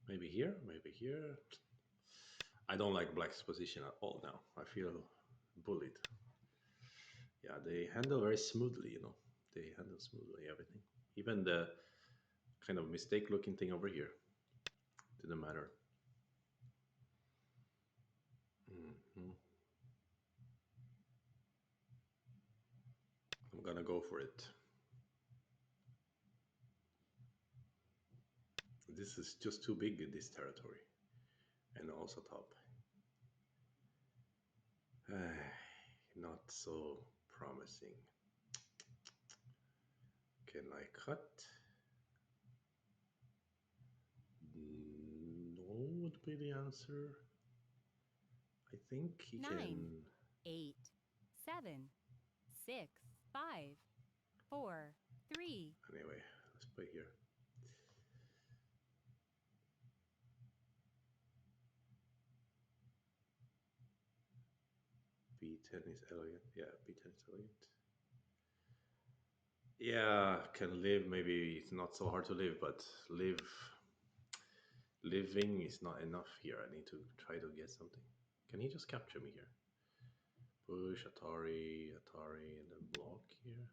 Maybe here. Maybe here. I don't like Black's position at all now. I feel bullied. Yeah, they handle very smoothly, you know. They handle smoothly everything. Even the kind of mistake looking thing over here didn't matter. Hmm. I'm gonna go for it. This is just too big in this territory. And also top. Not so promising. Can I cut? No would be the answer. I think he 9, can. 8, 7, 6, 5, 4, 3. Anyway, let's play here. B10 is elegant. Yeah, B10 is elegant. Yeah, can live. Maybe it's not so hard to live, but living is not enough here. I need to try to get something. Can he just capture me here? Push, Atari, and then block here.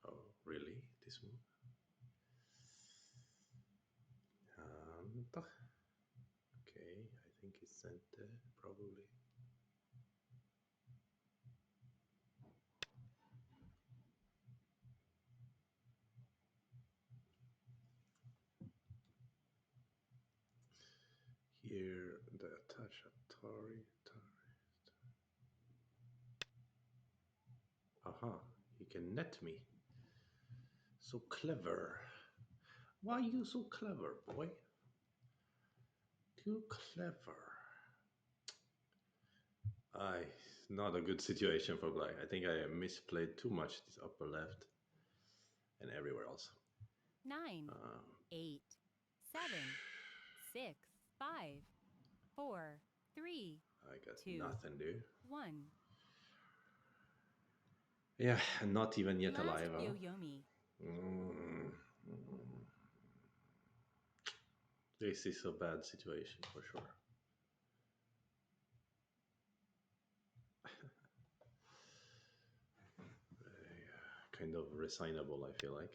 Oh, really? This move? Okay, I think it's center, probably. Here, the attach Atari. Aha, he can net me. So clever. Why are you so clever, boy? Too clever. I not a good situation for black. I think I misplayed too much this upper left and everywhere else. Nine, Um, 8, 7, 6, 5, 4, 3, I got 2, nothing, dude. 1. Yeah, not even yet Last alive, huh? Yo-Yomi. Mm, mm. This is a bad situation for sure. Kind of resignable, I feel like.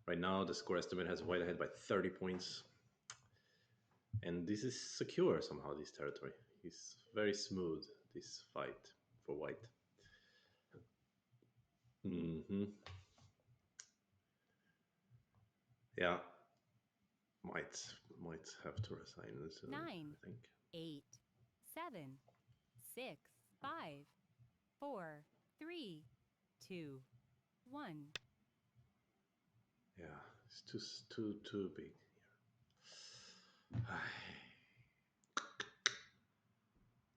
Right now, the score estimate has white ahead by 30 points. And this is secure somehow, this territory. It's very smooth, this fight for white. Hmm. Yeah, might might have to resign soon, 9, I think. 8, 7, 6, 5, 4, 3, 2, 1. Yeah, it's too big here.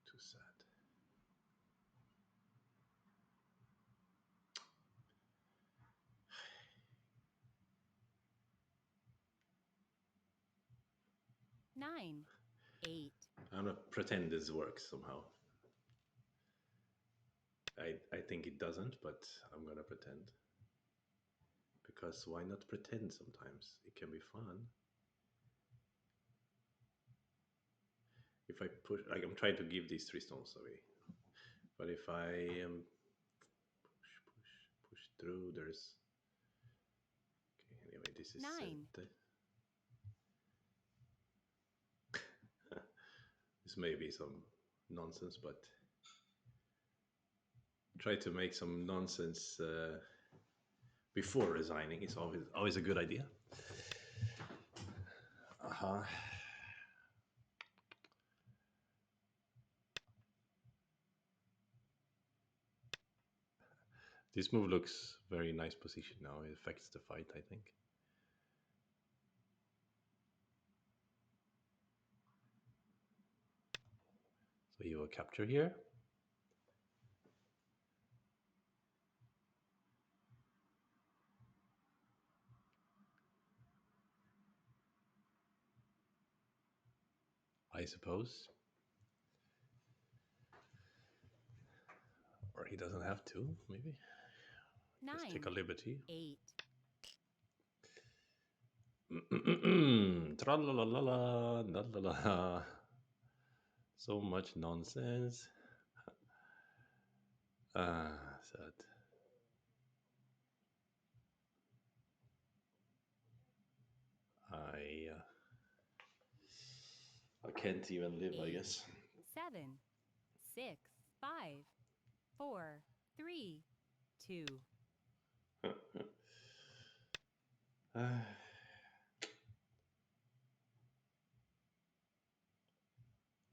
Too sad. 9, 8, I'm gonna pretend this works somehow. I think it doesn't, but I'm gonna pretend. Because why not pretend sometimes? It can be fun. If I push, like I'm trying to give these three stones away, but if I push through, there's okay. Anyway, this is 9, this may be some nonsense, but try to make some nonsense before resigning is always a good idea. Uh huh. This move looks very nice position now. It affects the fight, I think. So he will capture here. I suppose. Or he doesn't have to, maybe. Just take a 9, liberty. 8. Tra-la-la-la-la, la-la-la. So much nonsense. Sad. I I can't even live, I 8, guess. 7, 6, 5, 4, 3, 2. Ah,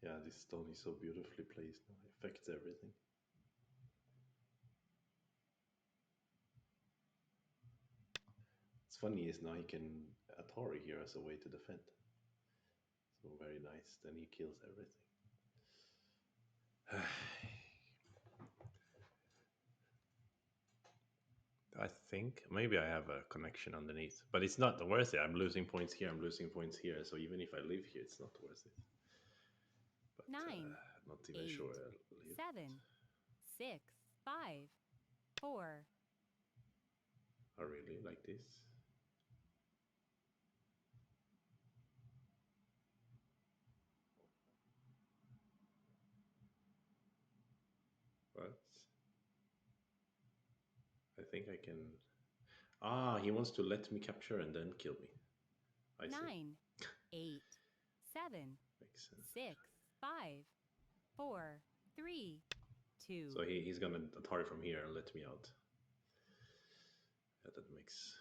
yeah, this stone is so beautifully placed now. It affects everything. What's funny is now he can Atari here as a way to defend. So very nice. Then he kills everything. I think maybe I have a connection underneath, but it's not worth it. I'm losing points here. I'm losing points here. So even if I live here, it's not worth it. But 9, not even 8, sure I'll live. 7, 6, 5, 4. I really like this. But I think I can. Ah, he wants to let me capture and then kill me. I see. 9, 8, 7, Makes sense. 6, 5, 4, 3, 2. So he's gonna Atari from here and let me out. Yeah, that makes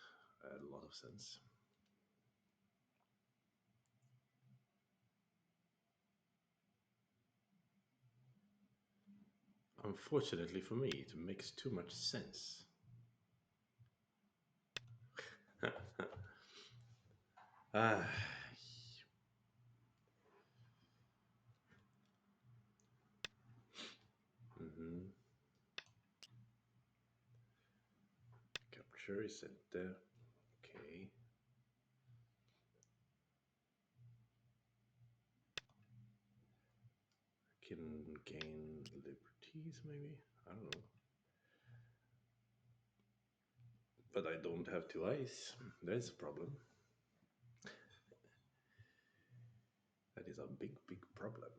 a lot of sense. Unfortunately for me, it makes too much sense. ah, pressure is at the okay. Can gain liberties maybe. I don't know. But I don't have two eyes. There's a problem. That is a big, big problem.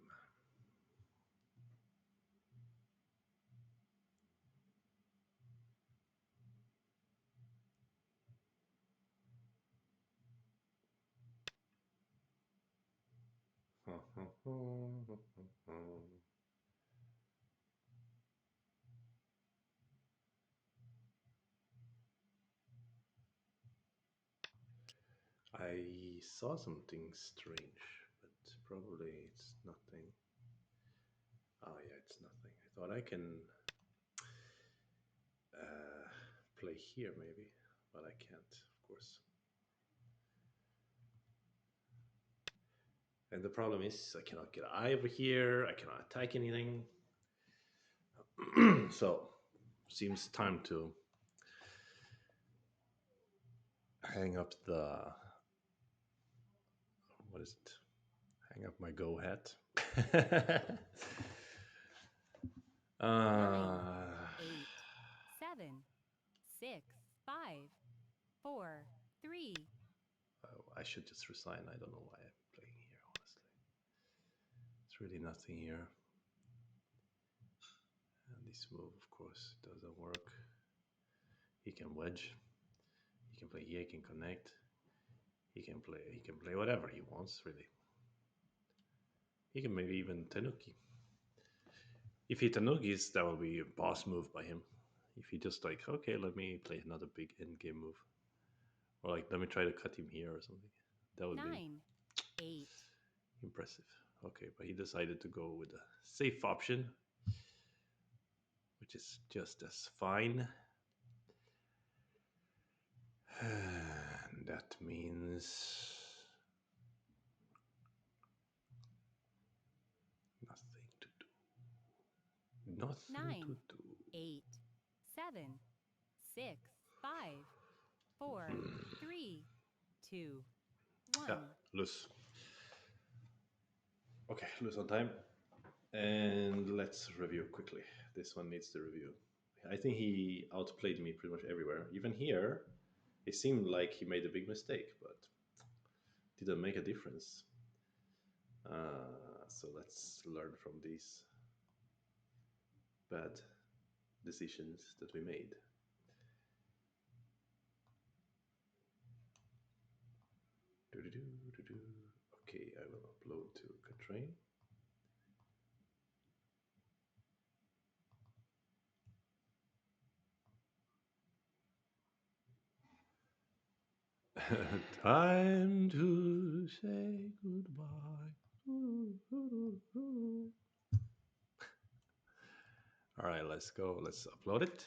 I saw something strange, but probably it's nothing. Oh yeah, it's nothing. I thought I can uh, play here maybe, but I can't, of course. And the problem is I cannot get an eye over here. I cannot attack anything. So seems time to hang up the what is it? Hang up my go hat. Nine, uh, 8, 7, 6, 5, 4, 3. I should just resign. I don't know why I'm playing here. Honestly, it's really nothing here. And this move, of course, doesn't work. He can wedge. He can play here. He can connect. He can play. He can play whatever he wants. Really, he can maybe even Tanuki. If he Tanukis, that will be a boss move by him. If he just like, okay, let me play another big end game move, or like let me try to cut him here or something, that would be 9, 8. impressive. Okay, but he decided to go with a safe option, which is just as fine. And that means nothing to do. Nothing to 9, do. 8, 7, 6, 5, 4, 3, 2, Yeah, 1. lose. Okay, lose on time. And let's review quickly. This one needs to review. I think he outplayed me pretty much everywhere. Even here, it seemed like he made a big mistake, but didn't make a difference. So let's learn from these bad decisions that we made. Doo-doo-doo-doo-doo. Okay, I will upload to Katrain. Time to say goodbye. All right, let's go. Let's upload it.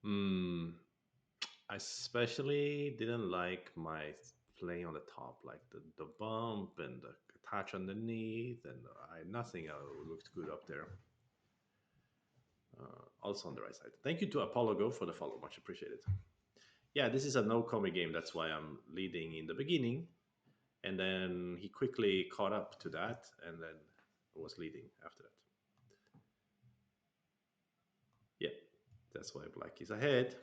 Hmm. I especially didn't like my playing on the top, like the bump and the attach underneath, and nothing looked good up there. Also on the right side. Thank you to Apollo for the follow, much appreciated. Yeah, this is a no comic game. That's why I'm leading in the beginning, and then he quickly caught up to that, and then was leading after that. Yeah, that's why Black is ahead.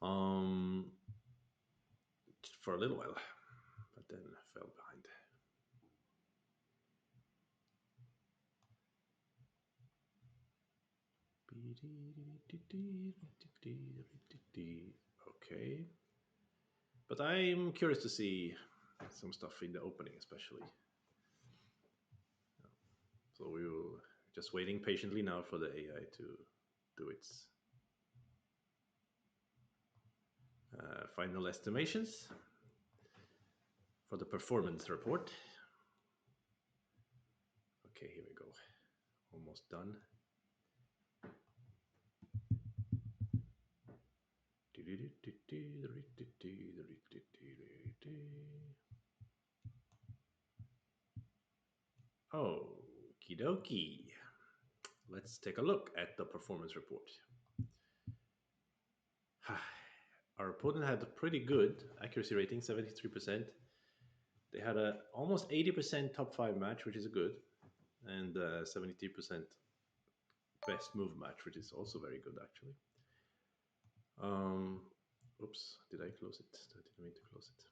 Um, for a little while, but then fell behind. Okay. But I'm curious to see some stuff in the opening, especially. So we will just waiting patiently now for the AI to do its final estimations for the performance report. Okay, here we go. Almost done. Okie dokie. Let's take a look at the performance report. Our opponent had a pretty good accuracy rating, 73%. They had a almost 80% top 5 match, which is good, and 73% best move match, which is also very good actually. Um, Oops, did I close it? I didn't mean to close it.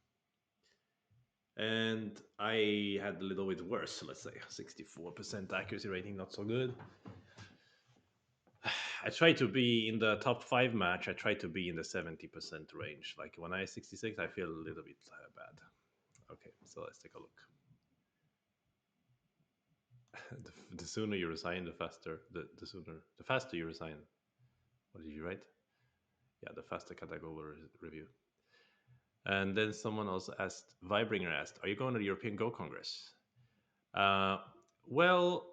And I had a little bit worse, let's say 64% accuracy rating, not so good. I try to be in the top 5 match. I try to be in the 70% range. Like when I 66, I feel a little bit bad. Okay, so let's take a look. The sooner you resign, the sooner, the faster you resign. What did you write? Yeah, the faster can I go over review. And then someone else asked, Vibringer asked, are you going to the European Go Congress? Uh, well,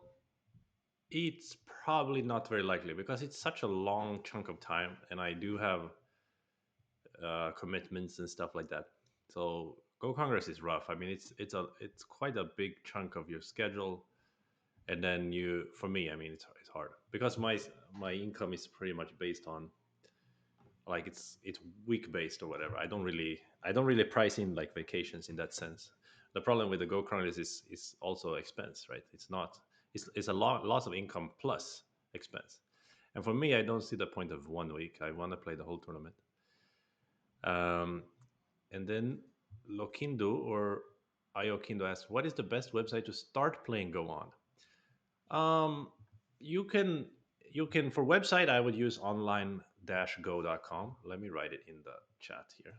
it's probably not very likely because it's such a long chunk of time, and I do have commitments and stuff like that. So Go Congress is rough. I mean, it's quite a big chunk of your schedule, and then you, for me, I mean, it's hard because my income is pretty much based on, like, it's week based or whatever. I don't really price in like vacations in that sense. The problem with the Go Congress is also expense, right? It's a loss of income plus expense. And for me, I don't see the point of 1 week. I want to play the whole tournament. Um, and then Lokindo or Iokindo asks, "What is the best website to start playing Go on?" Um, you can you can for website I would use online-go.com. Let me write it in the chat here.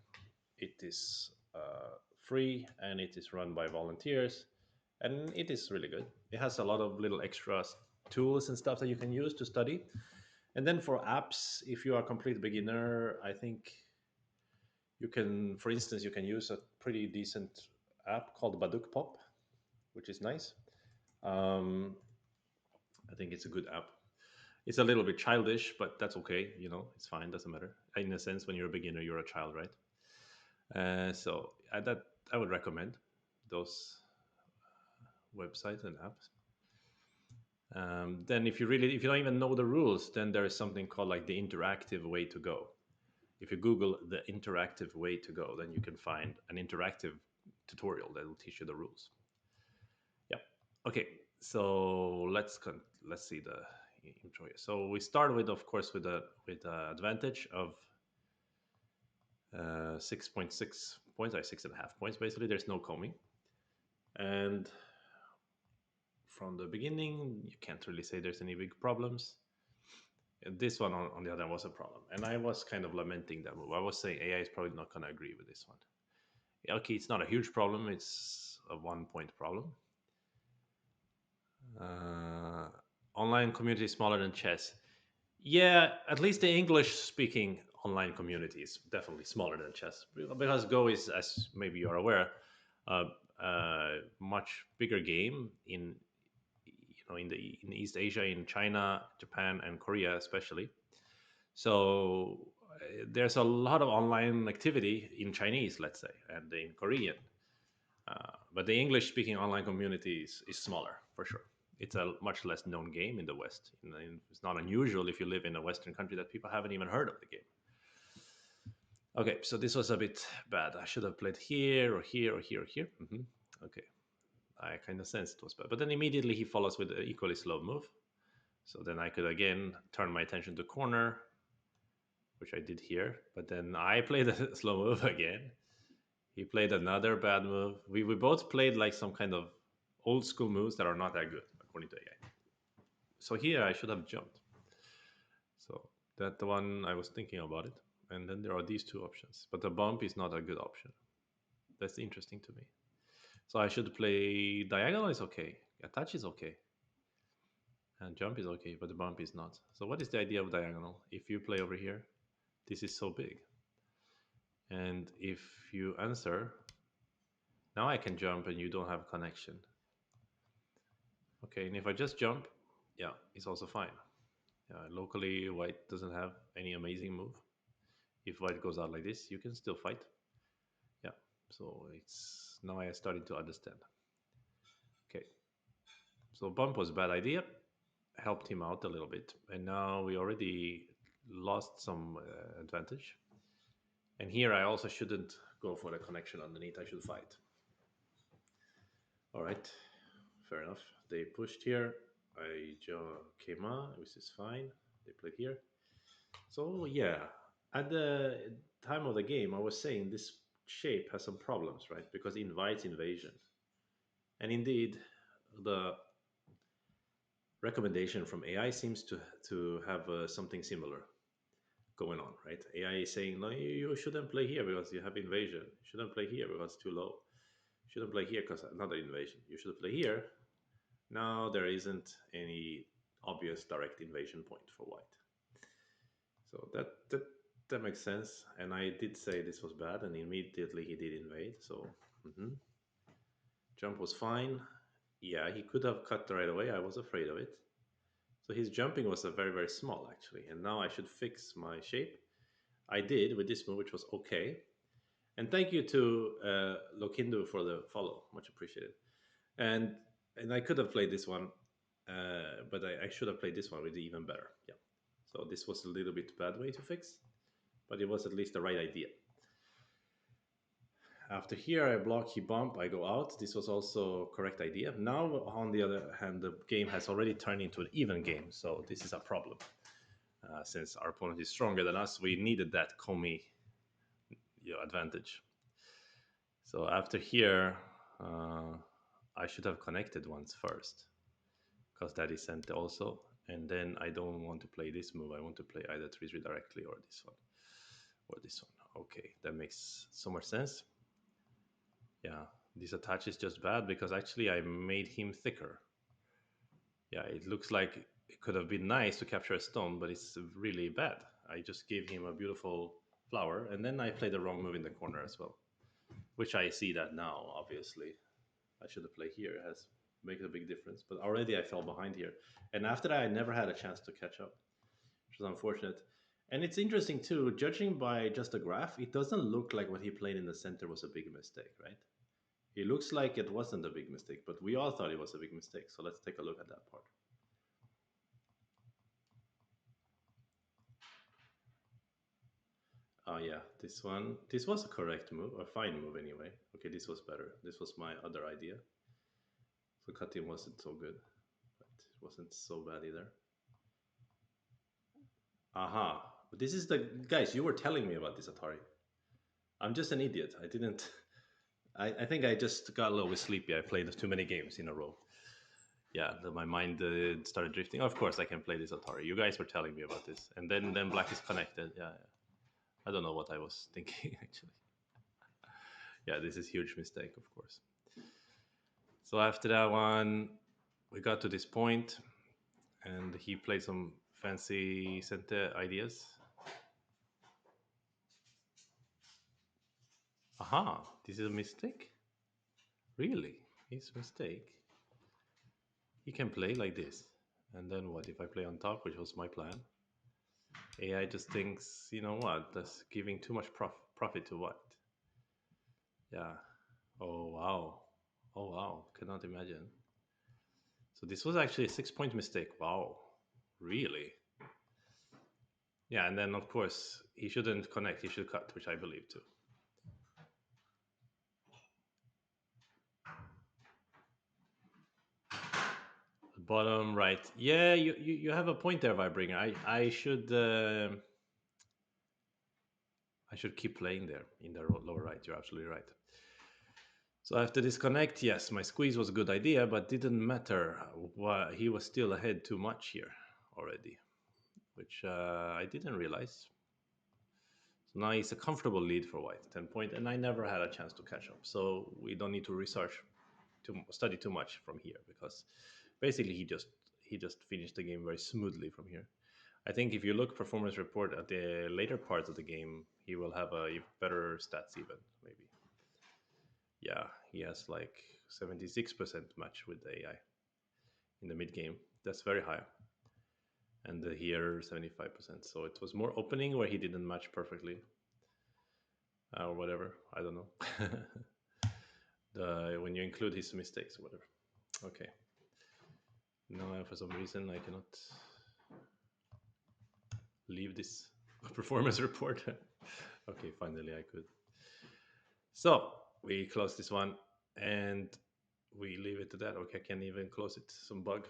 It is free and it is run by volunteers, and it is really good. It has a lot of little extra tools and stuff that you can use to study. And then for apps, if you are a complete beginner, I think you can, for instance, you can use a pretty decent app called Baduk Pop, which is nice. Um, I think it's a good app. It's a little bit childish, but that's okay. It's fine. Doesn't matter. In a sense, when you're a beginner, you're a child, right? So that I would recommend those websites and apps. Then, if you don't even know the rules, then there is something called like the interactive way to go. If you Google the interactive way to go, then you can find an interactive tutorial that will teach you the rules. Yeah. Okay. So let's see the intro here. So we start with, of course, with the advantage of 6.6 points, or 6.5 points. Basically, there's no combing, and from the beginning, you can't really say there's any big problems. This one, on the other hand, was a problem, and I was kind of lamenting that move. I was saying AI is probably not going to agree with this one. Yeah, okay, it's not a huge problem; it's a 1 point problem. Uh, Online community is smaller than chess. Yeah, at least the English-speaking online community is definitely smaller than chess because Go is, as maybe you are aware, a, much bigger game in East Asia, in China, Japan, and Korea especially. So there's a lot of online activity in Chinese, let's say, and in Korean. But the English speaking online community is smaller for sure. It's a much less known game in the West. It's not unusual if you live in a Western country that people haven't even heard of the game. Okay, so this was a bit bad. I should have played here or here or here or here. Okay, I kind of sensed it was bad. But then immediately he follows with an equally slow move. So then I could again turn my attention to corner, which I did here. But then I played a slow move again. He played another bad move. We both played like some kind of old school moves that are not that good according to AI. So here I should have jumped. So that the one I was thinking about it. And then there are these two options. But the bump is not a good option. That's interesting to me. So I should play diagonal is okay. Attach is okay. And jump is okay, but the bump is not. So what is the idea of diagonal? If you play over here, this is so big. And if you answer, now I can jump and you don't have connection. Okay, and if I just jump, yeah, it's also fine. Locally, white doesn't have any amazing move. If white goes out like this, you can still fight. Yeah, so it's now I started to understand. Okay, so bump was a bad idea. helped him out a little bit, and now we already lost some advantage. And here I also shouldn't go for the connection underneath. I should fight. All right, fair enough. They pushed here. I came on, which is fine. They played here. So yeah, at the time of the game, I was saying this shape has some problems, right? Because it invites invasion, and indeed, the recommendation from AI seems to have something similar going on, right? AI is saying, no, you shouldn't play here because you have invasion. You shouldn't play here because it's too low. You shouldn't play here because another invasion. You should play here. Now there isn't any obvious direct invasion point for white. So that makes sense. And I did say this was bad, and immediately he did invade. So mhm. Jump was fine. Yeah, he could have cut right away. I was afraid of it. So his jumping was a very small actually. And now I should fix my shape. I did with this move, which was okay. And thank you to Lokindo for the follow, much appreciated. And I could have played this one, but I should have played this one with even better. Yeah. So this was a little bit bad way to fix, but it was at least the right idea. After here, I block, he bump, I go out. This was also correct idea. Now, on the other hand, the game has already turned into an even game, so this is a problem. Since our opponent is stronger than us, we needed that Komi, advantage. So after here, uh, I should have connected once first, because that is sent also. And then I don't want to play this move. I want to play either 3-3 directly or this one. Or this one. Okay, that makes so much sense. Yeah, this attach is just bad because actually I made him thicker. Yeah, it looks like it could have been nice to capture a stone, but it's really bad. I just gave him a beautiful flower, and then I played the wrong move in the corner as well, which I see that now, obviously. I should have played here. It has makes a big difference. But already I fell behind here. And after that, I never had a chance to catch up, which was unfortunate. And it's interesting too, judging by just the graph, it doesn't look like what he played in the center was a big mistake, right? It looks like it wasn't a big mistake, but we all thought it was a big mistake. So let's take a look at that part. Oh yeah, this one. This was a correct move, a fine move anyway. Okay, this was better. This was my other idea. So cutting wasn't so good, but it wasn't so bad either. Aha. But this is the guys, you were telling me about this Atari. I'm just an idiot. I didn't I think I just got a little bit sleepy. I played too many games in a row. Yeah, my mind started drifting. Of course, I can play this Atari. You guys were telling me about this, and then Black is connected. Yeah, yeah. I don't know what I was thinking actually. Yeah, this is huge mistake, of course. So after that one, we got to this point, and he played some fancy center ideas. Aha, this is a mistake. Really, it's a mistake. He can play like this. And then what if I play on top, which was my plan? AI just thinks, you know what, that's giving too much profit to what? Yeah. Oh, wow. Oh, wow. Cannot imagine. So this was actually a 6 point mistake. Wow. Really? Yeah. And then, of course, he shouldn't connect. He should cut, which I believe too. Bottom right. Yeah, you have a point there, Vibringer. I should keep playing there in the lower right. You're absolutely right. So after disconnect, yes, my squeeze was a good idea, but didn't matter. He was still ahead too much here already, which I didn't realize. So now it's a comfortable lead for white, 10 point, and I never had a chance to catch up. So we don't need to research to study too much from here because basically he just finished the game very smoothly from here. I think if you look performance report at the later parts of the game, he will have a better stats even maybe. Yeah, he has like 76% match with the AI in the mid game. That's very high. And here 75%. So it was more opening where he didn't match perfectly, or whatever. I don't know. When you include his mistakes or whatever. Okay. No, for some reason I cannot leave this performance report. Okay, finally I could. So we close this one and we leave it to that. Okay, I can't even close it. Some bug.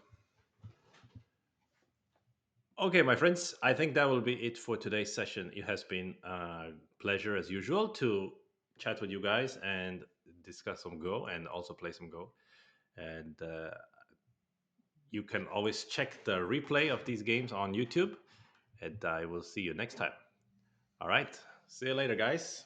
Okay, my friends, I think that will be it for today's session. It has been a pleasure, as usual, to chat with you guys and discuss some Go and also play some Go. And you can always check the replay of these games on YouTube. And I will see you next time. All right. See you later, guys.